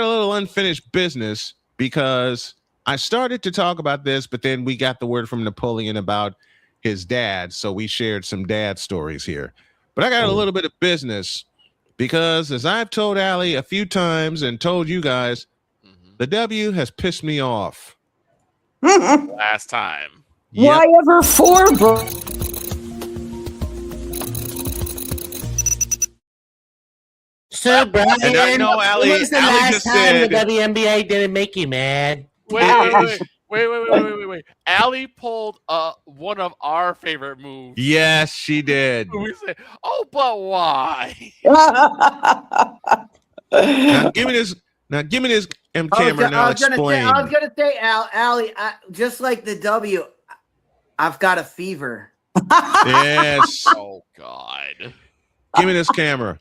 little unfinished business because I started to talk about this, but then we got the word from Napoleon about his dad, so we shared some dad stories here. But I got a little bit of business because, as I've told Allie a few times and told you guys, the W has pissed me off. Last time. Why ever for, bro? So, Brian, and I know Allie, when was the Allie last just time said, the WNBA didn't make you mad? Wait. Allie pulled one of our favorite moves. Yes, she did. We said, "Oh, but why?" Now give me this camera and I'll explain. I was gonna say, Allie, just like the W, I've got a fever. Yes. Oh God. Give me this camera.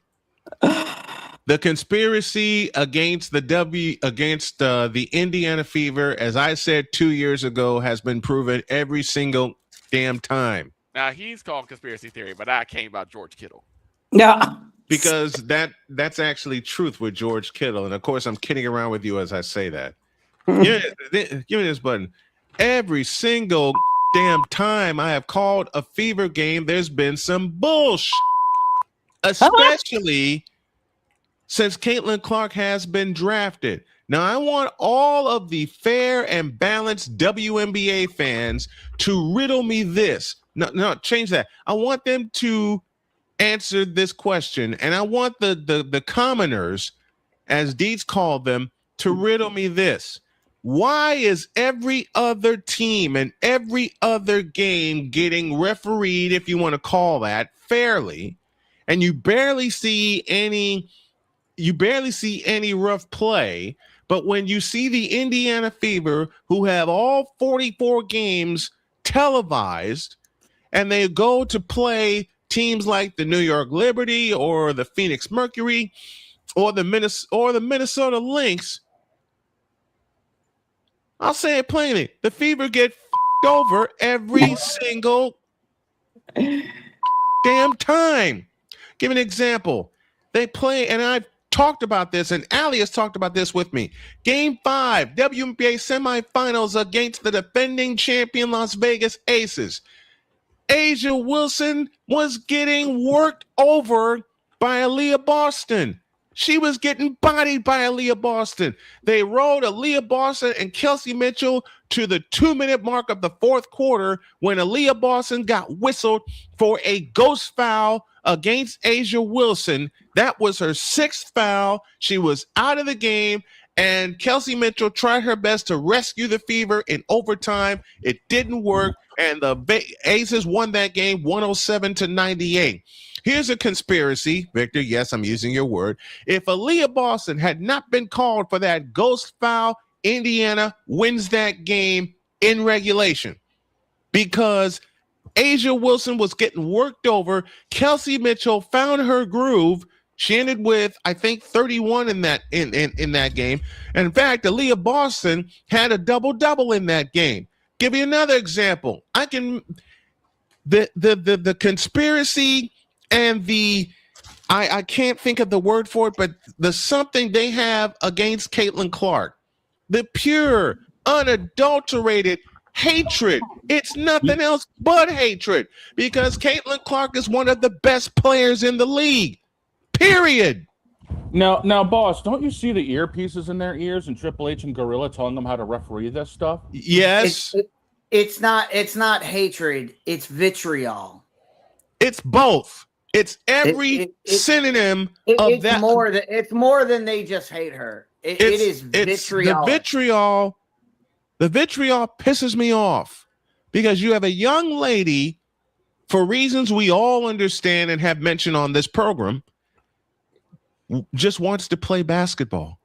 The conspiracy against the Indiana Fever, as I said 2 years ago, has been proven every single damn time. Now he's called conspiracy theory, but I came about George Kittle. Yeah. Because that's actually truth with George Kittle. And of course, I'm kidding around with you as I say that. Give me this button. Every single damn time I have called a Fever game, there's been some bullshit. Especially since Caitlin Clark has been drafted. Now, I want all of the fair and balanced WNBA fans to riddle me this. No, change that. I want them to answer this question, and I want the commoners, as Deets called them, to riddle me this. Why is every other team and every other game getting refereed, if you want to call that, fairly, and you barely see any rough play, but when you see the Indiana Fever, who have all 44 games televised, and they go to play teams like the New York Liberty or the Phoenix Mercury or the Minnesota Lynx, I'll say it plainly, the Fever get over every single damn time. Give an example. They play, and I've talked about this, and Allie has talked about this with me. Game 5, WNBA semifinals against the defending champion Las Vegas Aces. Asia Wilson was getting worked over by Aaliyah Boston. She was getting bodied by Aaliyah Boston. They rode Aaliyah Boston and Kelsey Mitchell to the 2-minute mark of the fourth quarter when Aaliyah Boston got whistled for a ghost foul against Asia Wilson. That was her 6th foul. She was out of the game, and Kelsey Mitchell tried her best to rescue the Fever in overtime. It didn't work, and the Aces won that game 107-98. Here's a conspiracy, Victor. Yes, I'm using your word. If Aaliyah Boston had not been called for that ghost foul, Indiana wins that game in regulation because Asia Wilson was getting worked over. Kelsey Mitchell found her groove. She ended with, I think, 31 in that game. And in fact, Aaliyah Boston had a double-double in that game. Give you another example. The conspiracy and I can't think of the word for it, but the something they have against Caitlin Clark. The pure, unadulterated hatred. It's nothing else but hatred because Caitlin Clark is one of the best players in the league. Period. Now, boss, don't you see the earpieces in their ears and Triple H and Gorilla telling them how to referee this stuff? Yes. It's not hatred. It's vitriol. It's both. It's every synonym of it's that. It's more than they just hate her. It is vitriol. The vitriol pisses me off because you have a young lady, for reasons we all understand and have mentioned on this program, just wants to play basketball.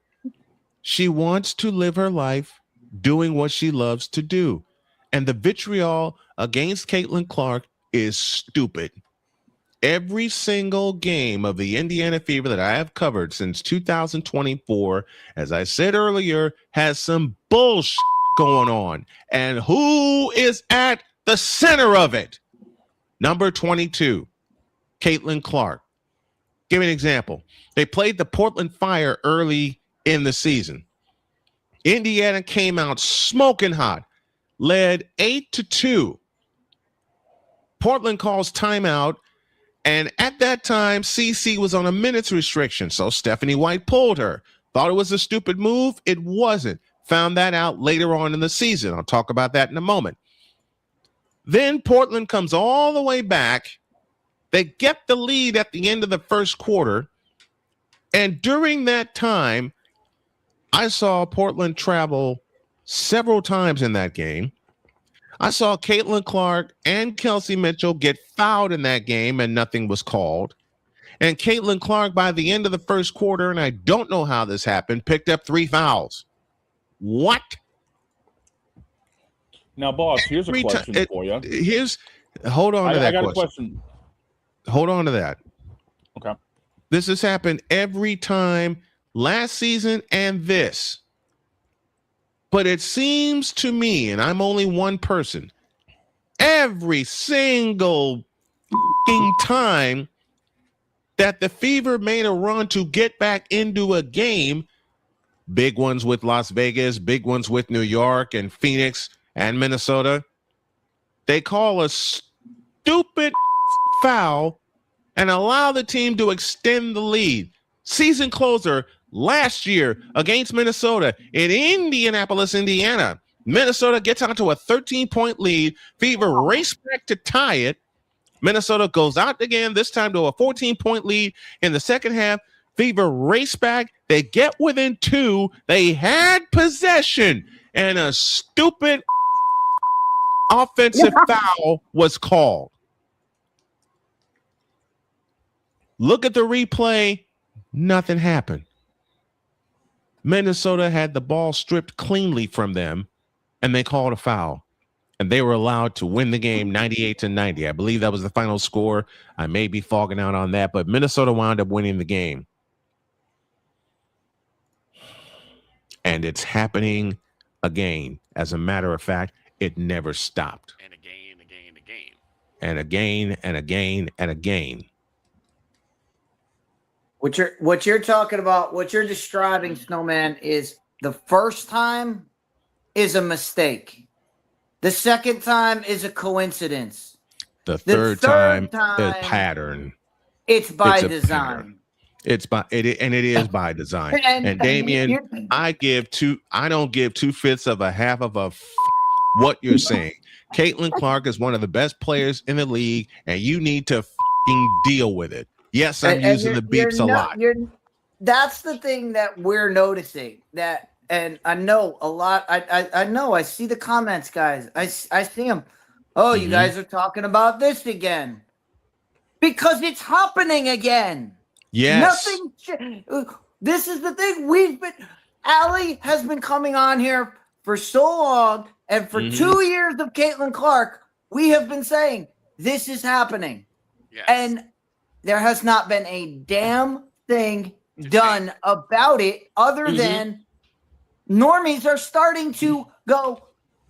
She wants to live her life doing what she loves to do. And the vitriol against Caitlin Clark is stupid. Every single game of the Indiana Fever that I have covered since 2024, as I said earlier, has some bullshit going on. And who is at the center of it? Number 22, Caitlin Clark. Give me an example. They played the Portland Fire early in the season. Indiana came out smoking hot, led 8-2. Portland calls timeout. And at that time, CC was on a minutes restriction, so Stephanie White pulled her. Thought it was a stupid move. It wasn't. Found that out later on in the season. I'll talk about that in a moment. Then Portland comes all the way back. They get the lead at the end of the first quarter. And during that time, I saw Portland travel several times in that game. I saw Caitlin Clark and Kelsey Mitchell get fouled in that game and nothing was called. And Caitlin Clark, by the end of the first quarter, and I don't know how this happened, picked up 3 fouls. What? Now, boss, here's a question for you. Hold on to that I got question. Hold on to that. Okay. This has happened every time last season and this. But it seems to me, and I'm only one person, every single time that the Fever made a run to get back into a game, big ones with Las Vegas, big ones with New York and Phoenix and Minnesota, they call a stupid foul and allow the team to extend the lead. Season closer last year against Minnesota in Indianapolis, Indiana. Minnesota gets onto a 13-point lead. Fever race back to tie it. Minnesota goes out again, this time to a 14-point lead in the second half. Fever race back. They get within 2. They had possession, and a stupid offensive foul was called. Look at the replay. Nothing happened. Minnesota had the ball stripped cleanly from them, and they called a foul. And they were allowed to win the game 98-90. I believe that was the final score. I may be fogging out on that, but Minnesota wound up winning the game. And it's happening again. As a matter of fact, it never stopped. And again. And again, and again, and again. What you're talking about, what you're describing, Snowman, is the first time is a mistake. The second time is a coincidence. The third time is pattern. It's by design. It is by design. And Damien, I don't give 2/5 of a half of what you're saying. Caitlin Clark is one of the best players in the league, and you need to deal with it. Yes, I'm using the beeps a lot. That's the thing that we're noticing. And I know a lot. I know. I see the comments, guys. I see them. Oh, you guys are talking about this again because it's happening again. Yes. Nothing. This is the thing. Allie has been coming on here for so long, and for 2 years of Caitlin Clark, we have been saying this is happening, and there has not been a damn thing done about it other than normies are starting to go,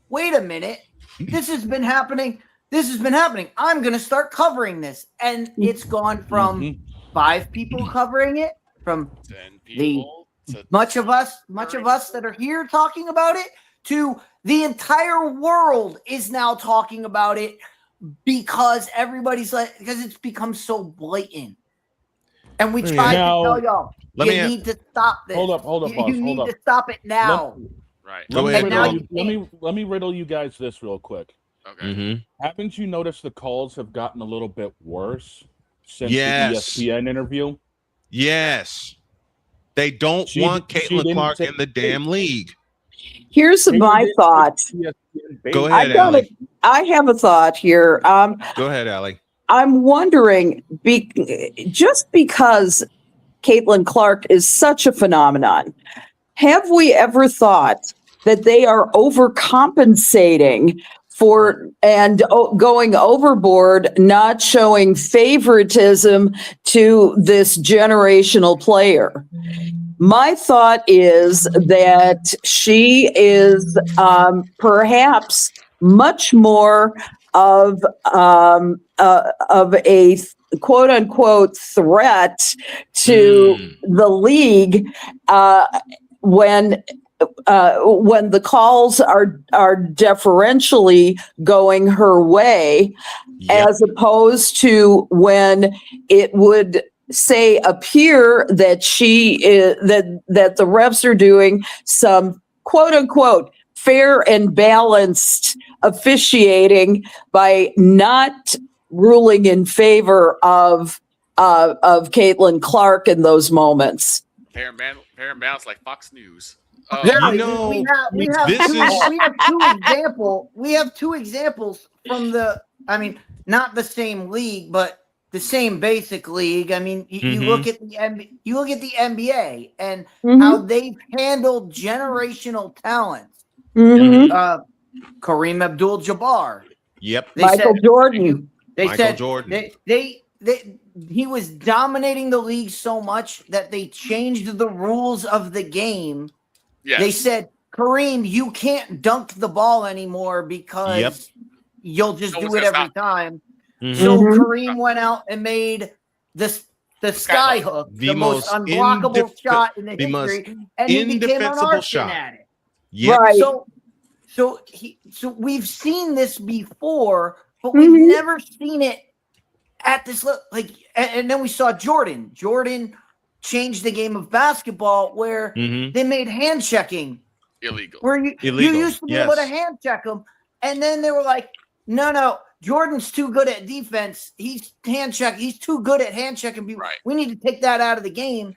wait a minute, this has been happening. I'm going to start covering this. And it's gone from 5 people covering it, from 10 people, much of us that are here talking about it, to the entire world is now talking about it because everybody's like, because it's become so blatant. And we try to tell y'all, you need to stop this. Hold up, boss. You need to stop it now. Let me riddle you guys this real quick. Okay. Haven't you noticed the calls have gotten a little bit worse since Yes. the ESPN interview? Yes. They don't want Caitlin Clark in the damn league. Here's my thought. Go ahead, Allie. I have a thought here. Go ahead, Allie. I'm wondering, just because Caitlin Clark is such a phenomenon, have we ever thought that they are overcompensating for and going overboard, not showing favoritism to this generational player? My thought is that she is perhaps much more of a quote unquote threat to the league when the calls are deferentially going her way, as opposed to when it would appear that that the refs are doing some quote unquote fair and balanced officiating by not ruling in favor of Caitlin Clark in those moments. Fair and balance like Fox News. We have two examples from not the same league, but the same basic league. I mean, you look at the NBA and how they've handled generational talents. Kareem Abdul-Jabbar. Yep. Michael Jordan. He was dominating the league so much that they changed the rules of the game. Yes. They said, Kareem, you can't dunk the ball anymore because you'll just do it every time. So Kareem went out and made the sky hook, the most unblockable shot in the history, and he became an arson at it. Yep. Right. So we've seen this before, but we've never seen it at this level. And then we saw Jordan. Jordan changed the game of basketball where they made hand checking illegal. Where you used to be able to hand check them, and then they were like, no, Jordan's too good at defense. He's too good at hand checking people. Right. We need to take that out of the game.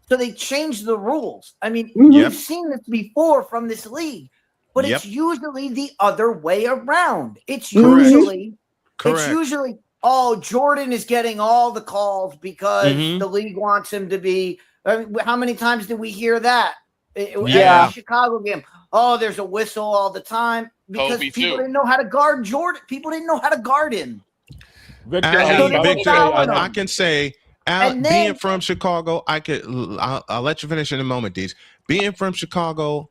So they changed the rules. I mean, we've seen this before from this league, but it's usually the other way around. It's usually, Jordan is getting all the calls because the league wants him to be. I mean, how many times did we hear that? At the Chicago game. Oh, there's a whistle all the time because people didn't know how to guard Jordan. People didn't know how to guard him. Victor, I can say, being from Chicago, I'll let you finish in a moment, Deez. Being from Chicago,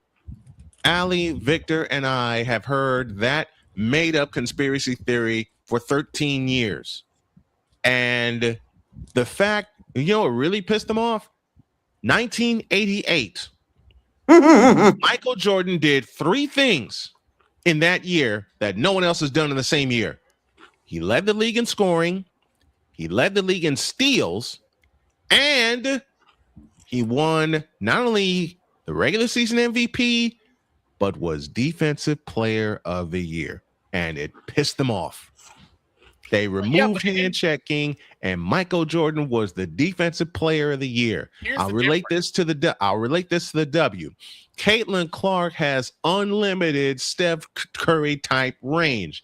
Allie, Victor, and I have heard that made-up conspiracy theory for 13 years. And the fact, what really pissed them off? 1988. Michael Jordan did 3 things in that year that no one else has done in the same year. He led the league in scoring, he led the league in steals, and he won not only the regular season MVP, but was Defensive Player of the Year. And it pissed them off. They removed hand checking, and Michael Jordan was the defensive player of the year. I'll relate this to the W. Caitlin Clark has unlimited Steph Curry type range.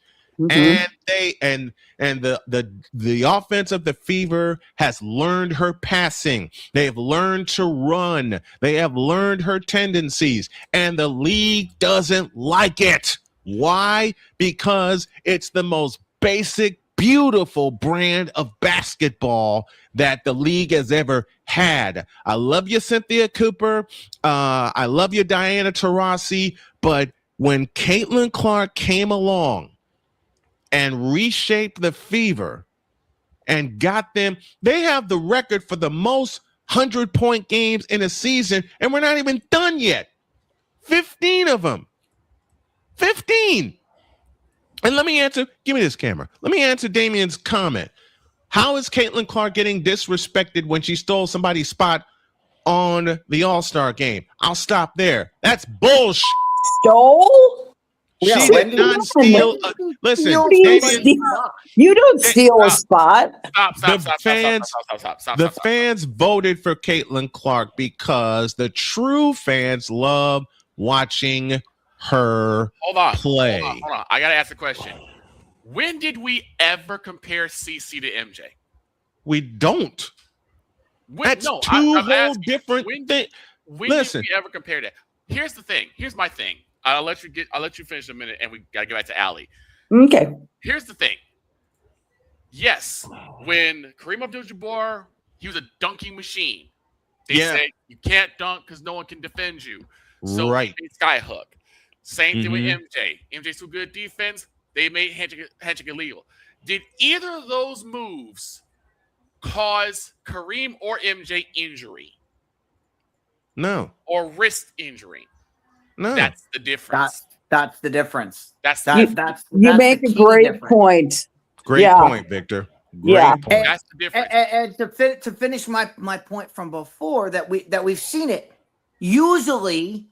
And the offense of the Fever has learned her passing. They have learned to run. They have learned her tendencies, and the league doesn't like it. Why? Because it's the most basic, beautiful brand of basketball that the league has ever had. I love you, Cynthia Cooper. I love you, Diana Taurasi. But when Caitlin Clark came along and reshaped the Fever and got them, they have the record for the most 100-point games in a season, and we're not even done yet. 15 of them. 15. And let me answer, give me this camera. Let me answer Damien's comment. How is Caitlin Clark getting disrespected when she stole somebody's spot on the All-Star game? I'll stop there. That's bullshit. Stole? She did not steal. Listen, you don't steal a spot. The fans voted for Caitlin Clark because the true fans love watching her play. Hold on. I gotta ask a question. When did we ever compare CC to MJ? We don't. That's two whole different things. When did we ever compare that? Here's the thing. Here's my thing. I'll let you finish in a minute, and we gotta get back to Allie. Okay. Here's the thing. Yes, when Kareem Abdul-Jabbar, he was a dunking machine. They say you can't dunk because no one can defend you. So right. they made Skyhook. Same thing with MJ. MJ's so good at defense, they made handshake illegal. Did either of those moves cause Kareem or MJ injury? No. Or wrist injury? No. That's the difference. That's the difference. You make a great point. Great point, Victor. Great point. That's the difference. And to finish my point from before, that we've seen it. Usually,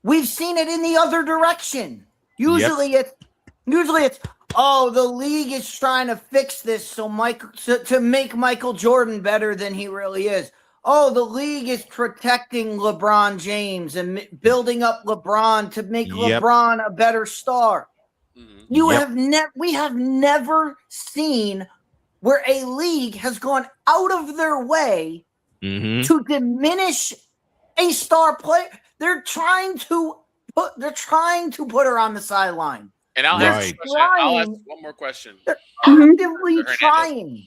we've seen it in the other direction. Usually it's oh, the league is trying to fix this to make Michael Jordan better than he really is. Oh, the league is protecting LeBron James and building up LeBron to make LeBron a better star. We have never seen where a league has gone out of their way to diminish a star player. They're trying to put her on the sideline. And I'll ask one more question. They're actively trying.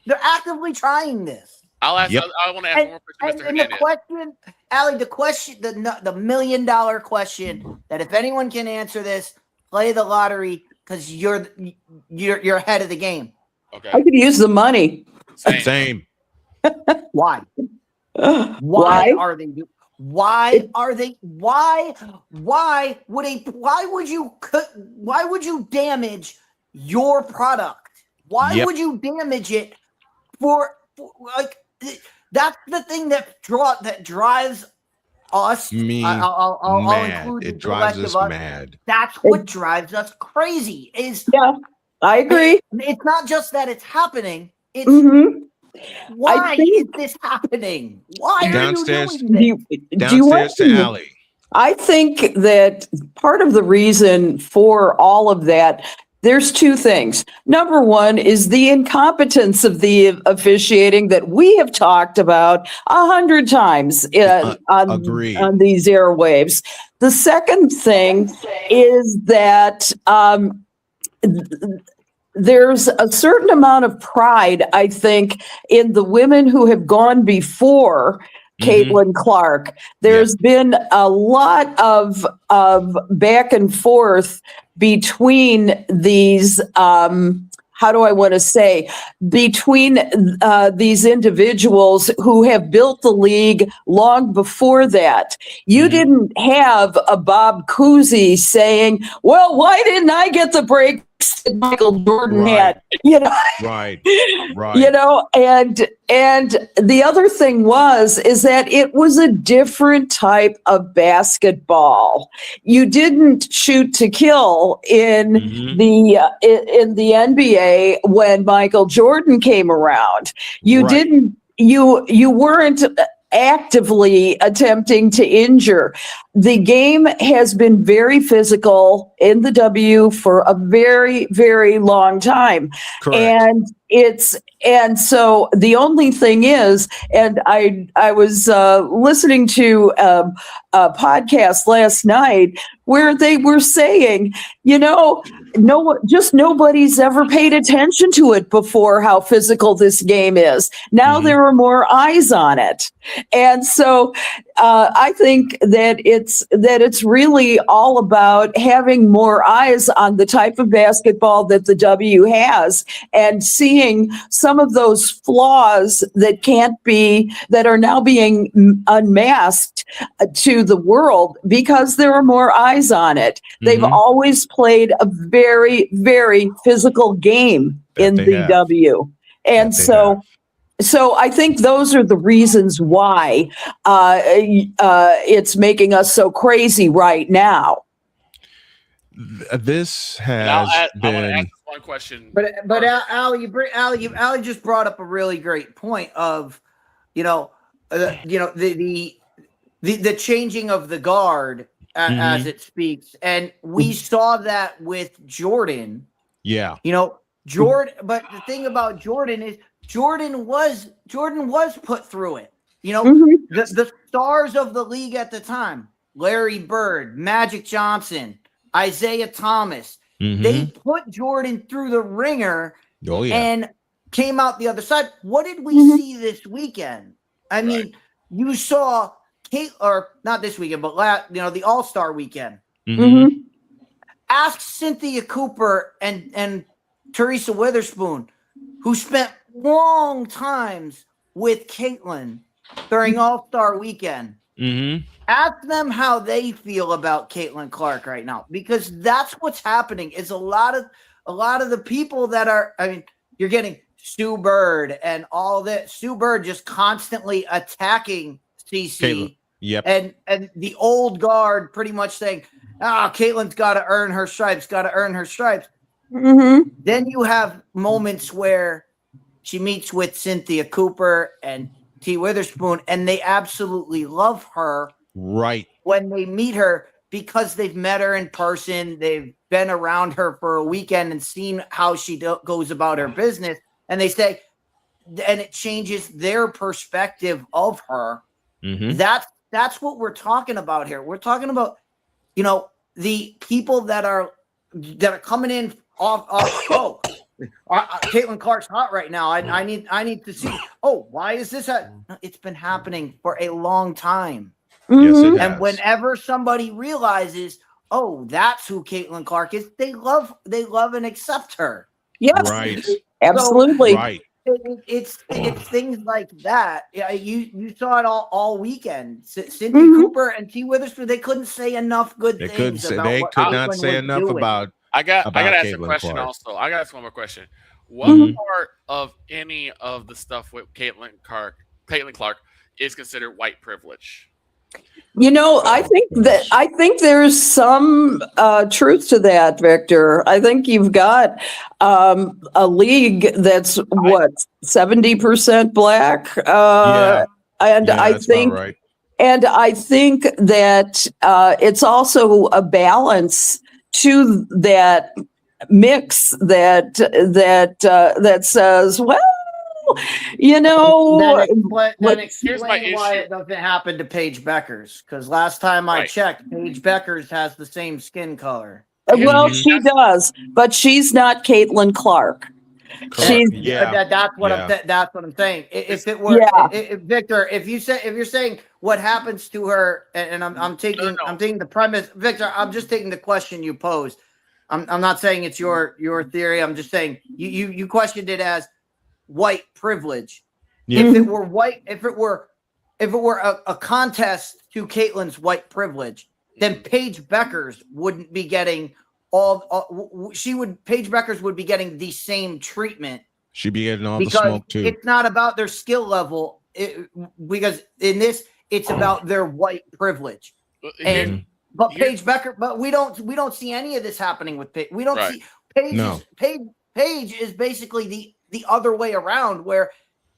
They're actively trying this. I'll ask. I want to ask one more question, Mr. And the question, Allie, the $1 million question that if anyone can answer this, play the lottery because you're ahead of the game. Okay. I could use the money. Same. Why? Why are they? Why would you damage your product? Why would you damage it for like? That's the thing that drives us. I'll include it drives us mad. That's what drives us crazy. I agree. It's not just that it's happening. It's why is this happening? Why are you doing this? Downstairs to Allie. I think that part of the reason for all of that, there's two things. Number one is the incompetence of the officiating that we have talked about 100 times on these airwaves. The second thing is that there's a certain amount of pride, I think, in the women who have gone before Caitlin Clark. There's been a lot of back and forth between these, between these individuals who have built the league long before that. You didn't have a Bob Cousy saying, well, why didn't I get the breaks streaks that Michael Jordan Right. had. Right. And the other thing is that it was a different type of basketball. You didn't shoot to kill in the NBA when Michael Jordan came around. You didn't. You weren't actively attempting to injure. The game has been very physical in the W for a very, very long time. Correct. And so the only thing is, and I was listening to a podcast last night where they were saying, nobody's ever paid attention to it before, how physical this game is. Now there are more eyes on it. And so I think that it's really all about having more eyes on the type of basketball that the W has, and seeing some of those flaws that are now being unmasked to the world because there are more eyes on it. They've always played a very, very physical game in the W. And so I think those are the reasons why it's making us so crazy right now. This has I want to been. ask one question. But Al, just brought up a really great point of, the changing of the guard as it speaks, and we saw that with Jordan. Yeah. Jordan. But the thing about Jordan is Jordan was put through it. The stars of the league at the time: Larry Bird, Magic Johnson, Isaiah Thomas. They put Jordan through the ringer and came out the other side. What did we see this weekend? I mean, you saw not this weekend, but the All-Star weekend. Ask Cynthia Cooper and Teresa Witherspoon, who spent long times with Caitlin during All-Star weekend. Ask them how they feel about Caitlin Clark right now, because that's what's happening. Is a lot of the people that are. I mean, you're getting Stu Bird and all that. Stu Bird just constantly attacking CC. Caitlin. And the old guard pretty much saying, Caitlin's got to earn her stripes. Got to earn her stripes. Then you have moments where she meets with Cynthia Cooper and T. Witherspoon, and they absolutely love her. Right. When they meet her, because they've met her in person, they've been around her for a weekend and seen how she goes about her business, and they say, and it changes their perspective of her. That's what we're talking about here. We're talking about, the people that are coming in off. Caitlin Clark's hot right now. I need to see. Oh, why is this? It's been happening for a long time. Yes, it has. And whenever somebody realizes, that's who Caitlin Clark is, they love and accept her. Yes, right, absolutely. Right. It's things like that. Yeah, you saw it all weekend. Cindy Cooper and T. Witherspoon, they couldn't say enough good things. They could not say enough about. I got to ask a question Clark. Also. I got to ask one more question. What part of any of the stuff with Caitlin Clark is considered white privilege? I think there's some truth to that, Victor. I think you've got a league that's 70% black, and I think right. And I think that it's also a balance to that mix that says, well, then explain why it doesn't happen to Paige Beckers, because last time I checked, Paige Beckers has the same skin color. Well, she does, but she's not Caitlin Clark. She's that's what I'm saying. If it were Victor, if you're saying what happens to her, and I'm taking the premise, Victor, I'm just taking the question you posed. I'm not saying it's your theory. I'm just saying you questioned it as white privilege. If it were a contest to Caitlin's white privilege, then Paige Beckers wouldn't be getting Paige Beckers would be getting the same treatment. She'd be getting all because the smoke too. It's not about their skill level, because in this it's about their white privilege. But Paige Becker, but we don't see any of this happening with Paige. We don't see Paige. No. Paige is basically the other way around, where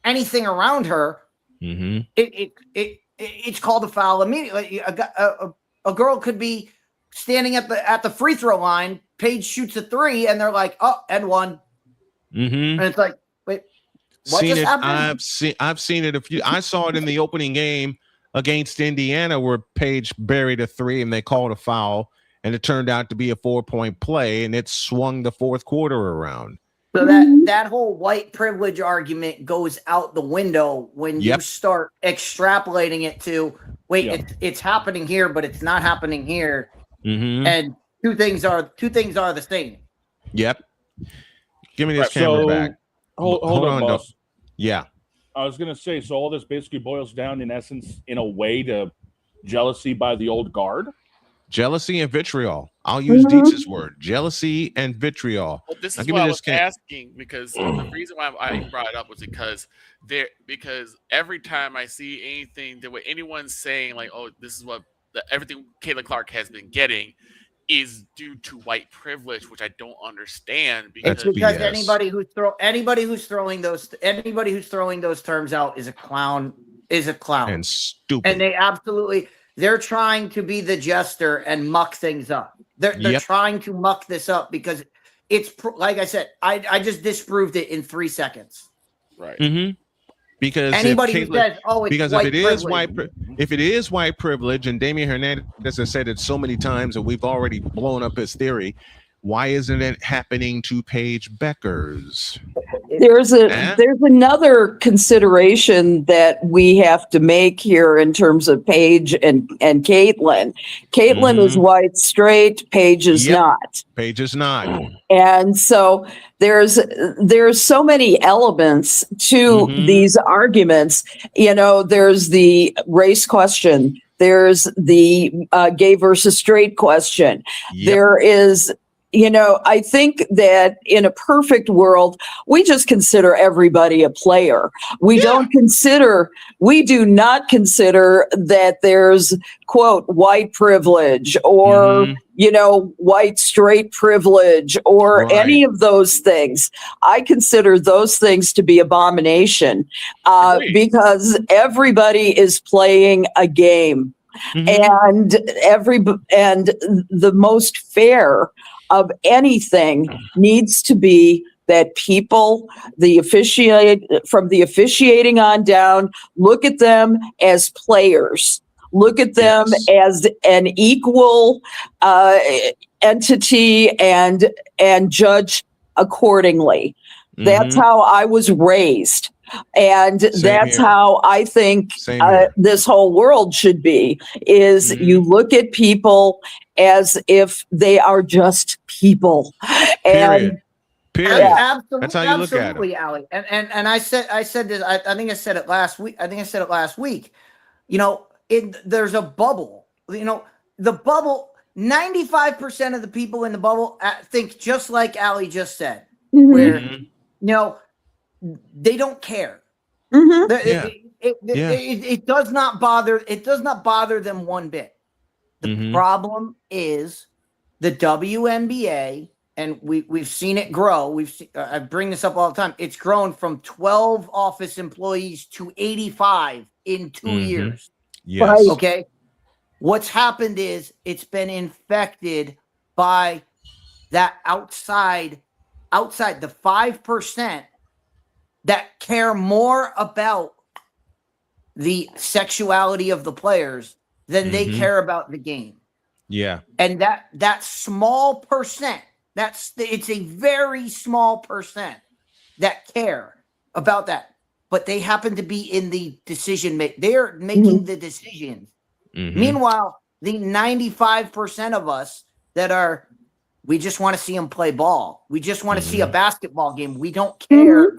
anything around her, it's called a foul immediately. A girl could be standing at the free throw line. Paige shoots a three, and they're like, "Oh, and one." And it's like, wait, what just happened? I've seen it a few. I saw it in the opening game against Indiana, where Paige buried a three, and they called a foul, and it turned out to be a 4-point play, and it swung the fourth quarter around. So that whole white privilege argument goes out the window when you start extrapolating it to it's happening here, but it's not happening here, and two things are the same. Yep. Give me this camera back. Hold on, boss. Yeah. I was going to say, so all this basically boils down, in essence, in a way, to jealousy by the old guard? Jealousy and vitriol. I'll use Dietz's word. Jealousy and vitriol. Well, this is why I was asking, because the reason why I brought it up was because every time I see anything that anyone's saying, like, oh, this is what everything Caitlin Clark has been getting is due to white privilege, which I don't understand. Because anybody who's throwing those terms out is a clown. And stupid. And they're trying to be the jester and muck things up. They're trying to muck this up because it's like I said, I just disproved it in 3 seconds. Right. Because anybody who says, "Oh, it's because white if it is white privilege, and Damian Hernandez has said it so many times, and we've already blown up his theory, why isn't it happening to Paige Beckers? There's another consideration that we have to make here in terms of Paige and Caitlin. Caitlin is white straight, Paige is not. Paige is not. And so there's so many elements to these arguments. You know, there's the race question. There's the gay versus straight question. There is, I think that in a perfect world, we just consider everybody a player. We do not consider that there's, quote, white privilege or, white straight privilege or any of those things. I consider those things to be abomination because everybody is playing a game. And the most fair of anything needs to be that people, from the officiating on down, look at them as players, look at them as an equal entity and judge accordingly. That's how I was raised. And that's how I think this whole world should be, is you look at people as if they are just people. Period. Absolutely, that's how you look at it. Allie. And I said this, I think I said it last week. There's a bubble. The bubble, 95% of the people in the bubble think just like Allie just said, where they don't care. It does not bother them one bit. The problem is the WNBA, and we've seen it grow. I bring this up all the time. It's grown from 12 office employees to 85 in 2 years. Yes. Okay. What's happened is it's been infected by that outside the 5% that care more about the sexuality of the players than they care about the game. Yeah. And that small percent, it's a very small percent that care about that. But they happen to be in the decision make. They're making the decisions. Meanwhile, the 95% of us we just want to see them play ball. We just want to see a basketball game. We don't care.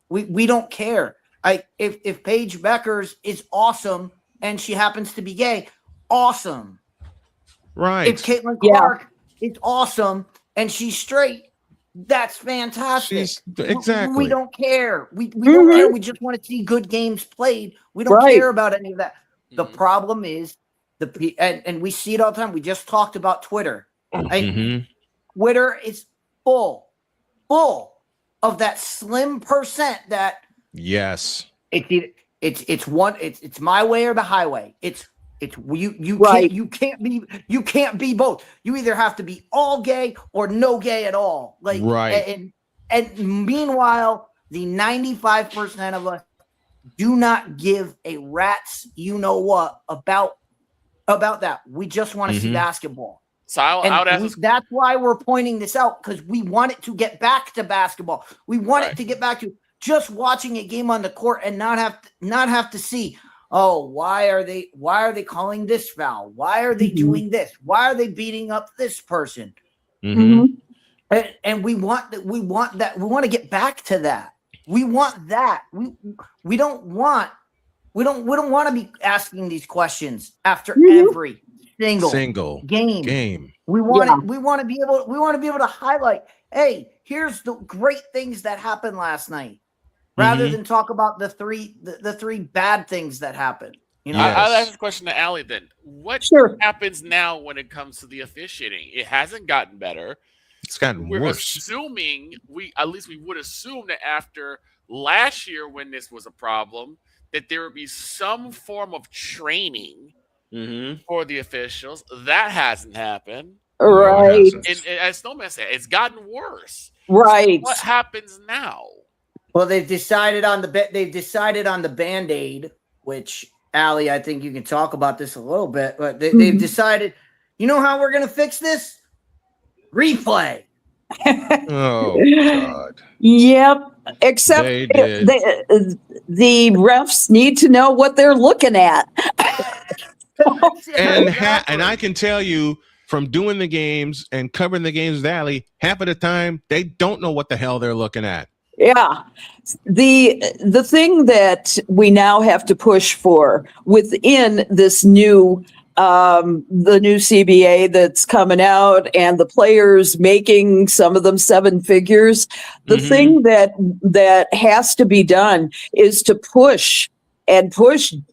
We don't care. If Paige Beckers is awesome and she happens to be gay, awesome. Right. If Caitlin Clark it's awesome, and she's straight, that's fantastic. Exactly. We don't care. We don't care. We just want to see good games played. We don't care about any of that. The problem is and we see it all the time. We just talked about Twitter. Twitter is full of that slim percent that yes, it's my way or the highway. It's you can't be both. You either have to be all gay or no gay at all. Like and meanwhile, the 95% of us do not give a rat's you know what about that. We just want to see basketball. So I would ask that's why we're pointing this out, because we want it to get back to basketball. We want it to get back to just watching a game on the court and not have to see, oh, why are they calling this foul? Why are they doing this? Why are they beating up this person? And we want that. We want to get back to that. We want that. We don't want to be asking these questions after every single game. We want to be able to highlight, hey, here's the great things that happened last night, rather than talk about the three bad things that happened. You know, I'll ask a question to Allie then. What happens now when it comes to the officiating? It hasn't gotten better. It's gotten worse. Assuming we would assume that after last year, when this was a problem, that there would be some form of training for the officials. That hasn't happened. Right. And as Snowman said, it's gotten worse. Right. So what happens now? Well, they've decided on the Band-Aid, which, Allie, I think you can talk about this a little bit, but they've decided, you know how we're going to fix this? Replay. Oh, God. Yep. Except the refs need to know what they're looking at. And I can tell you from doing the games and covering the games with Allie, half of the time they don't know what the hell they're looking at. Yeah. The thing that we now have to push for within this new the new CBA that's coming out, and the players making some of them seven figures, the thing that has to be done is to push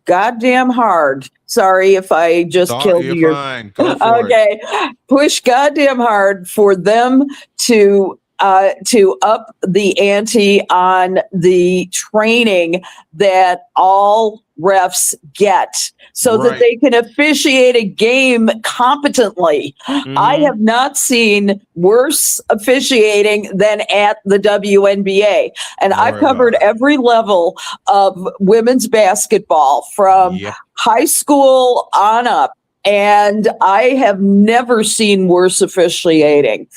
goddamn hard. Sorry if I just killed you. Fine. Go for okay. Push goddamn hard for them to up the ante on the training that all refs get, so that they can officiate a game competently. I have not seen worse officiating than at the WNBA. And I've covered every level of women's basketball from high school on up, and I have never seen worse officiating.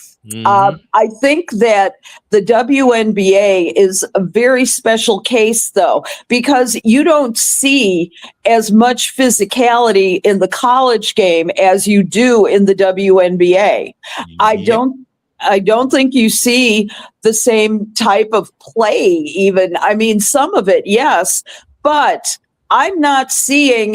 I think that the WNBA is a very special case, though, because you don't see as much physicality in the college game as you do in the WNBA. I don't think you see the same type of play even. I mean, some of it, yes, but I'm not seeing,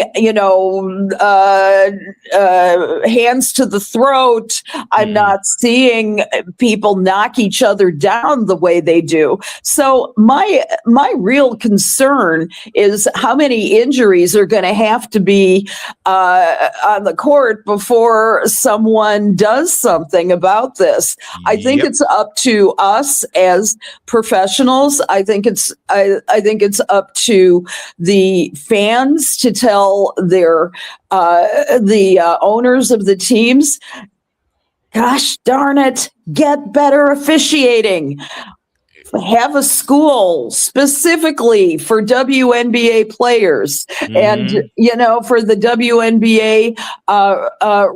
hands to the throat. I'm not seeing people knock each other down the way they do. So my real concern is how many injuries are going to have to be on the court before someone does something about this. I think it's up to us as professionals. I think it's up to the fans to tell their the owners of the teams, gosh darn it, get better officiating. Have a school specifically for WNBA players and, for the WNBA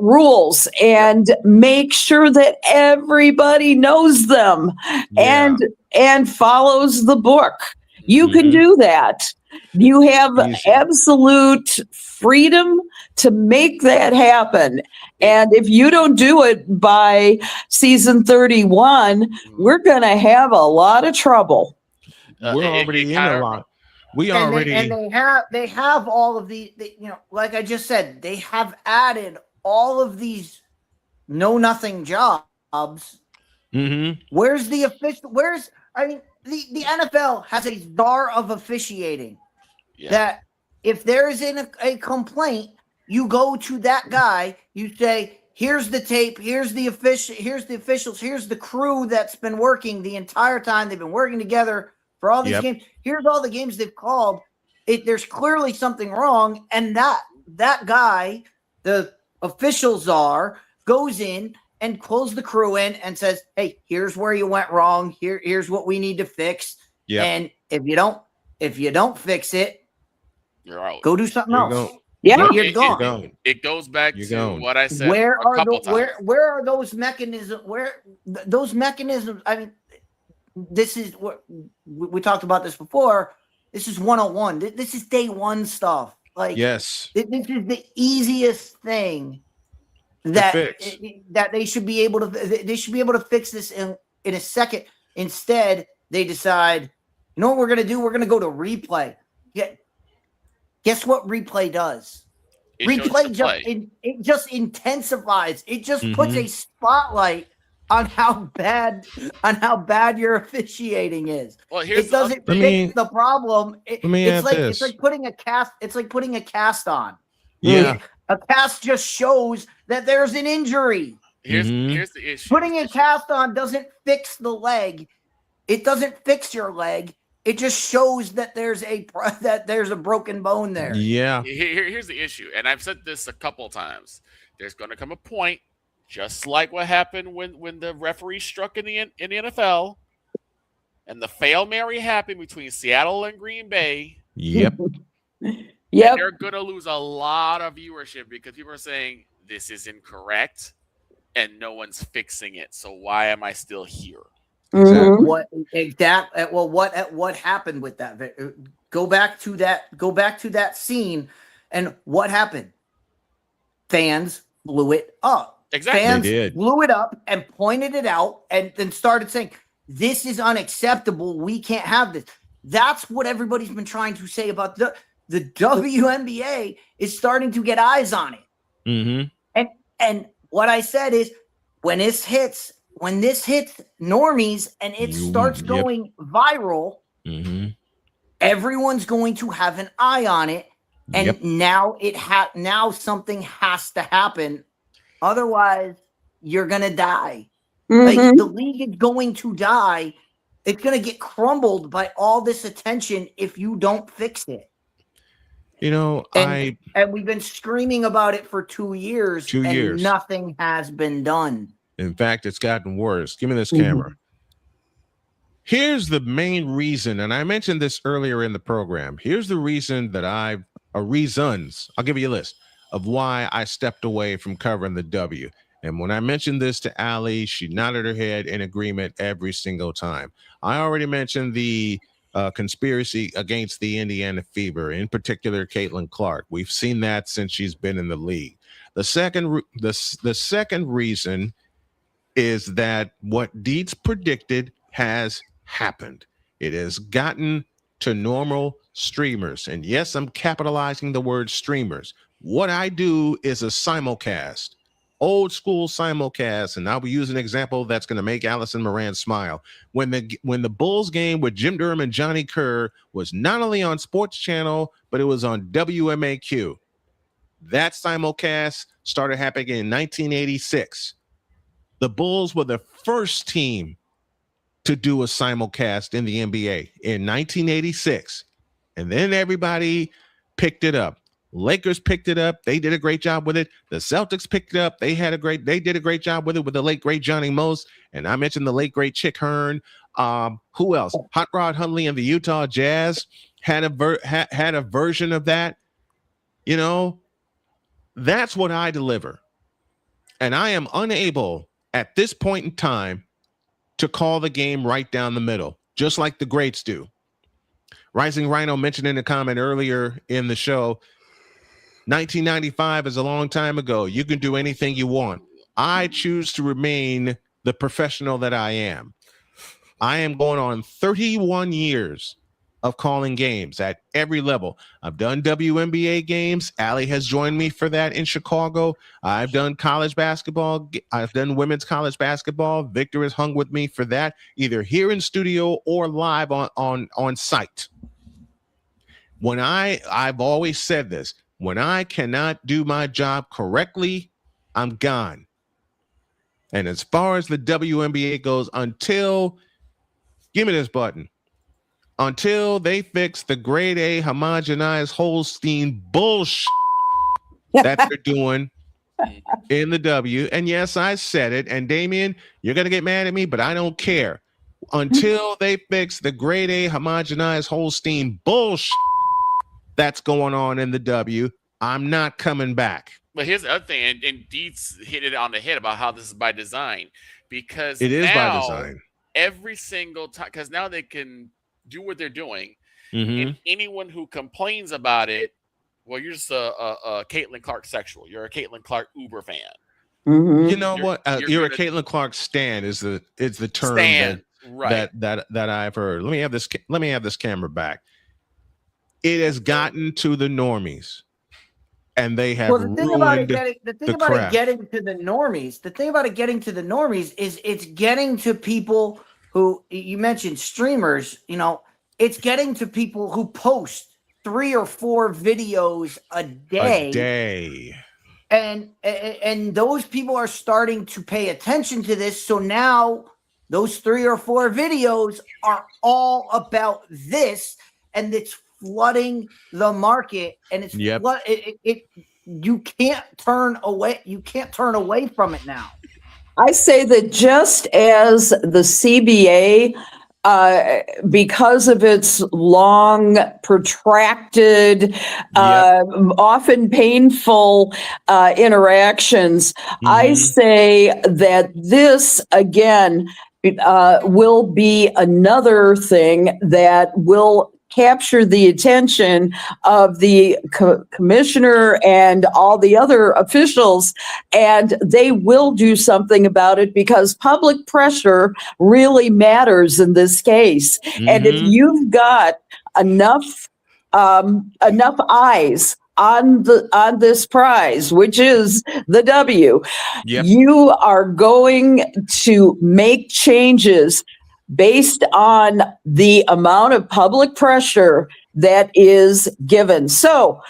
rules, and make sure that everybody knows them and follows the book. You can do that. You have absolute freedom to make that happen. And if you don't do it by season 31, we're going to have a lot of trouble. We're already in a lot. They have all of the, like I just said, they have added all of these know nothing jobs. Mm-hmm. Where's the official? The NFL has a czar of officiating. Yeah. That if there is a complaint, you go to that guy. You say, "Here's the tape. Here's the officials. Here's the crew that's been working the entire time. They've been working together for all these games. Here's all the games they've called. There's clearly something wrong." And that guy, the official czar, goes in and pulls the crew in and says, "Hey, here's where you went wrong. Here's what we need to fix. And if you don't fix it, you're out. Go do something else." You're gone. It goes back to what I said Where a are couple times. where are those mechanisms? Those mechanisms? I mean, this is what we talked about this before. This is 101. This is day one stuff. Like, yes, this is the easiest thing that they should be able to. They should be able to fix this in a second. Instead, they decide, you know what we're going to do? We're going to go to replay. Guess what replay does? Replay just intensifies. It just puts a spotlight on how bad your officiating is. Well, it doesn't fix the problem. It's like putting a cast. It's like putting a cast on. Yeah, a cast just shows that there's an injury. Here's the issue. Putting a cast on doesn't fix the leg. It doesn't fix your leg. It just shows that there's a broken bone there. Yeah. Here's the issue, and I've said this a couple times. There's going to come a point, just like what happened when the referee struck in the NFL, and the Hail Mary happened between Seattle and Green Bay. Yep. They're going to lose a lot of viewership because people are saying this is incorrect, and no one's fixing it. So why am I still here? Exactly. What happened with that? Go back to that scene, and what happened? Fans blew it up. Exactly. Fans blew it up and pointed it out, and then started saying, "This is unacceptable. We can't have this." That's what everybody's been trying to say about the WNBA is starting to get eyes on it. Mm-hmm. And what I said is, when this hits normies and it starts going viral, everyone's going to have an eye on it, and now something has to happen. Otherwise, you're gonna die. Like, the league is going to die. It's gonna get crumbled by all this attention if you don't fix it. You know, and we've been screaming about it for 2 years. And nothing has been done. In fact, it's gotten worse. Give me this camera. Here's the main reason, and I mentioned this earlier in the program. Here's the reason reasons. I'll give you a list of why I stepped away from covering the W. And when I mentioned this to Allie, she nodded her head in agreement every single time. I already mentioned the conspiracy against the Indiana Fever, in particular, Caitlin Clark. We've seen that since she's been in the league. The second reason is that what Dietz predicted has happened. It has gotten to normal streamers. And yes, I'm capitalizing the word streamers. What I do is a simulcast, old school simulcast. And I'll be using an example that's going to make Allison Moran smile. When the Bulls game with Jim Durham and Johnny Kerr was not only on Sports Channel, but it was on WMAQ. That simulcast started happening in 1986. The Bulls were the first team to do a simulcast in the NBA in 1986. And then everybody picked it up. Lakers picked it up. They did a great job with it. The Celtics picked it up. They did a great job with it with the late, great Johnny Most. And I mentioned the late, great Chick Hearn. Who else? Hot Rod Hundley and the Utah Jazz had a version of that. You know, that's what I deliver. And I am unable at this point in time to call the game right down the middle, just like the greats do. Rising Rhino mentioned in a comment earlier in the show, 1995 is a long time ago. You can do anything you want. I choose to remain the professional that I am. I am going on 31 years of calling games at every level. I've done WNBA games. Allie has joined me for that in Chicago. I've done college basketball. I've done women's college basketball. Victor has hung with me for that, either here in studio or live on site. When I've always said this, when I cannot do my job correctly, I'm gone. And as far as the WNBA goes, give me this button. Until they fix the grade A homogenized Holstein bullshit that they're doing in the W. And yes, I said it. And Damien, you're going to get mad at me, but I don't care. Until they fix the grade A homogenized Holstein bullshit that's going on in the W, I'm not coming back. But here's the other thing, and Deets hit it on the head about how this is by design, because it is now, by design. Every single time, because now they can do what they're doing, Mm-hmm. and anyone who complains about it, well, you're just a Caitlin Clark sexual. You're a Caitlin Clark Uber fan. Mm-hmm. You know what? You're a Caitlin Clark stan is the term stan, right. that I've heard. Let me have this camera back. It has gotten to the normies, and they have the thing about it ruined getting to the normies is it's getting to people who, you mentioned streamers, it's getting to people who post 3 or 4 videos a day. And those people are starting to pay attention to this. So now those 3 or 4 videos are all about this, and it's flooding the market, and it's you can't turn away. You can't turn away from it now. I say that just as the CBA, because of its long, protracted, often painful interactions, I say that this, again, will be another thing that will capture the attention of the commissioner and all the other officials, and they will do something about it, because public pressure really matters in this case. And if you've got enough eyes on this prize, which is the W, you are going to make changes based on the amount of public pressure that is given. So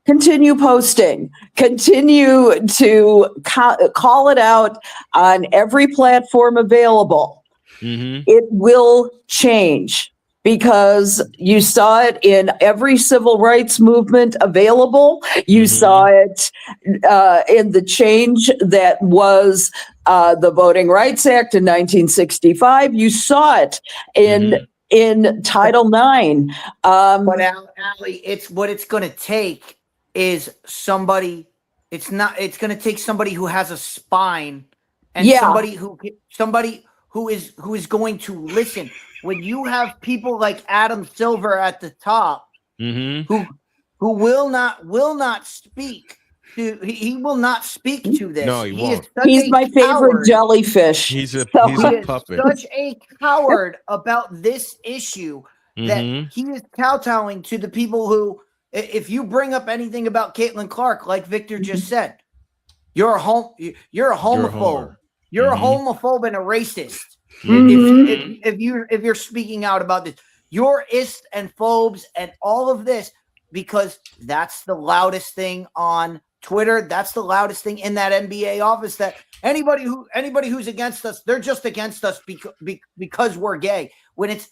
continue posting, continue to call it out on every platform available. It will change, because you saw it in every civil rights movement available. You saw it in the change that was the Voting Rights Act in 1965. You saw it in Title IX. But Allie, it's going to take is somebody. It's going to take somebody who has a spine, and somebody who is going to listen. When you have people like Adam Silver at the top, who will not speak to, he will not speak to this. No, he won't. He's my favorite jellyfish. He's a puppet. Such a coward about this issue that he is kowtowing to the people who, if you bring up anything about Caitlin Clark, like Victor just said, you're a homophobe. You're a homophobe and a racist. If you're speaking out about this, you're ist and phobes and all of this, because that's the loudest thing on Twitter. That's the loudest thing in that NBA office. That anybody who's against us, they're just against us because we're gay. When it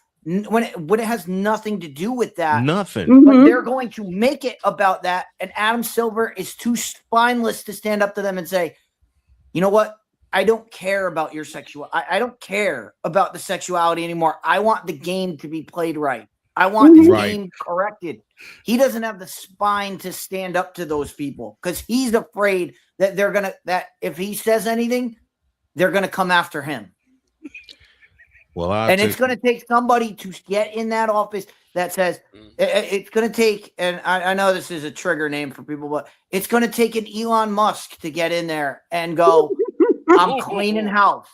has nothing to do with that. Nothing. But they're going to make it about that. And Adam Silver is too spineless to stand up to them and say, you know what? I don't care about your I don't care about the sexuality anymore. I want the game to be played right. I want the game corrected. He doesn't have the spine to stand up to those people, because he's afraid that that if he says anything, they're going to come after him. Well, it's going to take somebody to get in that office that says it's going to take, and I know this is a trigger name for people, but it's going to take an Elon Musk to get in there and go, I'm cleaning house.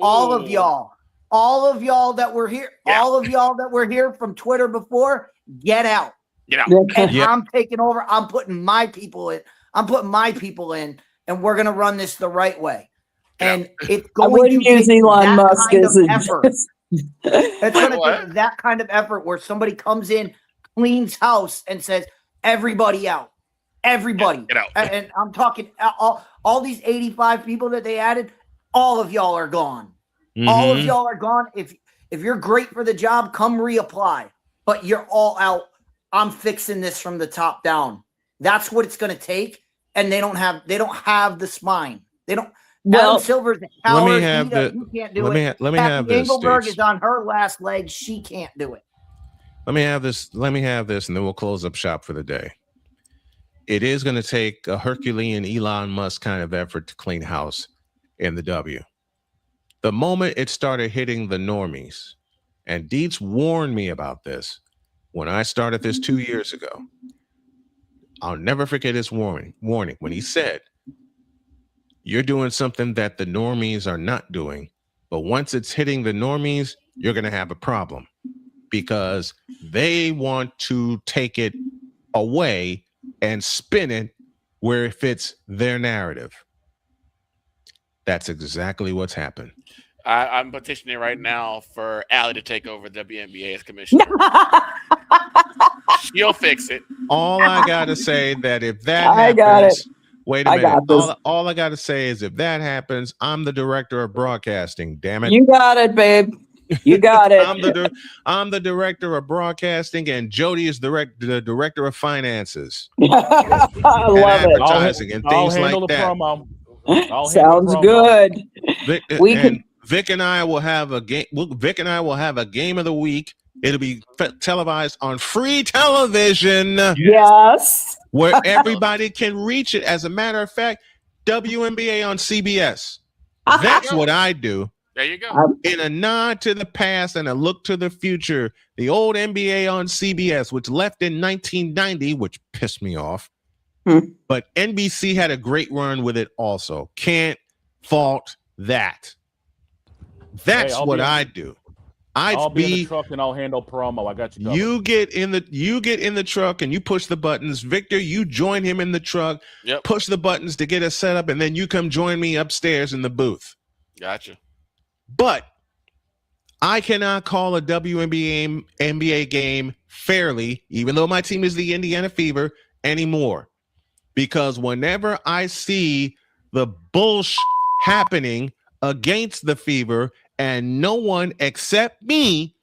All of y'all all of y'all that were here, all of y'all that were here from Twitter before, get out. Get out. And Yep. I'm taking over. I'm putting my people in. And we're gonna run this the right way. And it's I going wouldn't to use take Elon that Musk kind as of a effort. It's going to take that kind of effort where somebody comes in, cleans house, and says, "Everybody out, everybody." Get out. And I'm talking all these 85 people that they added. All of y'all are gone. All of y'all are gone. If you're great for the job, come reapply. But you're all out. I'm fixing this from the top down. That's what it's going to take. And they don't have the spine. They don't. Adam Silver's a coward. Let me have He can't do it. let me have this. Engelberg Steve. is on her last leg. She can't do it. Let me have this, and then we'll close up shop for the day. It is going to take a Herculean Elon Musk kind of effort to clean house in the W. The moment it started hitting the normies, and Dietz warned me about this when I started this 2 years ago. I'll never forget his warning when he said, "You're doing something that the normies are not doing, but once it's hitting the normies, you're going to have a problem because they want to take it away and spin it where it fits their narrative." That's exactly what's happened. I'm petitioning right now for Allie to take over the WNBA as commissioner. She'll fix it. All I got to say that if that I happens, got it. wait a I minute. got this. All I got to say is if that happens, I'm the director of broadcasting. Damn it. You got it, babe. You got it. I'm the director of broadcasting, and Jody is the director of finances. I love it. Advertising and I'll things handle like the that. promo. Sounds good. Vic and I will have a game. Vic and I will have a game of the week. It'll be televised on free television. Yes. Where everybody can reach it. As a matter of fact, WNBA on CBS. That's what I do. There you go. In a nod to the past and a look to the future, the old NBA on CBS, which left in 1990, which pissed me off. But NBC had a great run with it also. Can't fault that. That's what I do. I'll be in the truck and I'll handle promo. I got you covered. You get in the truck and you push the buttons. Victor, you join him in the truck. Yep. Push the buttons to get us set up, and then you come join me upstairs in the booth. Gotcha. But I cannot call a WNBA game fairly, even though my team is the Indiana Fever, anymore. Because whenever I see the bullshit happening against the Fever and no one except me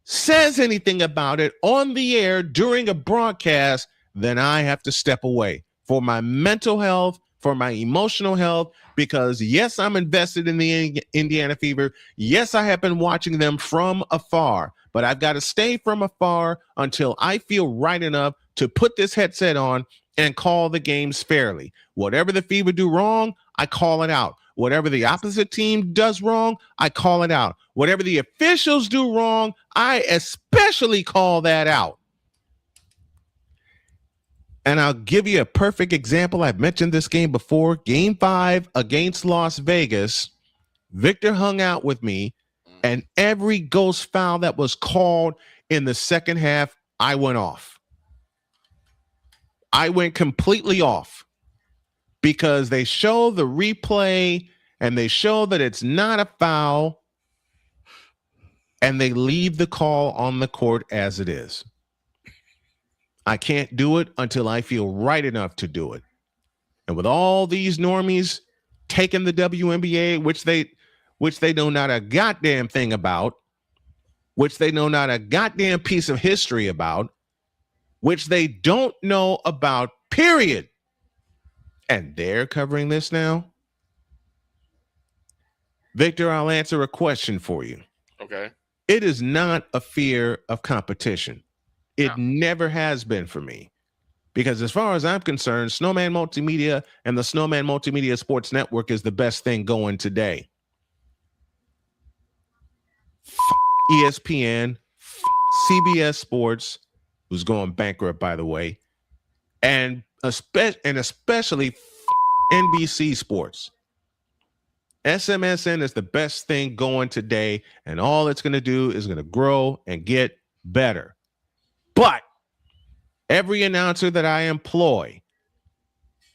says anything about it on the air during a broadcast, then I have to step away for my mental health, for my emotional health, because yes, I'm invested in the Indiana Fever. Yes, I have been watching them from afar, but I've got to stay from afar until I feel right enough to put this headset on and call the games fairly. Whatever the Fever do wrong, I call it out. Whatever the opposite team does wrong, I call it out. Whatever the officials do wrong, I especially call that out. And I'll give you a perfect example. I've mentioned this game before. Game 5 against Las Vegas. Victor hung out with me, and every ghost foul that was called in the second half, I went off. I went completely off because they show the replay and they show that it's not a foul, and they leave the call on the court as it is. I can't do it until I feel right enough to do it. And with all these normies taking the WNBA, which they know not a goddamn thing about, which they know not a goddamn piece of history about, which they don't know about, period. And they're covering this now. Victor, I'll answer a question for you. Okay. It is not a fear of competition. It never has been for me. Because as far as I'm concerned, Snowman Multimedia and the Snowman Multimedia Sports Network is the best thing going today. ESPN, CBS Sports, who's going bankrupt, by the way, and especially NBC Sports. SMSN is the best thing going today, and all it's going to do is going to grow and get better. But every announcer that I employ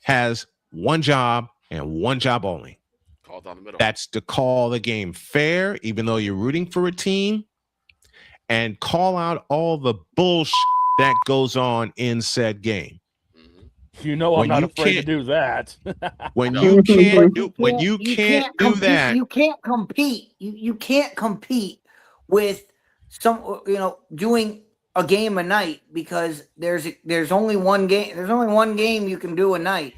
has one job and one job only. Call down the middle. That's to call the game fair, even though you're rooting for a team, and call out all the bullshit that goes on in said game. You know, I'm not afraid to do that. When you can't do that, you can't compete. You can't compete with some, doing a game a night, because there's only one game. There's only one game you can do a night.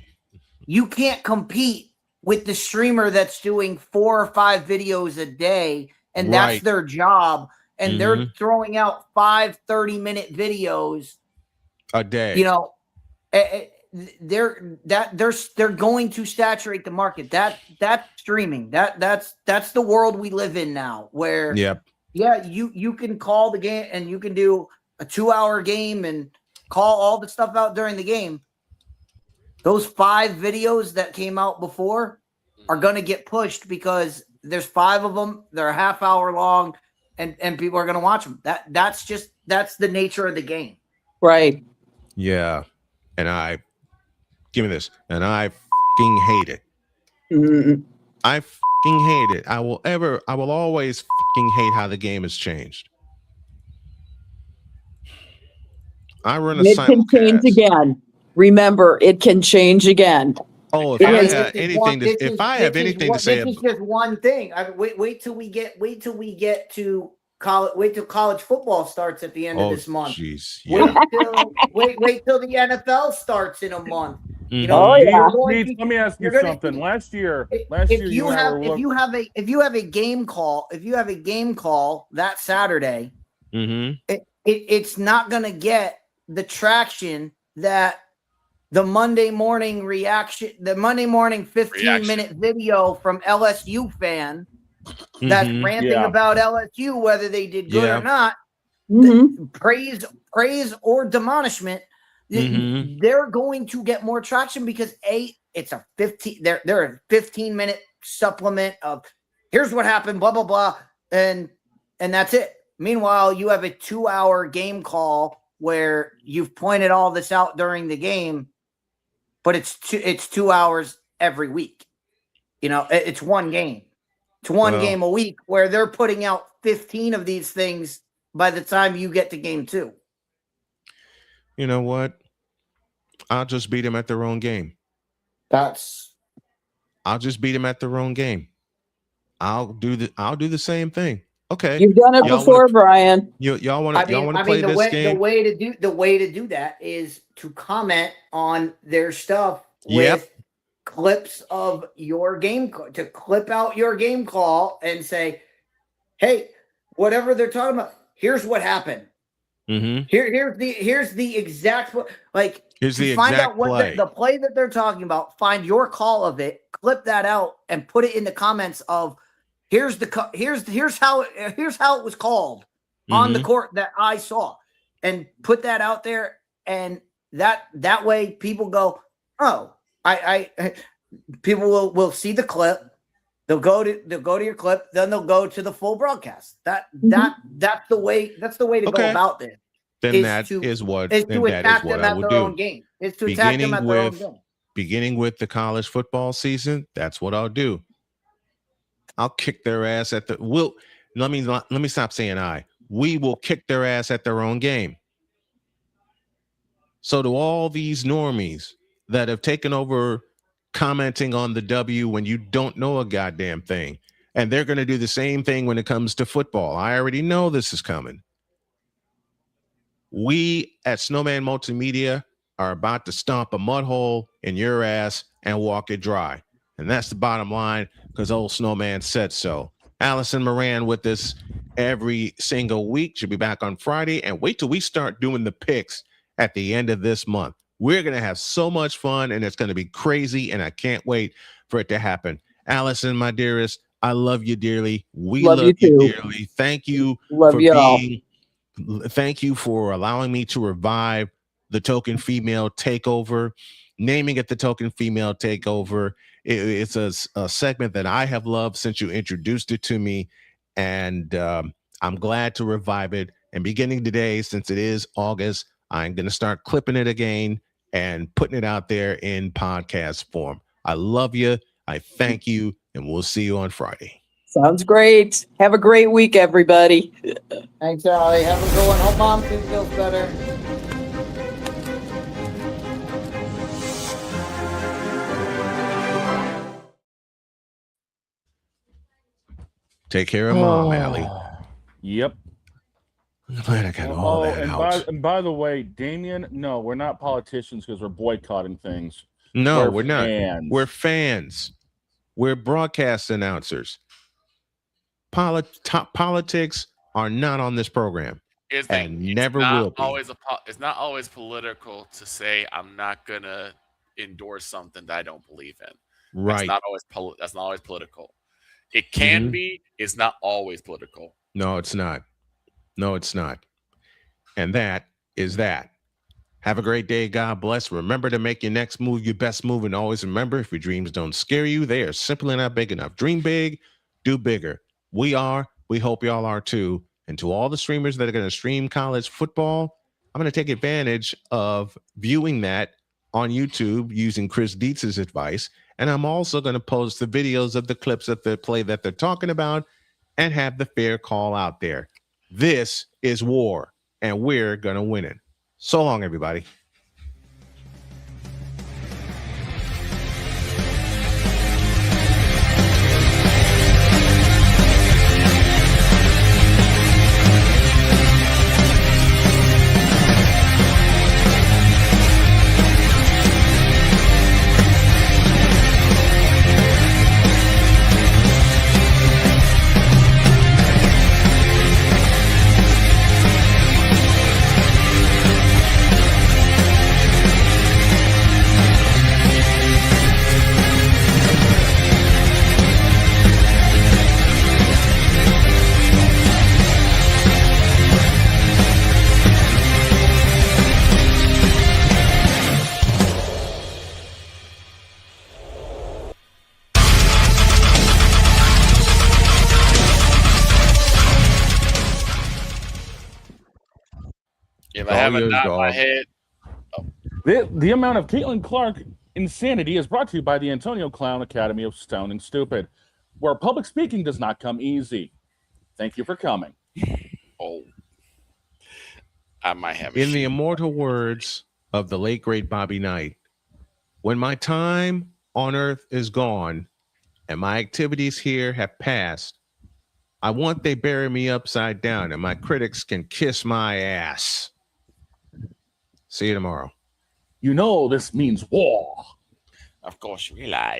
You can't compete with the streamer that's doing 4 or 5 videos a day, and that's their job, and they're throwing out 5 30-minute videos a day. They're going to saturate the market. That's streaming. That's the world we live in now, where you can call the game and you can do a 2-hour game and call all the stuff out during the game. Those 5 videos that came out before are going to get pushed because there's 5 of them. They're a half hour long, and people are going to watch them. That's the nature of the game. Right. Yeah. And give me this. And I fucking hate it. Mm-hmm. I fucking hate it. I will always fucking hate how the game has changed. I run a It can change again. Remember, it can change again. Oh, if I have anything to say, this is just one thing. Wait till we get to college. Wait till college football starts at the end of this month. Jeez, Wait till the NFL starts in a month. Let me ask you something. Last year, if you have a game call that Saturday, it's not going to get the traction that the Monday morning 15-minute video from LSU fan that's ranting about LSU, whether they did good or not, praise or demolishment. They're going to get more traction because it's a 15. They're a 15-minute supplement of here's what happened, blah blah blah, and that's it. Meanwhile, you have a 2-hour game call where you've pointed all this out during the game, but it's 2 hours every week. It's one game. It's one game a week where they're putting out 15 of these things by the time you get to game 2. You know what? I'll just beat them at their own game. I'll just beat them at their own game. I'll do the same thing. Okay. You've done it before, Brian. Y'all want to play this game? The way to do that is to comment on their stuff with clips of your game, to clip out your game call and say, hey, whatever they're talking about, here's what happened. Here's the exact here's the find exact out what play. the play that they're talking about. Find your call of it, clip that out, and put it in the comments of here's how it was called on the court that I saw, and put that out there, and that way people go, oh, people will see the clip. They'll go to your clip, then they'll go to the full broadcast. That's the way to go about this. Then that is what I will do. It's to attack them at their own game. Beginning with the college football season, that's what I'll do. I'll kick their ass at let me stop saying we will kick their ass at their own game. So to all these normies that have taken over commenting on the W when you don't know a goddamn thing, and they're going to do the same thing when it comes to football. I already know this is coming. We at Snowman Multimedia are about to stomp a mud hole in your ass and walk it dry. And that's the bottom line, because old Snowman said so. Allison Moran with us every single week. She'll be back on Friday. And wait till we start doing the picks at the end of this month. We're going to have so much fun, and it's going to be crazy, and I can't wait for it to happen. Allison, my dearest, I love you dearly. We love you dearly. Thank you Thank you for allowing me to revive the Token Female Takeover. naming it the Token Female Takeover. It's a segment that I have loved since you introduced it to me, and I'm glad to revive it. And beginning today, since it is August, I'm going to start clipping it again and putting it out there in podcast form. I love you. I thank you, and we'll see you on Friday. Sounds great. Have a great week, everybody. Thanks, Allie. Have a good one. Hope Mom feels better. Take care of Mom, Allie. Yep. I'm glad I got all that out. And by the way, Damien, no, we're not politicians because we're boycotting things. No, we're not. Fans. We're fans. We're broadcast announcers. Politics are not on this program. Never will be. It's not always political to say I'm not gonna endorse something that I don't believe in. Right. That's not always political. It can be. It's not always political. No, it's not. No, it's not. And that is that. Have a great day. God bless. Remember to make your next move your best move. And always remember, if your dreams don't scare you, they are simply not big enough. Dream big, do bigger. We are. We hope y'all are too. And to all the streamers that are going to stream college football, I'm going to take advantage of viewing that on YouTube using Chris Dietz's advice. And I'm also going to post the videos of the clips of the play that they're talking about and have the fair call out there. This is war, and we're going to win it. So long, everybody. If I have a knot in my head. The amount of Caitlin Clark insanity is brought to you by the Antonio Clown Academy of Stone and Stupid, where public speaking does not come easy. Thank you for coming. Oh, I might have. In the immortal words of the late great Bobby Knight, when my time on earth is gone and my activities here have passed, I want they bury me upside down and my critics can kiss my ass. See you tomorrow. You know this means war. Of course you realize.